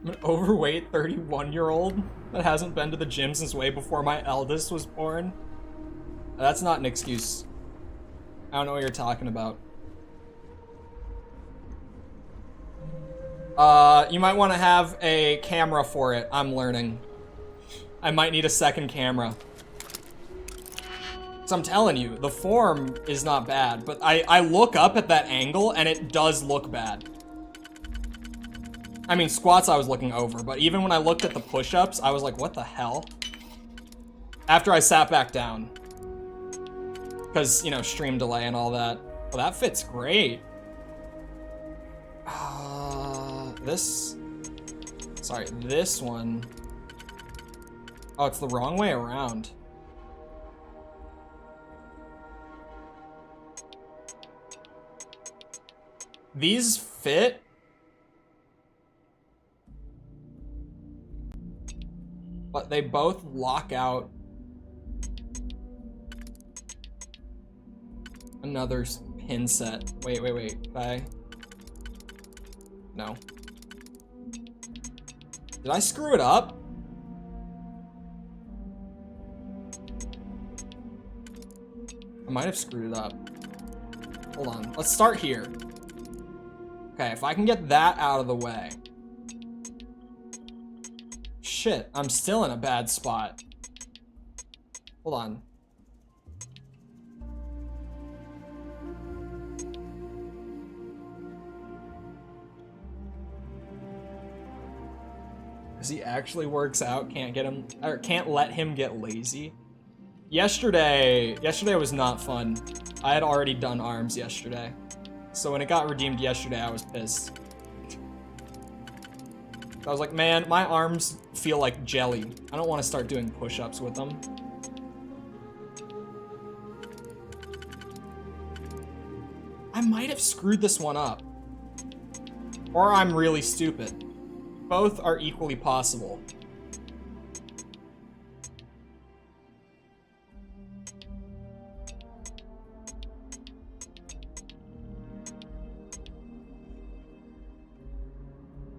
I'm an overweight 31-year-old that hasn't been to the gym since way before my eldest was born. That's not an excuse. I don't know what you're talking about. You might want to have a camera for it. I'm learning. I might need a second camera. So I'm telling you, the form is not bad, but I look up at that angle and it does look bad. I mean, squats I was looking over, but even when I looked at the push-ups, I was like, what the hell? After I sat back down. Because, you know, stream delay and all that. Oh, that fits great. This one. Oh, it's the wrong way around. These fit. But they both lock out another pin set. Wait. No. Did I screw it up? I might have screwed it up. Hold on. Let's start here. Okay, if I can get that out of the way. Shit, I'm still in a bad spot. Hold on. Because he actually works out, can't let him get lazy. Yesterday was not fun. I had already done arms yesterday. So when it got redeemed yesterday, I was pissed. I was like, man, my arms feel like jelly. I don't want to start doing push-ups with them. I might have screwed this one up. Or I'm really stupid. Both are equally possible.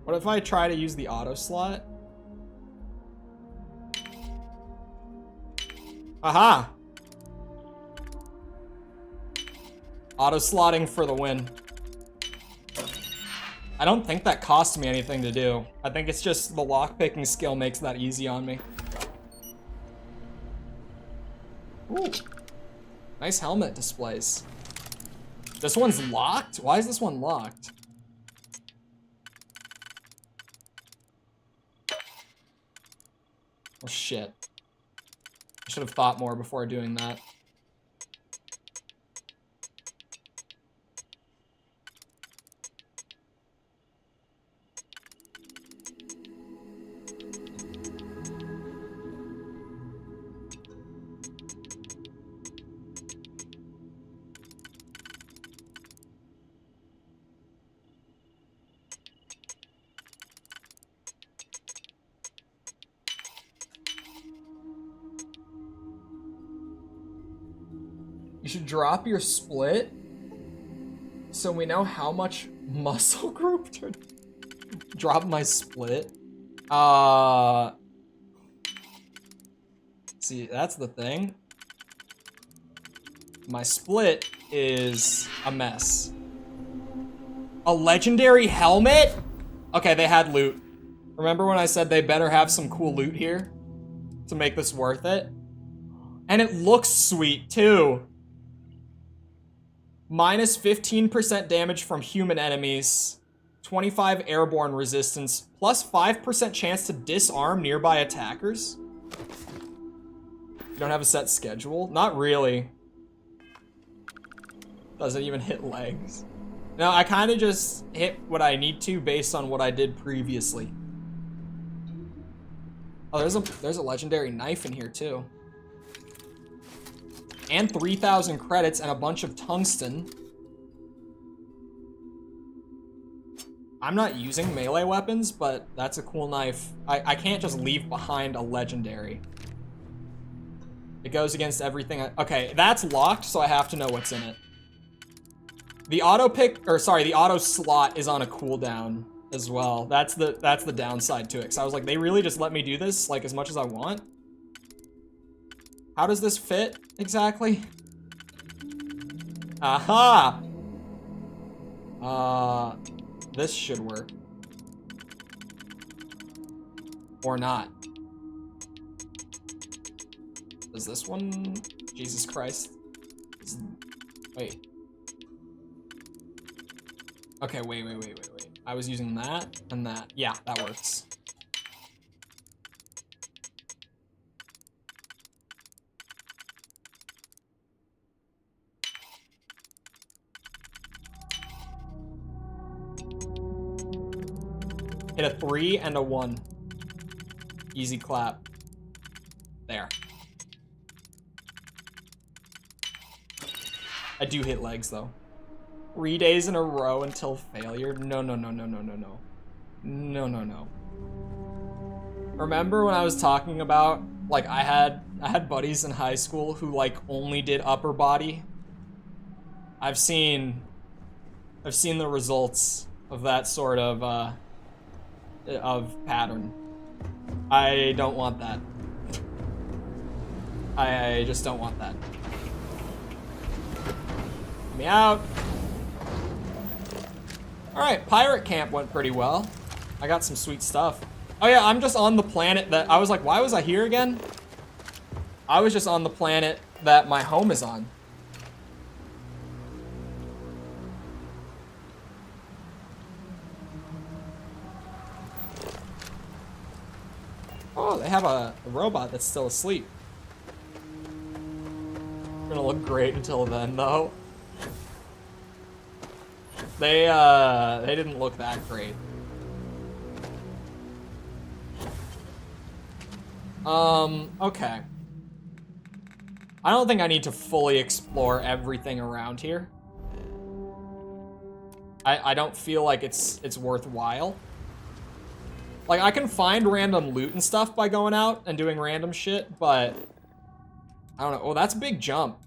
What if I try to use the auto slot? Aha! Auto slotting for the win. I don't think that cost me anything to do. I think it's just the lockpicking skill makes that easy on me. Ooh. Nice helmet displays. This one's locked? Why is this one locked? Oh shit. I should have thought more before doing that. You should drop your split so we know how much muscle group to drop my split. See, that's the thing. My split is a mess. A legendary helmet? Okay, they had loot. Remember when I said they better have some cool loot here to make this worth it? And it looks sweet too. Minus 15% damage from human enemies, 25 airborne resistance, plus 5% chance to disarm nearby attackers. You don't have a set schedule? Not really. Doesn't even hit legs. No, I kind of just hit what I need to based on what I did previously. Oh, there's a legendary knife in here too. And 3,000 credits and a bunch of tungsten. I'm not using melee weapons, but that's a cool knife. I can't just leave behind a legendary. It goes against everything. Okay, that's locked, so I have to know what's in it. The the auto slot is on a cooldown as well. That's the downside to it. So I was like, they really just let me do this like as much as I want? How does this fit exactly? Aha! This should work. Or not. Does this one? Jesus Christ. Wait. Okay, wait. I was using that and that. Yeah, that works. Hit a 3 and a 1. Easy clap. There. I do hit legs, though. 3 days in a row until failure? No, no, no, no, no, no, no. No, no, no. Remember when I was talking about, like, I had buddies in high school who, like, only did upper body? I've seen the results of that sort of pattern. I don't want that. I just don't want that. Get me out. Alright, pirate camp went pretty well. I got some sweet stuff. Oh yeah, I'm just on the planet that, I was like, why was I here again? I was just on the planet that my home is on. Oh, they have a robot that's still asleep. Gonna look great until then, though. They didn't look that great. Okay. I don't think I need to fully explore everything around here. I don't feel like it's worthwhile. Like, I can find random loot and stuff by going out and doing random shit, but I don't know. Oh, that's a big jump.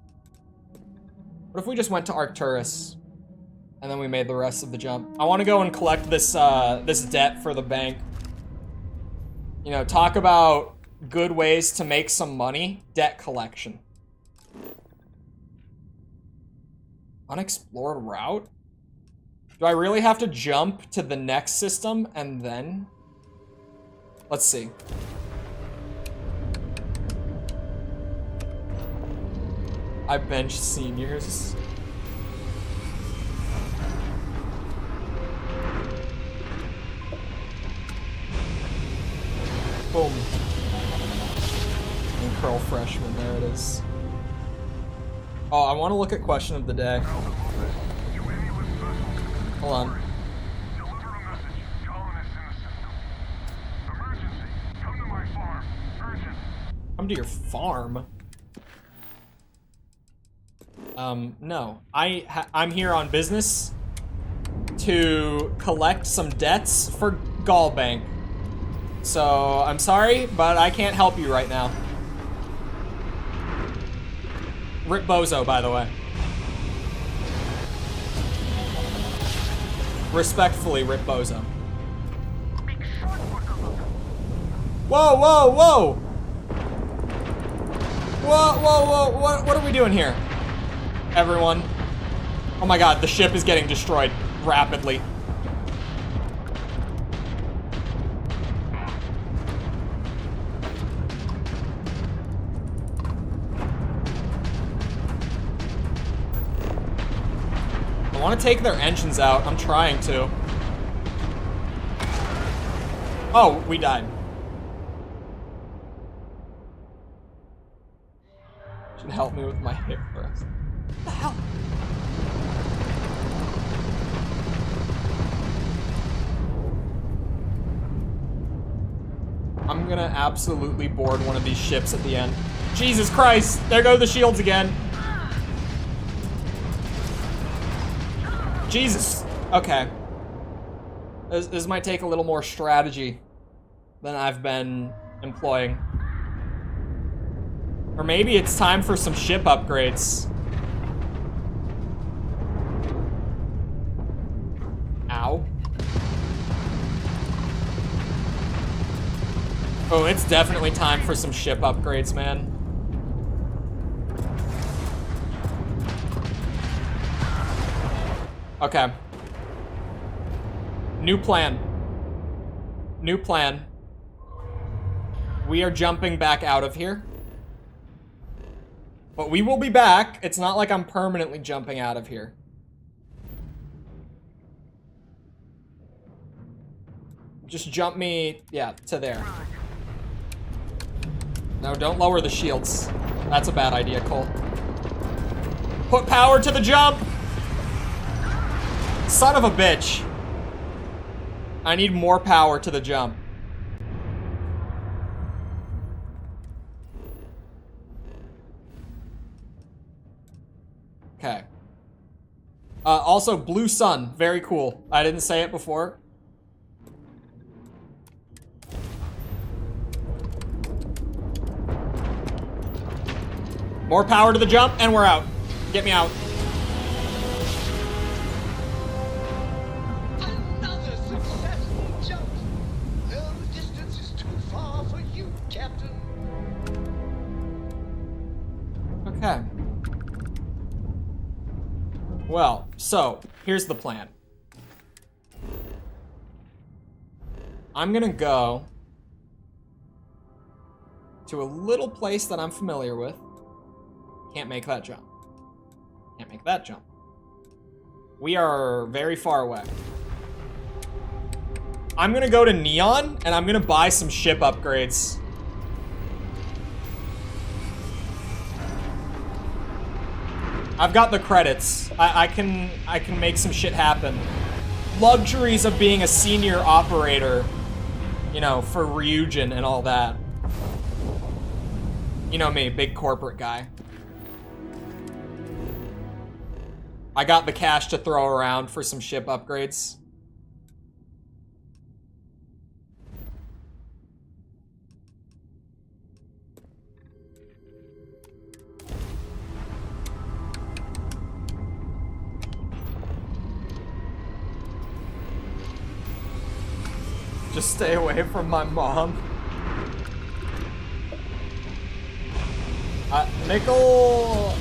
What if we just went to Arcturus and then we made the rest of the jump? I want to go and collect this this debt for the bank. You know, talk about good ways to make some money. Debt collection. Unexplored route? Do I really have to jump to the next system and then? Let's see. I bench seniors. Boom. And curl freshman, there it is. Oh, I want to look at question of the day. Hold on. Come to your farm? No. I'm here on business to collect some debts for Gallbank. So, I'm sorry, but I can't help you right now. Rip Bozo, by the way. Respectfully, Rip Bozo. Whoa, whoa, whoa! Whoa, whoa, whoa, what are we doing here? Everyone. Oh my god, the ship is getting destroyed rapidly. I want to take their engines out. I'm trying to. Oh, we died. Should help me with my hip thrust. What the hell? I'm gonna absolutely board one of these ships at the end. Jesus Christ! There go the shields again. Jesus. Okay. This might take a little more strategy than I've been employing. Or maybe it's time for some ship upgrades. Ow. Oh, it's definitely time for some ship upgrades, man. Okay. New plan. New plan. We are jumping back out of here. But we will be back. It's not like I'm permanently jumping out of here. Just jump me, yeah, to there. No, don't lower the shields. That's a bad idea, Cole. Put power to the jump! Son of a bitch. I need more power to the jump. Okay. Also, blue sun. Very cool. I didn't say it before. More power to the jump, and we're out. Get me out. Another successful jump. No distance is too far for you, Captain. Okay. Well, so, here's the plan. I'm gonna go to a little place that I'm familiar with. Can't make that jump. Can't make that jump. We are very far away. I'm gonna go to Neon, and I'm gonna buy some ship upgrades. I've got the credits. I can make some shit happen. Luxuries of being a senior operator, you know, for Ryujin and all that. You know me, big corporate guy. I got the cash to throw around for some ship upgrades. Just stay away from my mom. Nickel...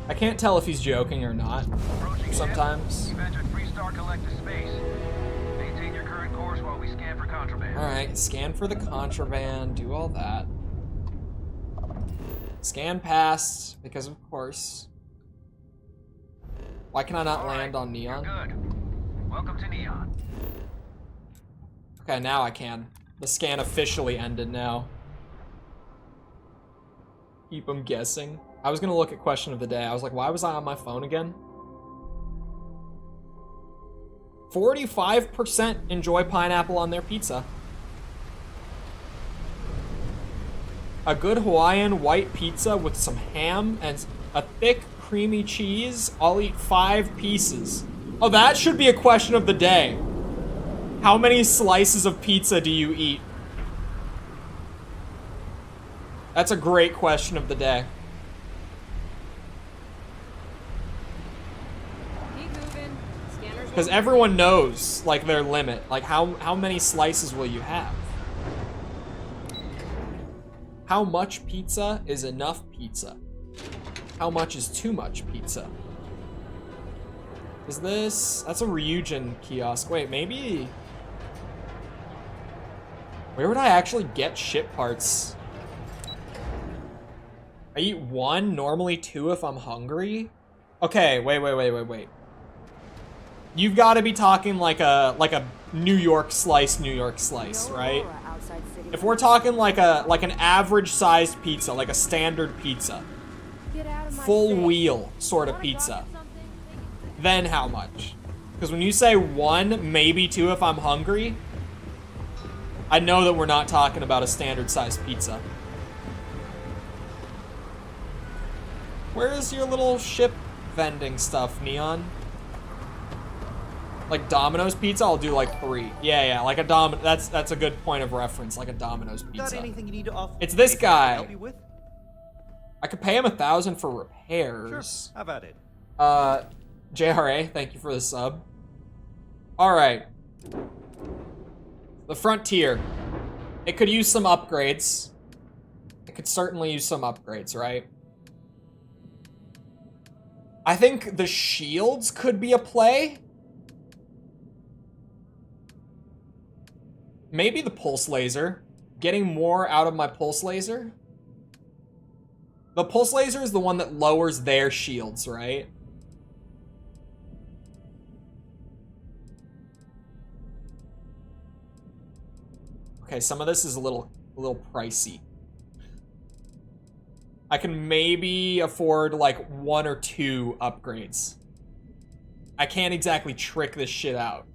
I can't tell if he's joking or not. Sometimes. You've entered Freestar Collective space. Maintain your current course while we scan for contraband. Alright, scan for the contraband, do all that. Scan past, because of course. Why can I not land on Neon? Good. Welcome to Neon. Okay, now I can. The scan officially ended now. Keep them guessing. I was gonna look at question of the day. I was like, why was I on my phone again? 45% enjoy pineapple on their pizza. A good Hawaiian white pizza with some ham and a thick creamy cheese. I'll eat 5 pieces. Oh, that should be a question of the day. How many slices of pizza do you eat? That's a great question of the day. Because everyone knows, like, their limit. Like, how many slices will you have? How much pizza is enough pizza? How much is too much pizza? Is this... That's a Ryujin kiosk. Wait, maybe... Where would I actually get ship parts? I eat 1, normally 2 if I'm hungry? Okay, wait. You've got to be talking like a New York slice, right? If we're talking like an average sized pizza, like a standard pizza, full wheel sort of pizza, then how much? Because when you say 1, maybe 2 if I'm hungry, I know that we're not talking about a standard sized pizza. Where is your little ship vending stuff, Neon? Like Domino's pizza, I'll do like 3. Yeah, like a that's a good point of reference, like a Domino's pizza. Got anything you need to offer? It's this Anything I can guy. help you with? I could pay him 1,000 for repairs. Sure. How about it? JRA, thank you for the sub. Alright. The Frontier. It could use some upgrades. It could certainly use some upgrades, right? I think the shields could be a play. Maybe the pulse laser. Getting more out of my pulse laser. The pulse laser is the one that lowers their shields, right? Okay, some of this is a little pricey. I can maybe afford like 1 or 2 upgrades. I can't exactly trick this shit out.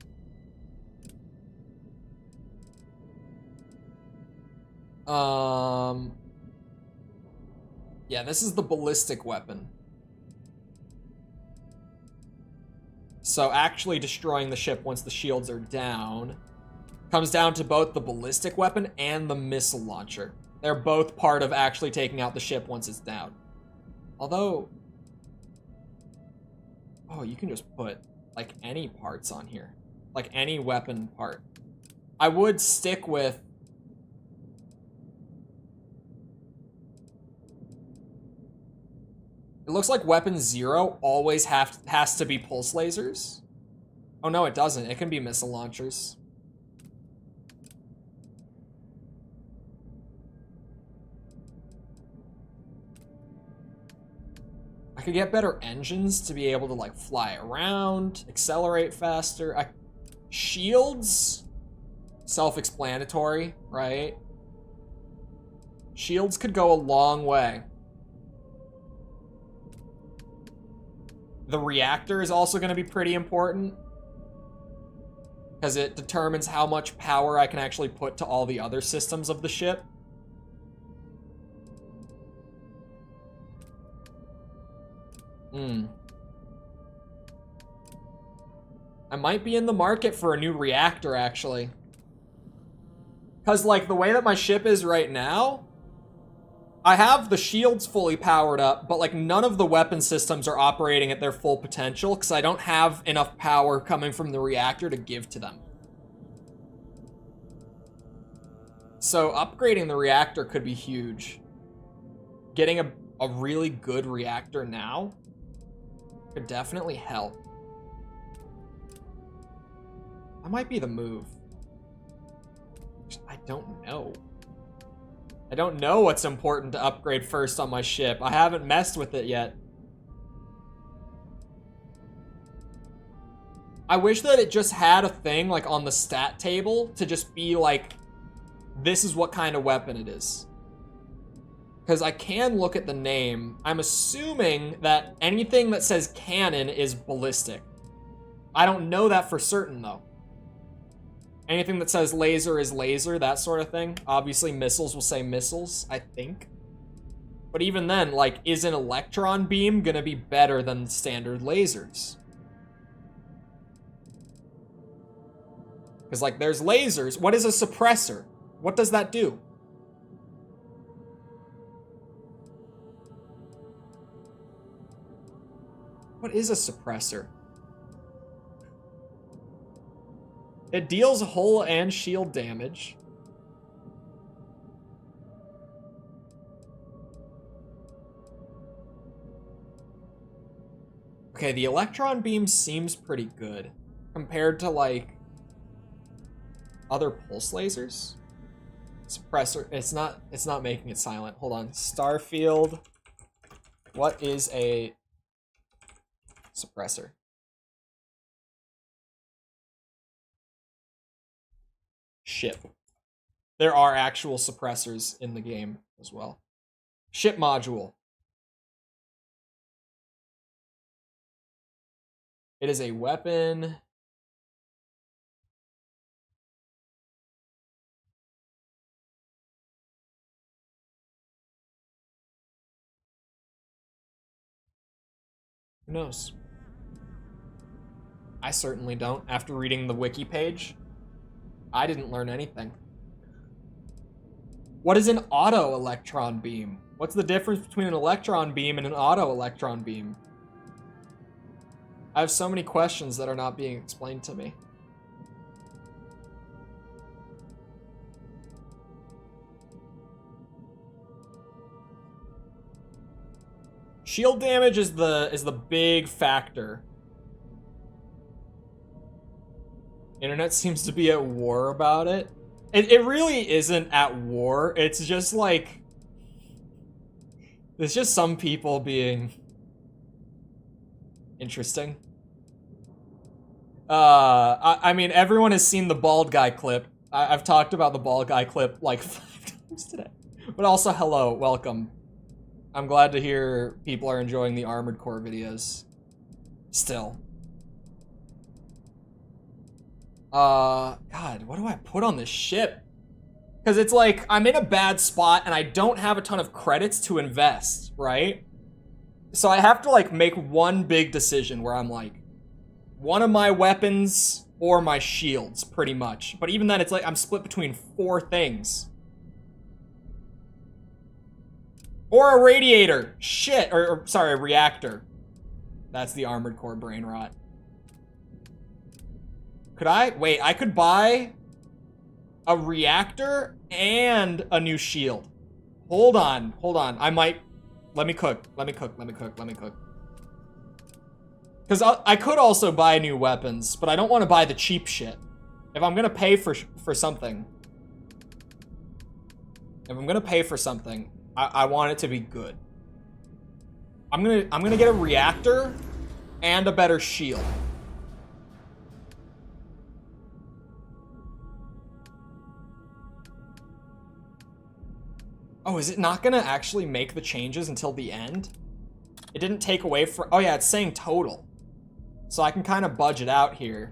Yeah, this is the ballistic weapon. So actually destroying the ship once the shields are down comes down to both the ballistic weapon and the missile launcher. They're both part of actually taking out the ship once it's down. Although, oh, you can just put like any parts on here, like any weapon part. I would stick with it looks like weapon 0 always has to be pulse lasers. Oh no, it doesn't. It can be missile launchers. I could get better engines to be able to like fly around, accelerate faster. Shields? Self-explanatory, right? Shields could go a long way. The reactor is also going to be pretty important because it determines how much power I can actually put to all the other systems of the ship. I might be in the market for a new reactor, actually. Because, like, the way that my ship is right now, I have the shields fully powered up, but, like, none of the weapon systems are operating at their full potential because I don't have enough power coming from the reactor to give to them. So upgrading the reactor could be huge. Getting a really good reactor now could definitely help. That might be the move. I don't know. I don't know what's important to upgrade first on my ship. I haven't messed with it yet. I wish that it just had a thing like on the stat table to just be like, this is what kind of weapon it is. Because I can look at the name. I'm assuming that anything that says cannon is ballistic. I don't know that for certain though. Anything that says laser is laser, that sort of thing. Obviously missiles will say missiles, I think. But even then, like, is an electron beam gonna be better than standard lasers? Because, like, there's lasers. What is a suppressor? What does that do? What is a suppressor? It deals hull and shield damage. Okay, the electron beam seems pretty good compared to like other pulse lasers. Suppressor, it's not making it silent. Hold on. Starfield. What is a suppressor? Ship. There are actual suppressors in the game as well. Ship module. It is a weapon. Who knows? I certainly don't. After reading the wiki page, I didn't learn anything. What is an auto electron beam? What's the difference between an electron beam and an auto electron beam? I have so many questions that are not being explained to me. Shield damage is the big factor. Internet seems to be at war about it. It really isn't at war. It's just like, it's just some people being interesting. I mean, everyone has seen the bald guy clip. I've talked about the bald guy clip like 5 times today. But also, hello, welcome. I'm glad to hear people are enjoying the Armored Core videos. Still. God, what do I put on this ship? Because it's like, I'm in a bad spot and I don't have a ton of credits to invest, right? So I have to like make one big decision where I'm like, one of my weapons or my shields, pretty much. But even then, it's like I'm split between 4 things. Or a radiator. Shit. Or sorry, a reactor. That's the armored core brain rot. Could I? Wait, I could buy a reactor and a new shield. Hold on. I might... Let me cook. Because I could also buy new weapons, but I don't want to buy the cheap shit. If I'm gonna pay for something... I want it to be good. I'm gonna get a reactor and a better shield. Oh, is it not gonna actually make the changes until the end? It didn't take away from... Oh yeah, it's saying total. So I can kind of budget out here.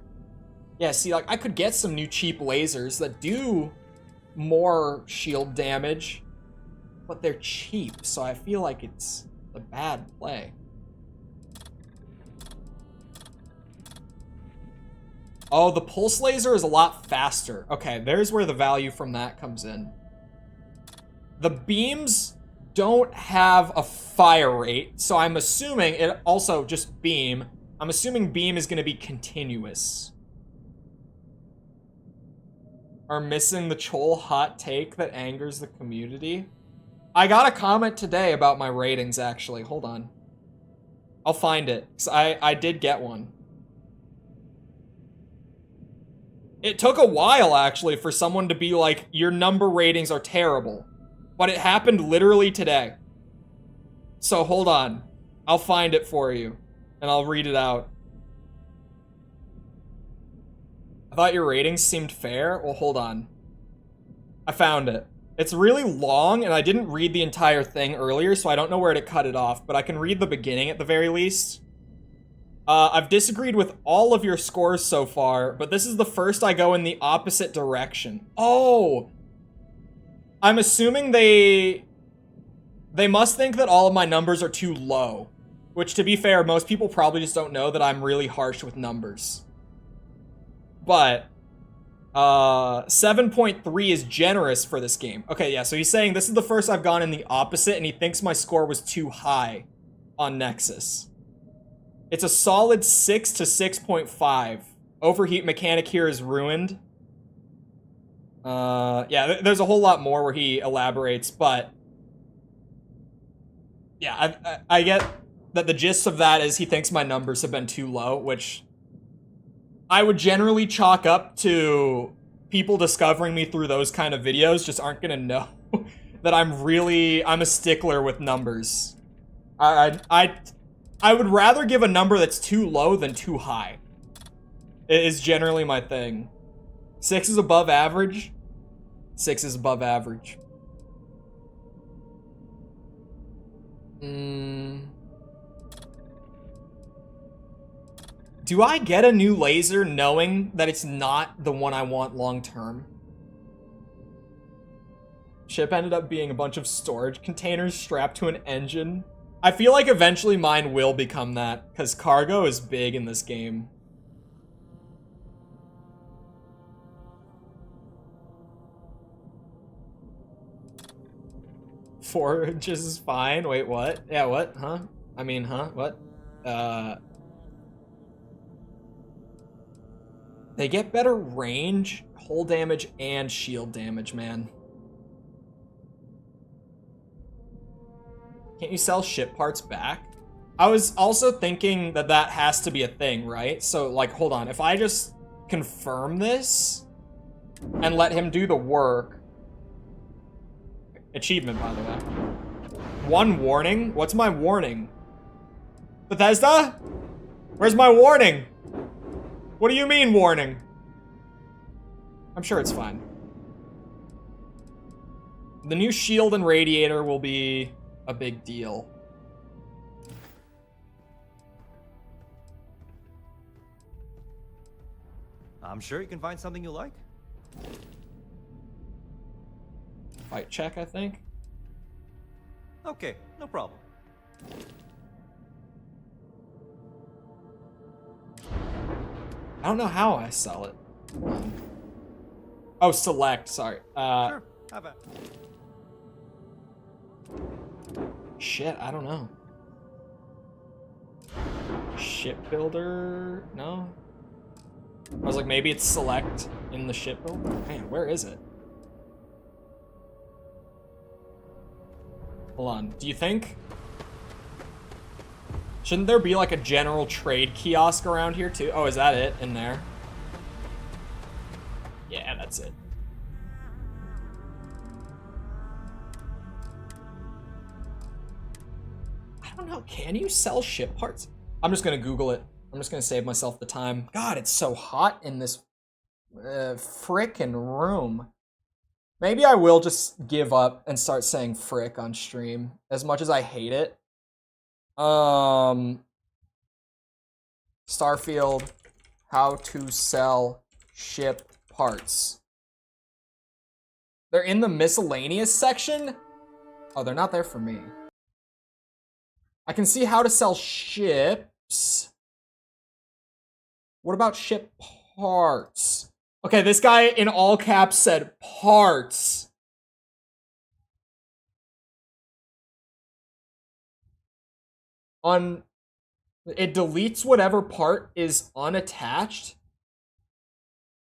Yeah, see, like, I could get some new cheap lasers that do more shield damage, but they're cheap, so I feel like it's a bad play. Oh, the pulse laser is a lot faster. Okay, there's where the value from that comes in. The beams don't have a fire rate, so I'm assuming it also just beam. I'm assuming beam is going to be continuous. Are missing the Chole hot take that angers the community? I got a comment today about my ratings, actually. Hold on. I'll find it, 'cause I did get one. It took a while, actually, for someone to be like, your number ratings are terrible. But it happened literally today. So hold on. I'll find it for you. And I'll read it out. I thought your ratings seemed fair. Well, hold on. I found it. It's really long, and I didn't read the entire thing earlier, so I don't know where to cut it off, but I can read the beginning at the very least. I've disagreed with all of your scores so far, but this is the first I go in the opposite direction. Oh! I'm assuming they must think that all of my numbers are too low. Which, to be fair, most people probably just don't know that I'm really harsh with numbers. But, 7.3 is generous for this game. Okay, yeah, so he's saying this is the first I've gone in the opposite, and he thinks my score was too high on Nexus. It's a solid 6 to 6.5. Overheat mechanic here is ruined. Yeah, there's a whole lot more where he elaborates, but yeah, I get that the gist of that is he thinks my numbers have been too low, which I would generally chalk up to people discovering me through those kind of videos just aren't gonna know that I'm a stickler with numbers. I would rather give a number that's too low than too high. It is generally my thing. 6 is above average. 6 is above average. Do I get a new laser knowing that it's not the one I want long term? Ship ended up being a bunch of storage containers strapped to an engine. I feel like eventually mine will become that, because cargo is big in this game. 4 inches is fine. Wait, what? Yeah, what? Huh? I mean, huh? What? They get better range, hull damage, and shield damage, man. Can't you sell ship parts back? I was also thinking that that has to be a thing, right? So, like, hold on. If I just confirm this and let him do the work... Achievement, by the way. 1 warning? What's my warning? Bethesda? Where's my warning? What do you mean, warning? I'm sure it's fine. The new shield and radiator will be a big deal. I'm sure you can find something you like. Fight check, I think. Okay, no problem. I don't know how I sell it. Oh, select, sorry. Sure, have it. Shit, I don't know. Shipbuilder? No? I was like, maybe it's select in the shipbuilder? Man, where is it? Hold on, do you think? Shouldn't there be like a general trade kiosk around here too? Oh, is that it in there? Yeah, that's it. I don't know, can you sell ship parts? I'm just gonna Google it. I'm just gonna save myself the time. God, it's so hot in this frickin' room. Maybe I will just give up and start saying frick on stream, as much as I hate it. Starfield, how to sell ship parts. They're in the miscellaneous section? Oh, they're not there for me. I can see how to sell ships. What about ship parts? Okay, this guy in all caps said parts. It deletes whatever part is unattached.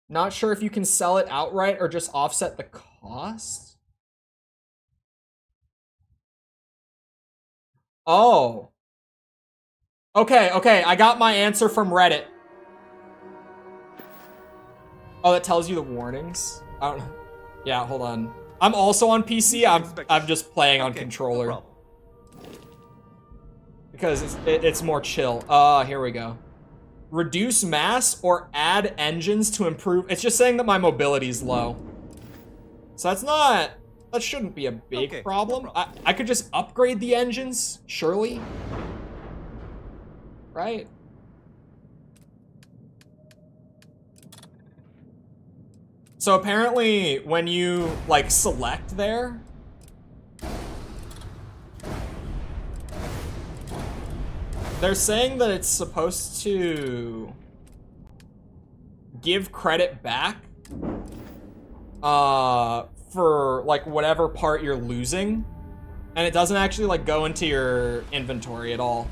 Not sure if you can sell it outright or just offset the cost. Oh. Okay, I got my answer from Reddit. Oh, that tells you the warnings? I don't know. Yeah, hold on. I'm also on PC. I'm just playing on controller. No because it's more chill. Here we go. Reduce mass or add engines to improve. It's just saying that my mobility is low. So that shouldn't be a big problem. I could just upgrade the engines, surely. Right? So apparently when you like select there, they're saying that it's supposed to give credit back for like whatever part you're losing, and it doesn't actually like go into your inventory at all.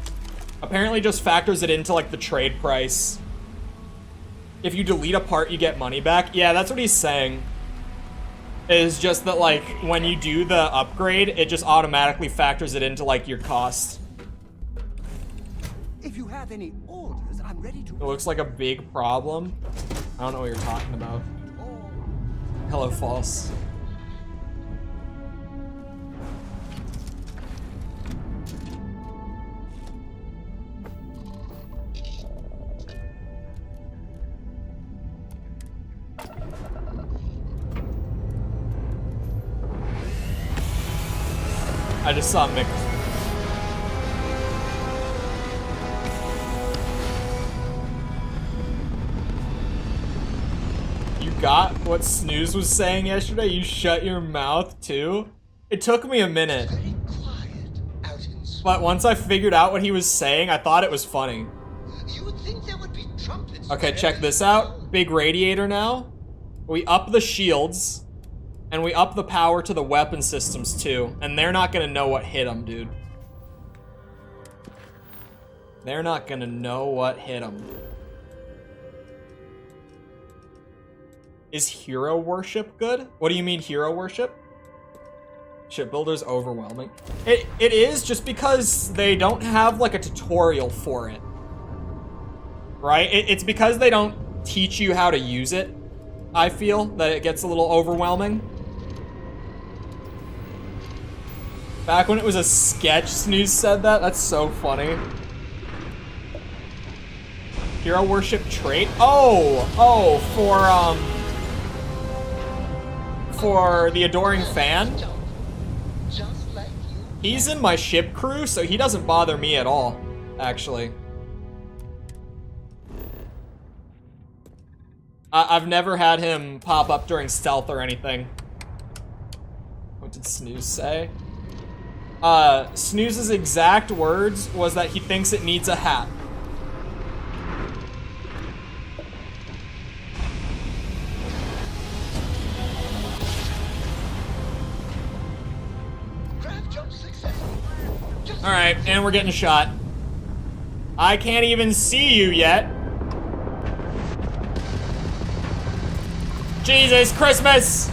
Apparently just factors it into like the trade price. If you delete a part, you get money back. Yeah, that's what he's saying. Is just that like when you do the upgrade, it just automatically factors it into like your cost. If you have any orders, I'm ready to. It looks like a big problem. I don't know what you're talking about. Hello, false. I just saw Mick. You got what Snooze was saying yesterday? You shut your mouth too? It took me a minute. But once I figured out what he was saying, I thought it was funny. You would think there would be trumpets. Okay, check this out. Big radiator now. We up the shields. And we up the power to the weapon systems too. And they're not gonna know what hit them, dude. They're not gonna know what hit them. Is hero worship good? What do you mean hero worship? Shipbuilder's overwhelming. It is just because they don't have like a tutorial for it. Right? It's because they don't teach you how to use it. I feel that it gets a little overwhelming. Back when it was a sketch, Snooze said that. That's so funny. Hero worship trait? Oh, for the adoring fan? He's in my ship crew, so he doesn't bother me at all, actually. I've never had him pop up during stealth or anything. What did Snooze say? Snooze's exact words was that he thinks it needs a hat. Alright, and we're getting shot. I can't even see you yet. Jesus Christmas!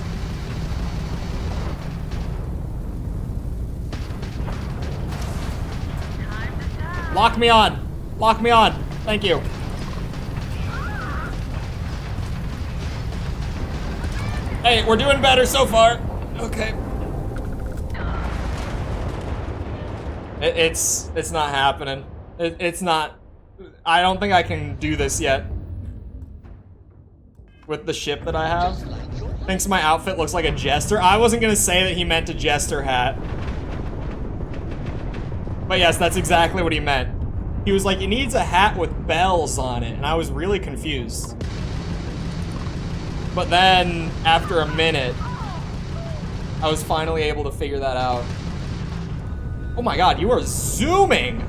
Lock me on. Lock me on. Thank you. Hey, we're doing better so far. Okay. It's not happening. It's not. I don't think I can do this yet. With the ship that I have. Thinks my outfit looks like a jester. I wasn't gonna say that he meant a jester hat. But yes, that's exactly what he meant. He was like, it needs a hat with bells on it, and I was really confused. But then, after a minute, I was finally able to figure that out. Oh my god, you are zooming!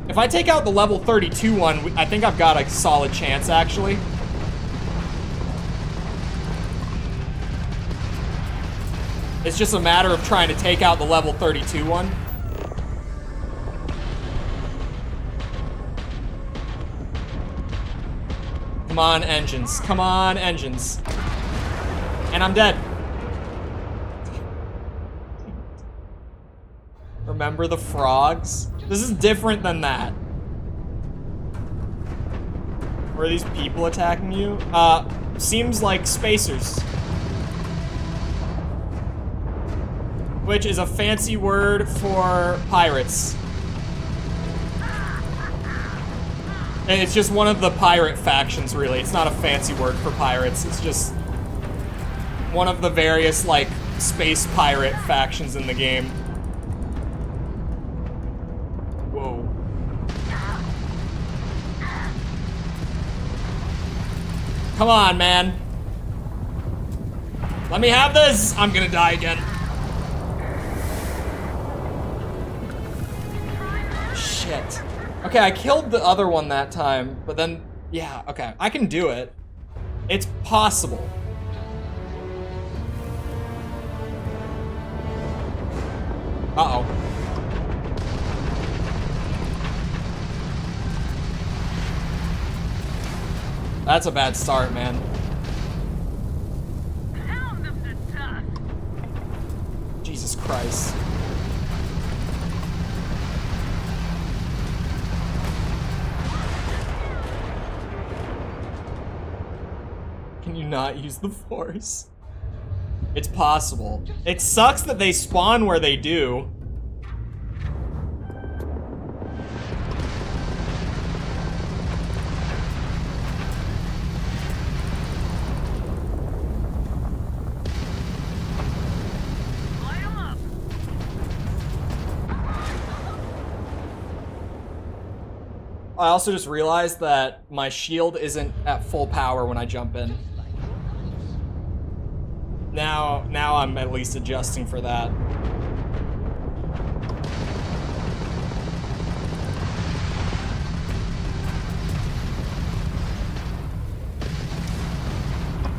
If I take out the level 32 one, I think I've got a solid chance, actually. It's just a matter of trying to take out the level 32 one. Come on, engines. Come on, engines. And I'm dead. Remember the frogs? This is different than that. Were these people attacking you? Seems like spacers. Which is a fancy word for pirates. And it's just one of the pirate factions, really. It's not a fancy word for pirates. It's just one of the various, like, space pirate factions in the game. Whoa. Come on, man. Let me have this! I'm gonna die again. Shit. Okay, I killed the other one that time, but then, yeah, okay. I can do it. It's possible. Uh-oh. That's a bad start, man. Jesus Christ. Can you not use the Force? It's possible. It sucks that they spawn where they do. I also just realized that my shield isn't at full power when I jump in. Now I'm at least adjusting for that.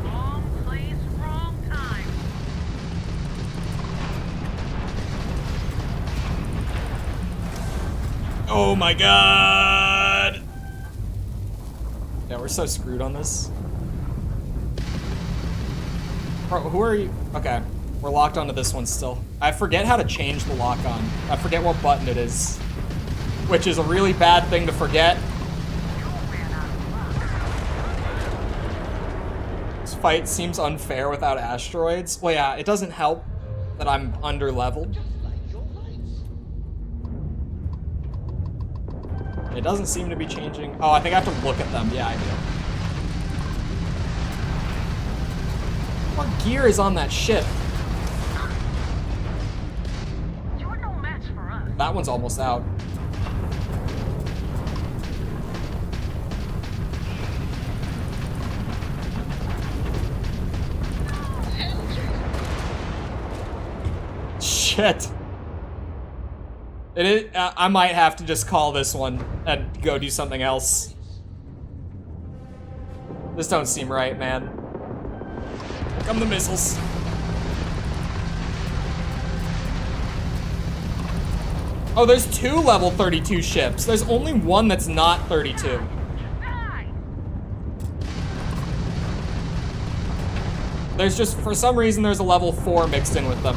Wrong place, wrong time. Oh my god! Yeah, we're so screwed on this. Bro, who are you? Okay, we're locked onto this one still. I forget how to change the lock on. I forget what button it is. Which is a really bad thing to forget. This fight seems unfair without asteroids. Well, yeah, it doesn't help that I'm under-leveled. It doesn't seem to be changing. Oh, I think I have to look at them. Yeah, I do. What gear is on that ship? You're no match for us. That one's almost out. shit. It is, I might have to just call this one and go do something else. This don't seem right, man. Here come the missiles. Oh, there's 2 level 32 ships. There's only one that's not 32. There's just, for some reason, there's a level 4 mixed in with them.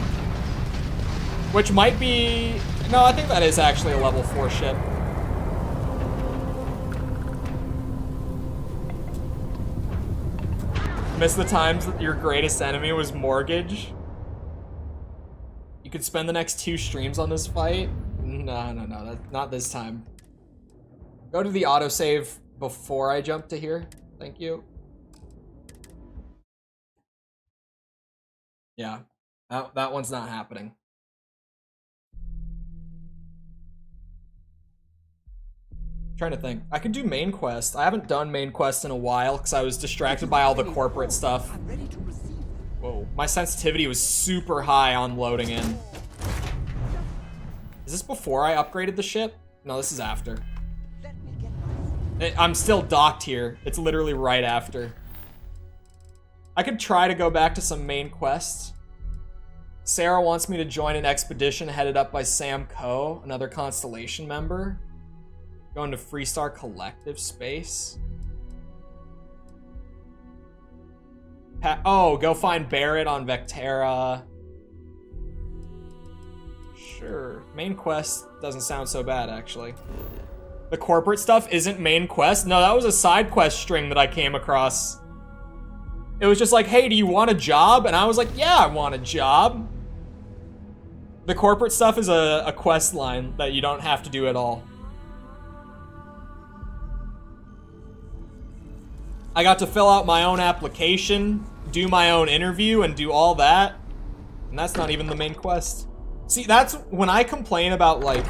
Which might be... No, I think that is actually a level 4 ship. Miss the times that your greatest enemy was mortgage? You could spend the next 2 streams on this fight? No, not this time. Go to the autosave before I jump to here. Thank you. Yeah, that one's not happening. Trying to think. I could do main quest. I haven't done main quest in a while because I was distracted by all the corporate stuff. Whoa, my sensitivity was super high on loading in. Is this before I upgraded the ship? No, this is after. I'm still docked here. It's literally right after. I could try to go back to some main quests. Sarah wants me to join an expedition headed up by Sam Coe, another Constellation member. Going to Freestar Collective space. Oh, go find Barrett on Vectera. Sure. Main quest doesn't sound so bad, actually. The corporate stuff isn't main quest? No, that was a side quest string that I came across. It was just like, hey, do you want a job? And I was like, yeah, I want a job. The corporate stuff is a quest line that you don't have to do at all. I got to fill out my own application, do my own interview, and do all that. And that's not even the main quest. See, that's when I complain about, like,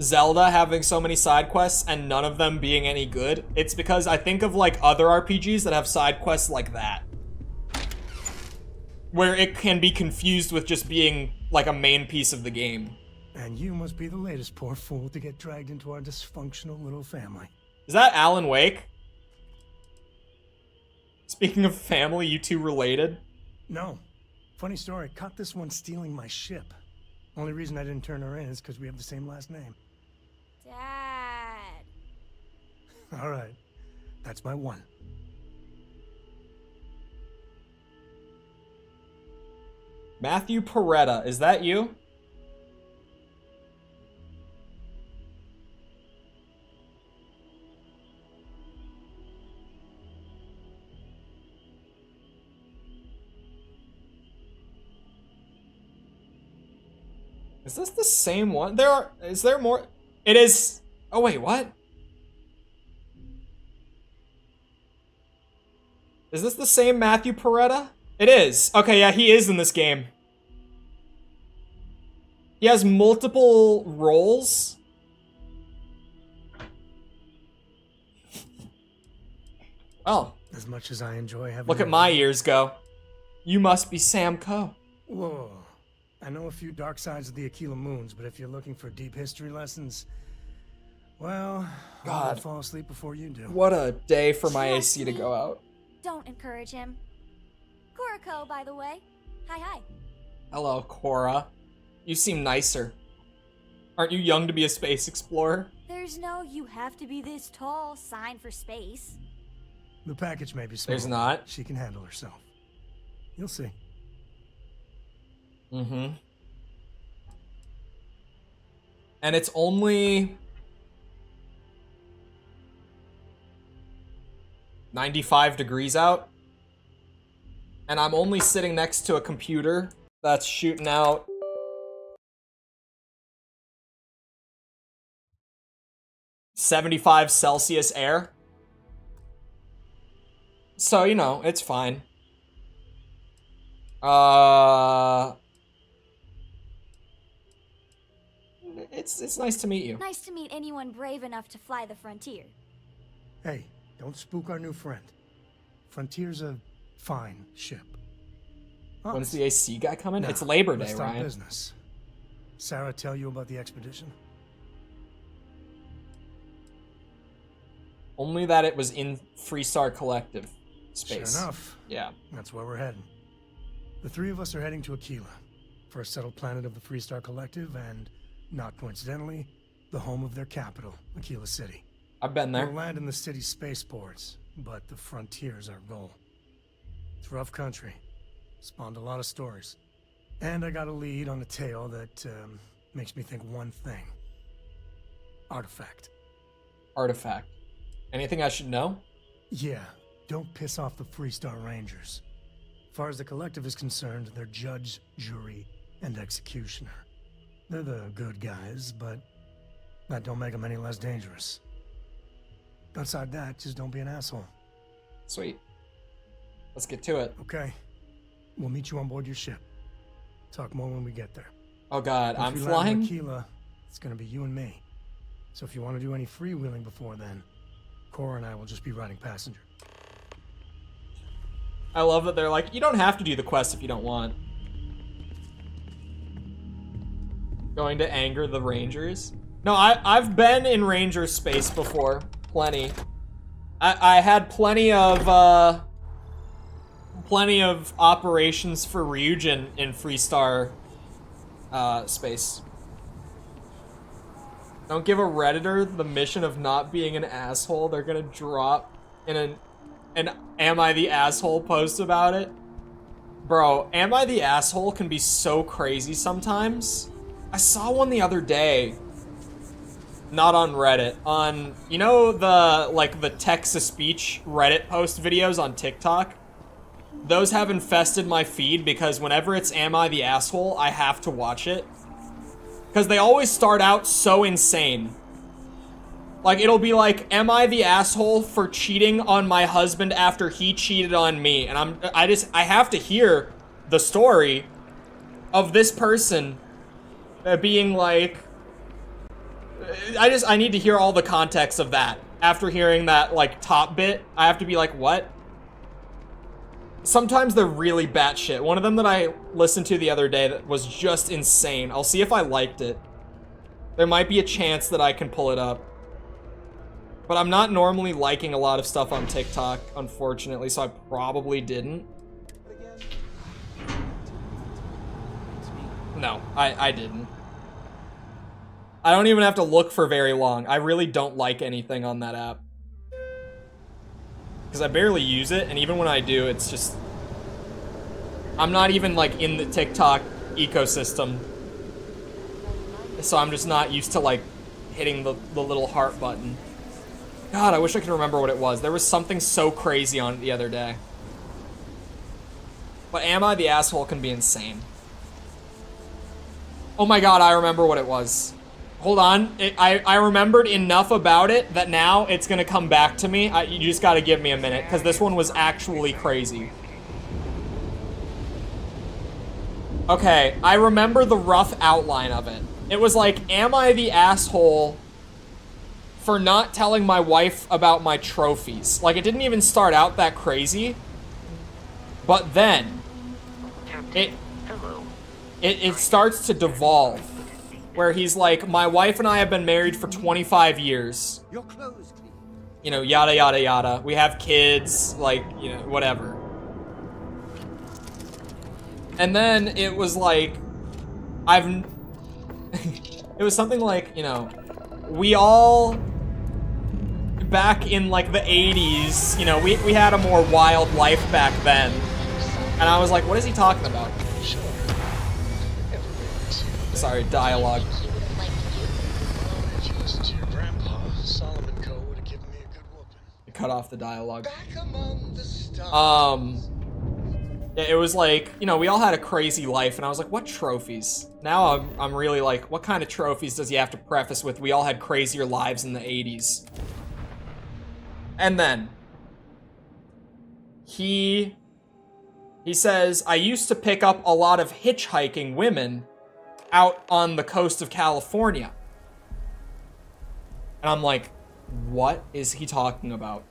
Zelda having so many side quests and none of them being any good. It's because I think of, like, other RPGs that have side quests like that. Where it can be confused with just being, like, a main piece of the game. And you must be the latest poor fool to get dragged into our dysfunctional little family. Is that Alan Wake? Speaking of family, you two related? No. Funny story, caught this one stealing my ship. Only reason I didn't turn her in is because we have the same last name. Dad. All right. That's my one. Matthew Peretta, is that you? Is this the same one? Is there more? It is. Oh wait, what? Is this the same Matthew Peretta? It is. Okay, yeah, he is in this game. He has multiple roles. Oh. As much as I enjoy having... Look at my ears go. You must be Sam Coe. Whoa. I know a few dark sides of the Aquila Moons, but if you're looking for deep history lessons, well, I'll fall asleep before you do. What a day for my AC to go out. Don't encourage him. Kuriko, by the way. Hi. Hello, Cora. You seem nicer. Aren't you young to be a space explorer? There's no you have to be this tall sign for space. The package may be small. There's not. She can handle herself. You'll see. Mm-hmm. And it's only 95 degrees out. And I'm only sitting next to a computer that's shooting out $75 air. So, you know, it's fine. It's nice to meet you. Nice to meet anyone brave enough to fly the frontier. Hey, don't spook our new friend. Frontier's a fine ship. When's the AC guy coming? It's Labor Day, let's talk Ryan. Business. Sarah tell you about the expedition? Only that it was in Freestar Collective space. Sure enough. Yeah. That's where we're heading. The three of us are heading to Aquila, first settled planet of the Freestar Collective, and, not coincidentally, the home of their capital, Aquila City. I've been there. We'll land in the city's spaceports, but the frontier's our goal. It's rough country. Spawned a lot of stories. And I got a lead on a tale that makes me think one thing. Artifact. Artifact. Anything I should know? Yeah, don't piss off the Freestar Rangers. As far as the Collective is concerned, they're judge, jury, and executioner. They're the good guys, but that don't make them any less dangerous. Outside that, just don't be an asshole. Sweet. Let's get to it. Okay. We'll meet you on board your ship. Talk more when we get there. Oh god, Once I'm we flying? land in Aquila, it's gonna be you and me. So if you want to do any freewheeling before then, Cora and I will just be riding passenger. I love that they're like, you don't have to do the quest if you don't want. Going to anger the Rangers? No, I've been in Ranger space before. Plenty. I had plenty of operations for Ryujin in Freestar space. Don't give a Redditor the mission of not being an asshole. They're gonna drop in an Am I the Asshole post about it. Bro, Am I the Asshole can be so crazy sometimes. I saw one the other day. Not on Reddit. On, you know the text-to-speech Reddit post videos on TikTok? Those have infested my feed because whenever it's Am I the Asshole, I have to watch it. Because they always start out so insane. Like, it'll be like, am I the asshole for cheating on my husband after he cheated on me? And I have to hear the story of this person being like, I need to hear all the context of that. After hearing that, like, top bit, I have to be like, what? Sometimes they're really batshit. One of them that I listened to the other day that was just insane. I'll see if I liked it. There might be a chance that I can pull it up. But I'm not normally liking a lot of stuff on TikTok, unfortunately, so I probably didn't. No, I didn't. I don't even have to look for very long. I really don't like anything on that app. Because I barely use it, and even when I do, it's just... I'm not even, like, in the TikTok ecosystem. So I'm just not used to, like, hitting the little heart button. God, I wish I could remember what it was. There was something so crazy on it the other day. But Am I the Asshole can be insane. Oh my god, I remember what it was. Hold on. I remembered enough about it that now it's gonna come back to me. You just gotta give me a minute, because this one was actually crazy. Okay, I remember the rough outline of it. It was like, am I the asshole for not telling my wife about my trophies? Like, it didn't even start out that crazy. But then, it starts to devolve. Where he's like, my wife and I have been married for 25 years. Your clothes clean. You know, yada, yada, yada. We have kids, like, you know, whatever. And then it was like, it was something like, you know, we all, back in like the 80s, you know, we had a more wild life back then. And I was like, what is he talking about? Sorry, dialogue. If you listen to your grandpa, Solomon Co. would have given me a good whooping. Cut off the dialogue. Back among the stars. Yeah, it was like, you know, we all had a crazy life, and I was like, what trophies? Now I'm really like, what kind of trophies does he have to preface with? We all had crazier lives in the 80s. And then he says, I used to pick up a lot of hitchhiking women out on the coast of California. And I'm like, what is he talking about?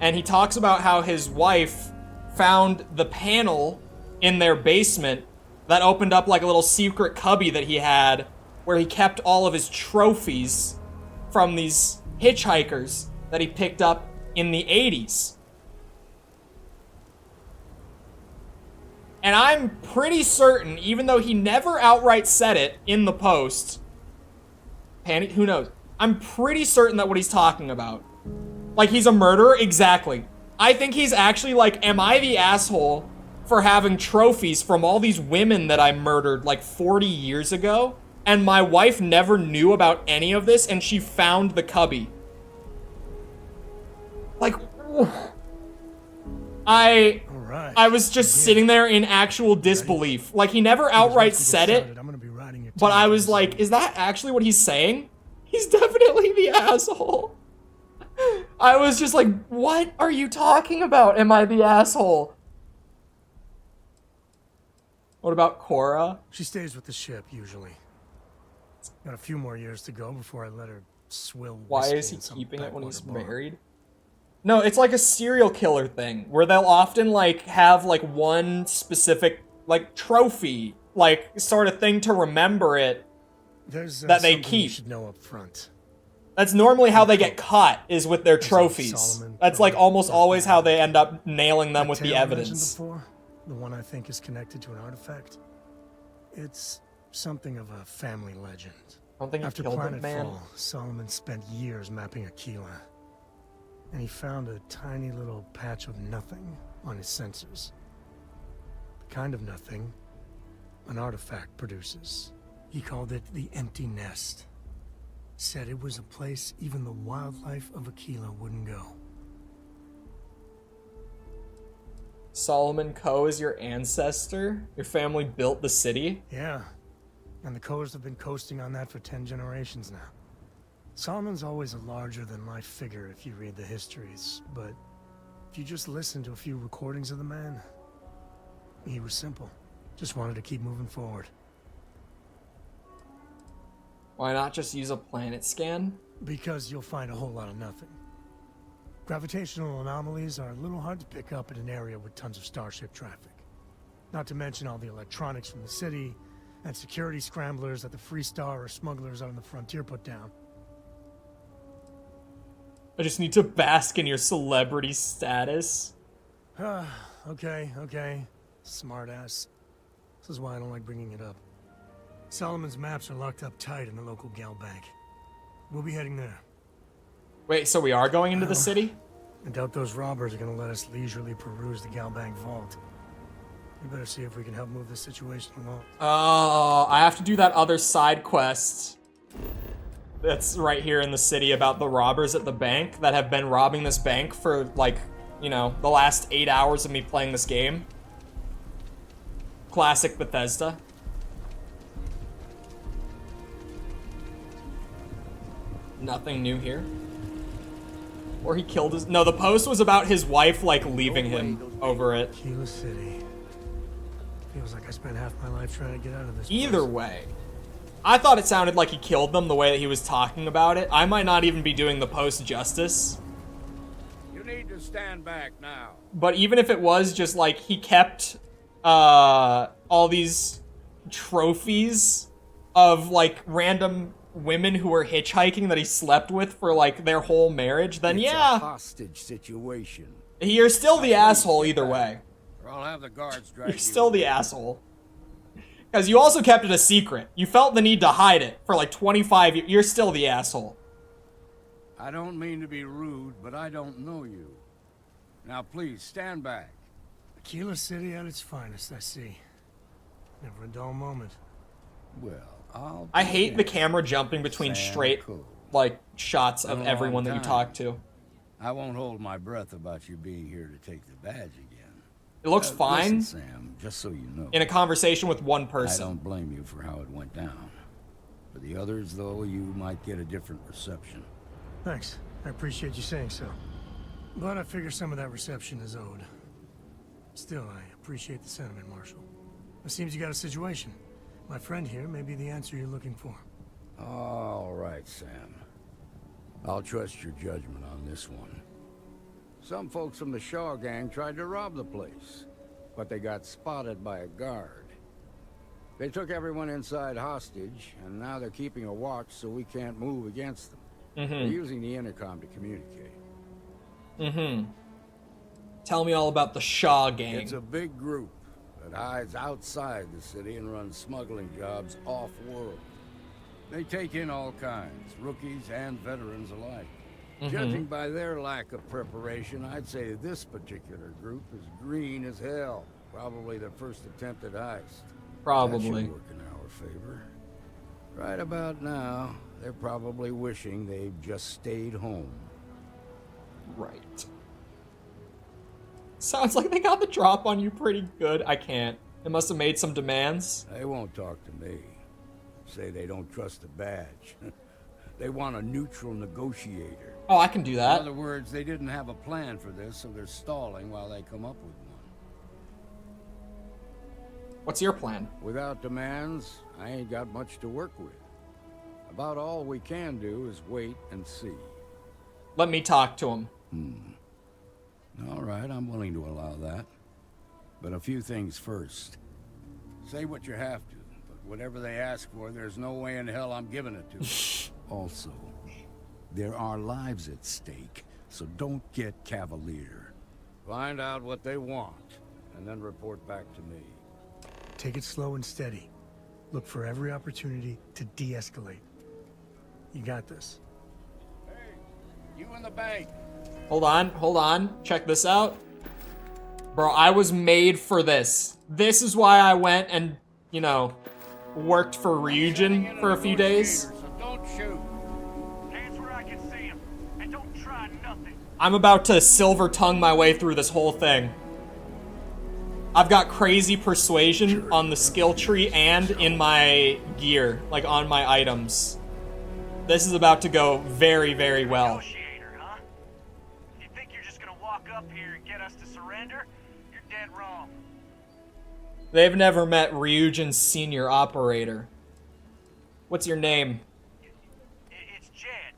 And he talks about how his wife found the panel in their basement that opened up like a little secret cubby that he had where he kept all of his trophies from these hitchhikers that he picked up in the 80s. And I'm pretty certain, even though he never outright said it in the post, who knows? I'm pretty certain that what he's talking about. Like, he's a murderer? Exactly. I think he's actually like, am I the asshole for having trophies from all these women that I murdered like 40 years ago? And my wife never knew about any of this, and she found the cubby. Like, I was just sitting there in actual disbelief. Like, he never outright said it, but I was like, is that actually what he's saying? He's definitely the asshole. I was just like, what are you talking about? Am I the asshole? What about Cora? She stays with the ship, usually. Got a few more years to go before I let her swill. Why is he keeping it when he's married? No, it's like a serial killer thing, where they'll often, like, have, like, one specific, like, trophy, like, sort of thing to remember it that they keep. You should know up front. That's normally how they get caught, is with their trophies. That's, like, almost always how they end up nailing them with the evidence. Before, the one I think is connected to an artifact. It's something of a family legend. I don't think After he killed it, man. Planetfall, Solomon spent years mapping Aquila. And he found a tiny little patch of nothing on his sensors. The kind of nothing an artifact produces. He called it the Empty Nest. Said it was a place even the wildlife of Aquila wouldn't go. Solomon Coe is your ancestor? Your family built the city? Yeah. And the Coes have been coasting on that for 10 generations now. Solomon's always a larger-than-life figure if you read the histories, but if you just listen to a few recordings of the man, he was simple. Just wanted to keep moving forward. Why not just use a planet scan? Because you'll find a whole lot of nothing. Gravitational anomalies are a little hard to pick up in an area with tons of starship traffic. Not to mention all the electronics from the city, and security scramblers that the Free Star or smugglers out on the frontier put down. I just need to bask in your celebrity status. Okay. Smartass. This is why I don't like bringing it up. Solomon's maps are locked up tight in the local gal bank. We'll be heading there. Wait, so we are going into the city? I doubt those robbers are gonna let us leisurely peruse the gal bank vault. We better see if we can help move this situation along. Oh, I have to do that other side quest that's right here in the city about the robbers at the bank that have been robbing this bank for, like, you know, the last 8 hours of me playing this game. Classic Bethesda. Nothing new here. Or he killed his... No, the post was about his wife, like, leaving him over it. Aquila City. Feels like I spent half my life trying to get out of this Either place. way. I thought it sounded like he killed them the way that he was talking about it. I might not even be doing the post justice. You need to stand back now. But even if it was just like he kept all these trophies of like random women who were hitchhiking that he slept with for like their whole marriage, then It's yeah. a hostage situation. You're still the asshole either way. Or I'll have the guards drag You're still the asshole. Because you also kept it a secret. You felt the need to hide it for like 25 years. You're still the asshole. I don't mean to be rude, but I don't know you. Now please, stand back. Aquila City at its finest, I see. Never a dull moment. Well, I hate the camera jumping between straight, like, shots of everyone that you talk to. I won't hold my breath about you being here to take the badge again. It looks fine. Listen, Sam, just so you know. In a conversation with one person. I don't blame you for how it went down. For the others, though, you might get a different reception. Thanks. I appreciate you saying so. But I figure some of that reception is owed. Still, I appreciate the sentiment, Marshal. It seems you got a situation. My friend here may be the answer you're looking for. All right, Sam. I'll trust your judgment on this one. Some folks from the Shaw gang tried to rob the place, but they got spotted by a guard. They took everyone inside hostage, and now they're keeping a watch so we can't move against them. They're using the intercom to communicate. Tell me all about the Shaw gang. It's a big group that hides outside the city and runs smuggling jobs off-world. They take in all kinds, rookies and veterans alike. Judging by their lack of preparation, I'd say this particular group is green as hell. Probably their first attempt at heist. Probably. That should work in our favor. Right about now, they're probably wishing they'd just stayed home. Right. Sounds like they got the drop on you pretty good. I can't. They must have made some demands. They won't talk to me. Say they don't trust the badge. They want a neutral negotiator. Oh, I can do that. In other words, they didn't have a plan for this, so they're stalling while they come up with one. What's your plan? Without demands, I ain't got much to work with. About all we can do is wait and see. Let me talk to him. All right, I'm willing to allow that. But a few things first. Say what you have to, but whatever they ask for, there's no way in hell I'm giving it to them. Also, there are lives at stake, so don't get cavalier. Find out what they want, and then report back to me. Take it slow and steady. Look for every opportunity to de-escalate. You got this. Hey, you in the bank. Hold on. Check this out. Bro, I was made for this. This is why I went and, you know, worked for Ryujin for a few days. So don't shoot. Hands where I can see him, and don't try nothing. I'm about to silver tongue my way through this whole thing. I've got crazy persuasion on the skill tree and in my gear, like on my items. This is about to go very, very well. Negotiator, huh? If you think you're just gonna walk up here and get us to surrender, you're dead wrong. They've never met Ryujin's senior operator. What's your name? It's Jed.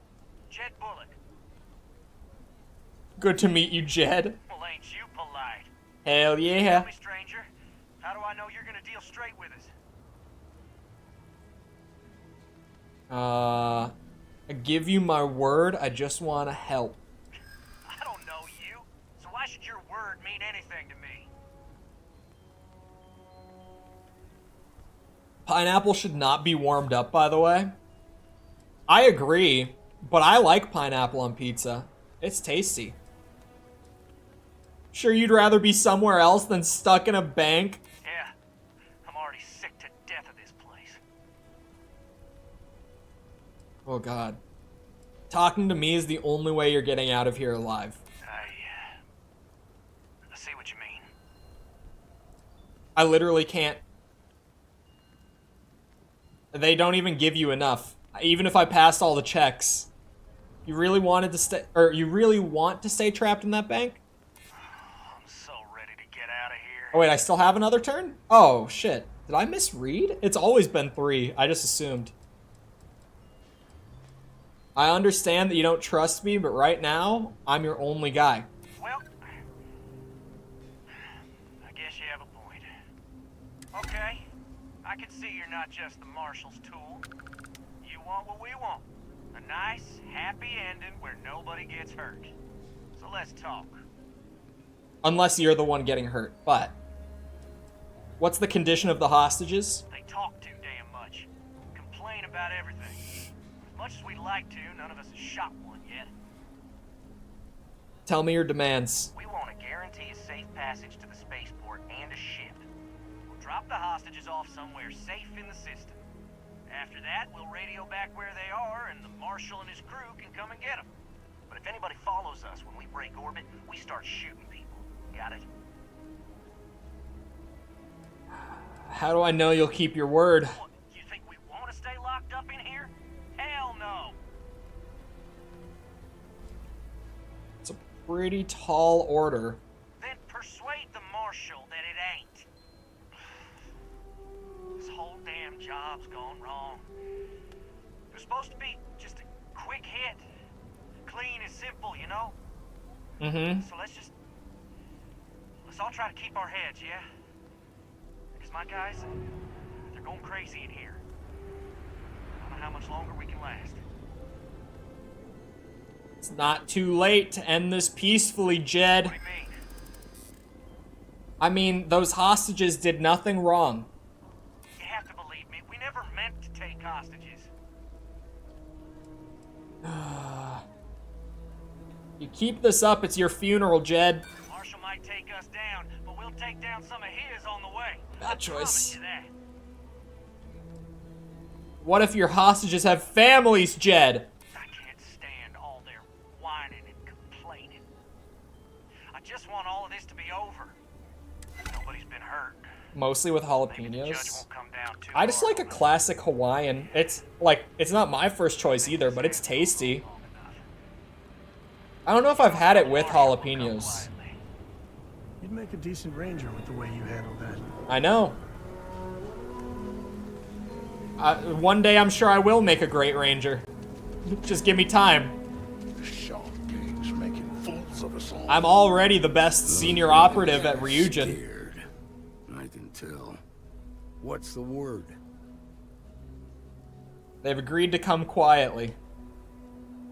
Jed Bullock. Good to meet you, Jed. Well, ain't you polite? Hell yeah. Tell me, stranger, how do I know you're gonna deal straight with us? I give you my word, I just want to help. I don't know you, so why should your word mean anything to me? Pineapple should not be warmed up, by the way. I agree, but I like pineapple on pizza. It's tasty. Sure you'd rather be somewhere else than stuck in a bank? Yeah, I'm already sick to death of this place. Oh god. Talking to me is the only way you're getting out of here alive. I see what you mean. I literally can't. They don't even give you enough. Even if I passed all the checks. You really wanted to stay, or you really want to stay trapped in that bank? I'm so ready to get out of here. Oh wait, I still have another turn? Oh shit. Did I misread? It's always been 3. I just assumed. I understand that you don't trust me, but right now, I'm your only guy. Well, I guess you have a point. Okay, I can see you're not just the Marshal's tool. You want what we want. A nice, happy ending where nobody gets hurt. So let's talk. Unless you're the one getting hurt, but... What's the condition of the hostages? They talk too damn much. Complain about everything. As much as we'd like to, none of us has shot one yet. Tell me your demands. We want to guarantee a safe passage to the spaceport and a ship. We'll drop the hostages off somewhere safe in the system. After that, we'll radio back where they are, and the Marshal and his crew can come and get them. But if anybody follows us when we break orbit, we start shooting people. Got it? How do I know you'll keep your word? What, you think we want to stay locked up in here? Hell no! It's a pretty tall order. Then persuade the Marshal that it ain't. This whole damn job's gone wrong. It was supposed to be just a quick hit. Clean and simple, you know? So let's all try to keep our heads, yeah? Because my guys, They're going crazy in here. I don't know how much longer we can last. It's not too late to end this peacefully, Jed. What do you mean? I mean, those hostages did nothing wrong. You have to believe me. We never meant to take hostages. You keep this up, it's your funeral, Jed. Marshall might take us down, but we'll take down some of his on the way. Bad I choice. promise you that. What if your hostages have families, Jed? I can't stand all their whining and complaining. I just want all of this to be over. Nobody's been hurt. Mostly with Maybe the judge jalapenos. won't come down too I just hard like a on us. classic Hawaiian. It's like, it's not my first choice either, but it's tasty. I don't know if I've had it with jalapenos. You'd make a decent ranger with the way you handled that. I know. One day I'm sure I will make a great ranger. Just give me time. Shark King's making fools of us all. I'm already the best senior operative at Ryujin. Scared. I can tell. What's the word? They've agreed to come quietly.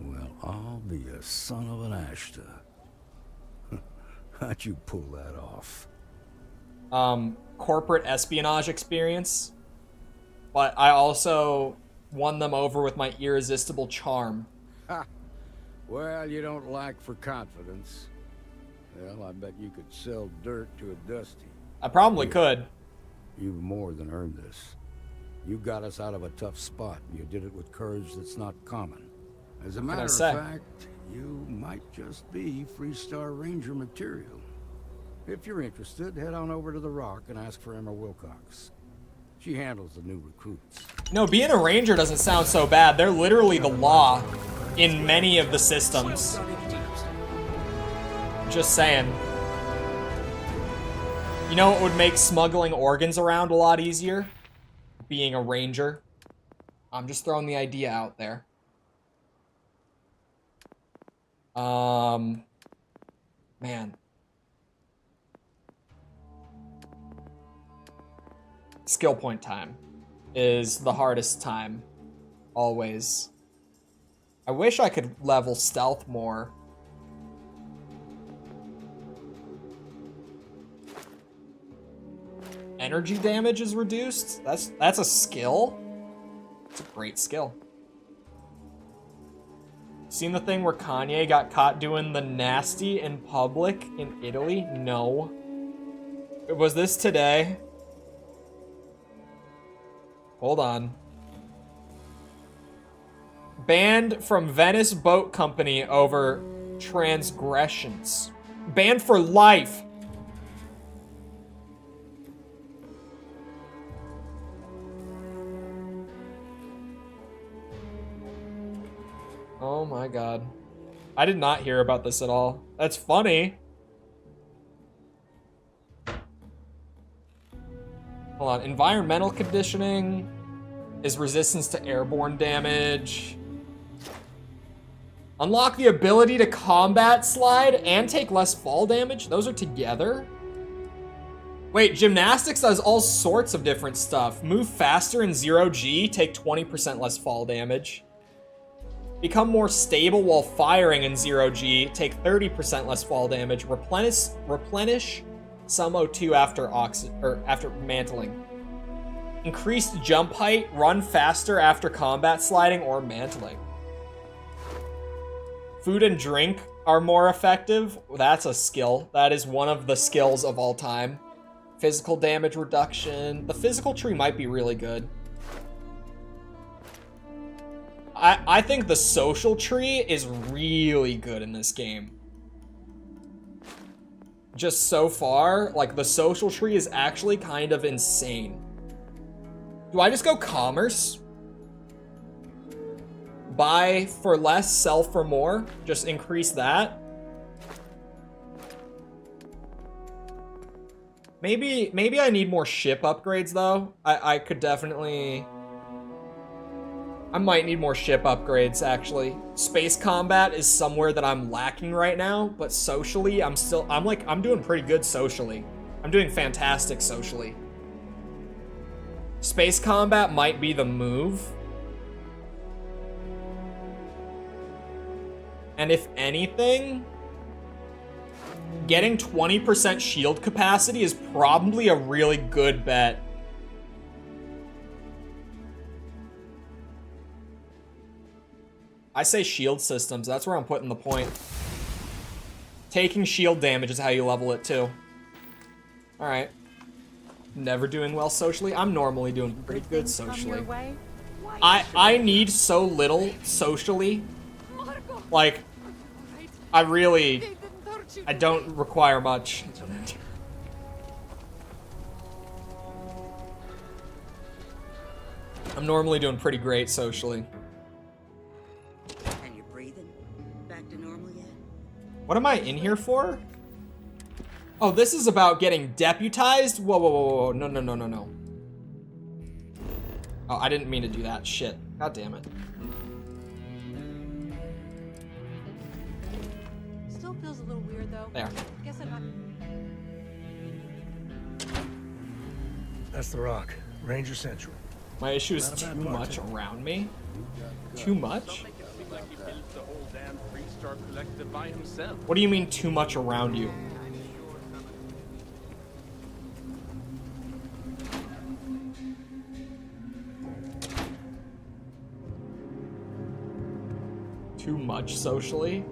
Well, I'll be a son of an Ashta. How'd you pull that off? Corporate espionage experience. But I also won them over with my irresistible charm. Ha! Well, you don't lack for confidence. Well, I bet you could sell dirt to a Dusty. I probably could. You've more than earned this. You got us out of a tough spot. You did it with courage that's not common. As a matter of fact, you might just be Freestar Ranger material. If you're interested, head on over to the Rock and ask for Emma Wilcox. She handles the new recruits. No, being a ranger doesn't sound so bad. They're literally the law in many of the systems. Just saying. You know what would make smuggling organs around a lot easier? Being a ranger. I'm just throwing the idea out there. Man. Skill point time is the hardest time. Always. I wish I could level stealth more. Energy damage is reduced? That's a skill? It's a great skill. Seen the thing where Kanye got caught doing the nasty in public in Italy? No. Was this today? Hold on. Banned from Venice Boat Company over transgressions. Banned for life. Oh my god. I did not hear about this at all. That's funny. Hold on. Environmental conditioning is resistance to airborne damage. Unlock the ability to combat slide and take less fall damage. Those are together. Wait, gymnastics does all sorts of different stuff. Move faster in 0G, take 20% less fall damage. Become more stable while firing in 0G, take 30% less fall damage. Replenish some O2 after mantling. Increased jump height, run faster after combat sliding or mantling. Food and drink are more effective. That's a skill. That is one of the skills of all time. Physical damage reduction. The physical tree might be really good. I think the social tree is really good in this game. Just so far, like, the social tree is actually kind of insane. Do I just go commerce? Buy for less, sell for more? Just increase that? Maybe I need more ship upgrades, though. I could definitely... I might need more ship upgrades, actually. Space combat is somewhere that I'm lacking right now, but socially, I'm doing pretty good socially. I'm doing fantastic socially. Space combat might be the move. And if anything, getting 20% shield capacity is probably a really good bet. I say shield systems, that's where I'm putting the point. Taking shield damage is how you level it too. Alright. Never doing well socially? I'm normally doing pretty good socially. I need so little socially. Like, I don't require much. I'm normally doing pretty great socially. And you're breathing? Back to normal yet? What am I in here for? Oh, this is about getting deputized? Whoa, whoa, whoa, whoa. No, no, no, no, no. Oh, I didn't mean to do that. Shit. God damn it. Still feels a little weird though. There. Guess I'm That's the rock. Ranger Central. My issue is too much around me. Too much? What do you mean too much around you? Too much socially?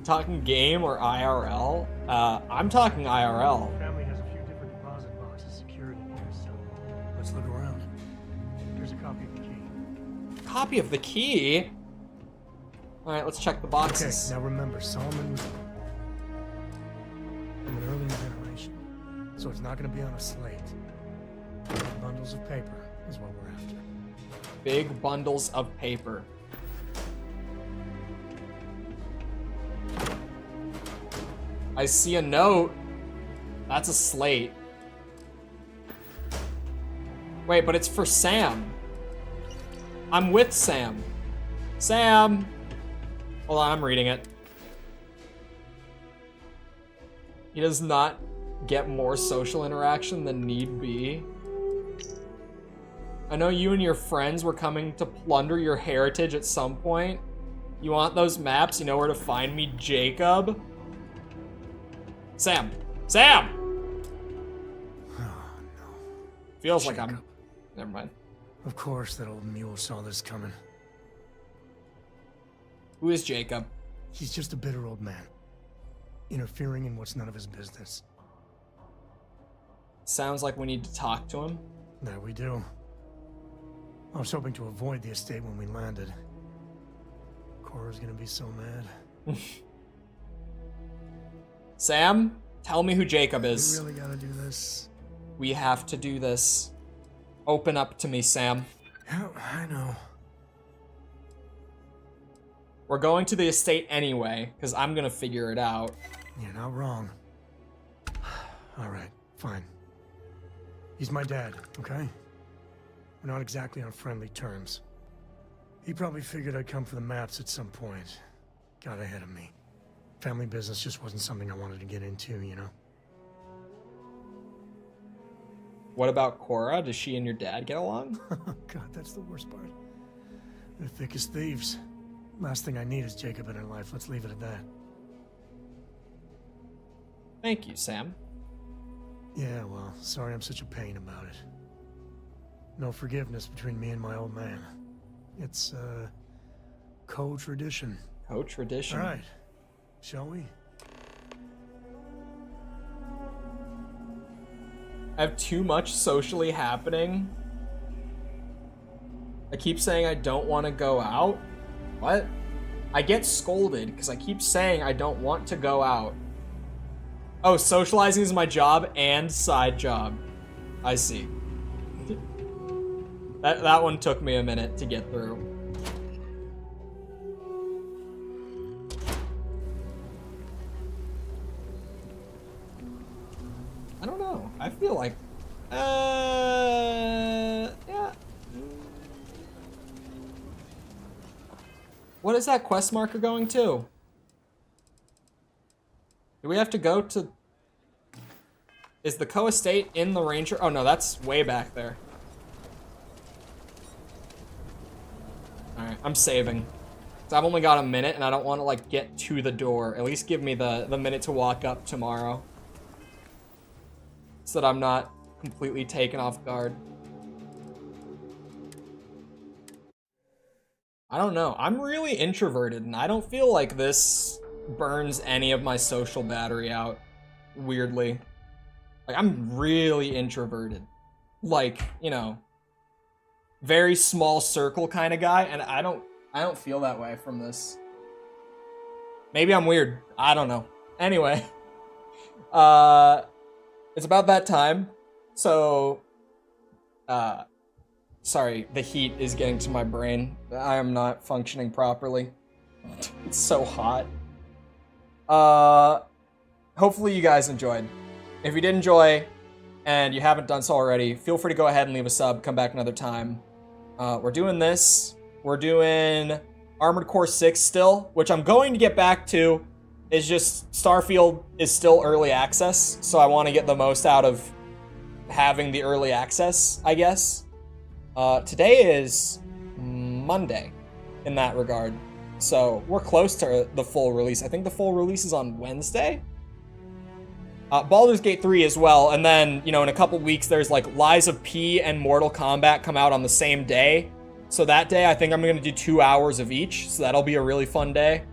Talking game or IRL? I'm talking IRL. Family has a few different deposit boxes secured in here, so let's look around. Here's a copy of the key. Copy of the key? Alright, let's check the boxes. Okay, now remember, Solomon was from an earlier generation, so it's not going to be on a slate. Bundles of paper is what we're after. Big bundles of paper. I see a note. That's a slate. Wait, but it's for Sam. I'm with Sam. Sam! Hold on, I'm reading it. He does not get more social interaction than need be. I know you and your friends were coming to plunder your heritage at some point. You want those maps? You know where to find me, Jacob? Sam! Sam! Oh, no. Feels like I'm... Never mind. Of course that old mule saw this coming. Who is Jacob? He's just a bitter old man. Interfering in what's none of his business. Sounds like we need to talk to him. That we do. I was hoping to avoid the estate when we landed. Cora's gonna be so mad. Sam, tell me who Jacob is. We really gotta do this. We have to do this. Open up to me, Sam. Yeah, I know. We're going to the estate anyway, because I'm gonna figure it out. You're not wrong. Alright, fine. He's my dad, okay? We're not exactly on friendly terms. He probably figured I'd come for the maps at some point. Got ahead of me. Family business just wasn't something I wanted to get into, you know? What about Cora? Does she and your dad get along? God, that's the worst part. They're thick as thieves. Last thing I need is Jacob in her life. Let's leave it at that. Thank you, Sam. Yeah, well, sorry I'm such a pain about it. No forgiveness between me and my old man. It's, co-tradition. Co-tradition? All right. Shall we? I have too much socially happening. I keep saying I don't want to go out. What? I get scolded because I keep saying I don't want to go out. Oh, socializing is my job and side job. I see. That one took me a minute to get through. I don't know. I feel like... yeah. What is that quest marker going to? Do we have to go to... Is the co-estate in the ranger? Oh no, that's way back there. Alright, I'm saving. So I've only got a minute and I don't want to like get to the door. At least give me the minute to walk up tomorrow. So that I'm not completely taken off guard. I don't know. I'm really introverted and I don't feel like this burns any of my social battery out. Weirdly. Like, I'm really introverted. Like, you know, very small circle kind of guy, and I don't feel that way from this. Maybe I'm weird. I don't know. Anyway, it's about that time. So, sorry, the heat is getting to my brain. I am not functioning properly. It's so hot. Hopefully you guys enjoyed. If you did enjoy, and you haven't done so already, feel free to go ahead and leave a sub, come back another time. We're doing this. We're doing Armored Core 6 still, which I'm going to get back to. It's just Starfield is still early access, so I want to get the most out of having the early access, I guess. Today is Monday in that regard, so we're close to the full release. I think the full release is on Wednesday. Baldur's Gate 3 as well, and then, you know, in a couple weeks there's like Lies of P and Mortal Kombat come out on the same day. So that day I think I'm gonna do 2 hours of each, so that'll be a really fun day.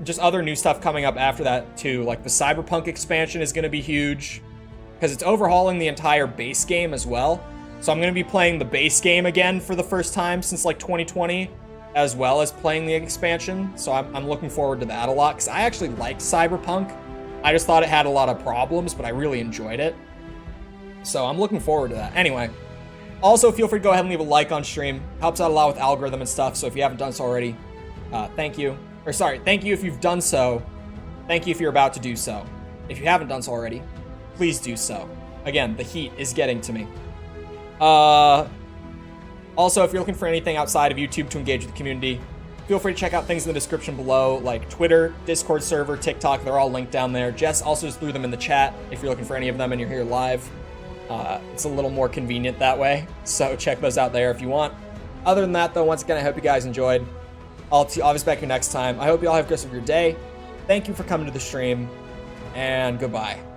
Just other new stuff coming up after that too, like the Cyberpunk expansion is gonna be huge, because it's overhauling the entire base game as well. So I'm gonna be playing the base game again for the first time since like 2020, as well as playing the expansion. So I'm looking forward to that a lot, because I actually liked Cyberpunk. I just thought it had a lot of problems, but I really enjoyed it. So I'm looking forward to that. Anyway, also feel free to go ahead and leave a like on stream. Helps out a lot with algorithm and stuff, so if you haven't done so already, thank you. Or sorry, thank you if you've done so. Thank you if you're about to do so. If you haven't done so already, please do so. Again, the heat is getting to me. Also, if you're looking for anything outside of YouTube to engage with the community, feel free to check out things in the description below, like Twitter, Discord server, TikTok. They're all linked down there. Jess also just threw them in the chat if you're looking for any of them and you're here live. It's a little more convenient that way, so check those out there if you want. Other than that, though, once again, I hope you guys enjoyed. I'll be back here next time. I hope you all have a good rest of your day. Thank you for coming to the stream, and goodbye.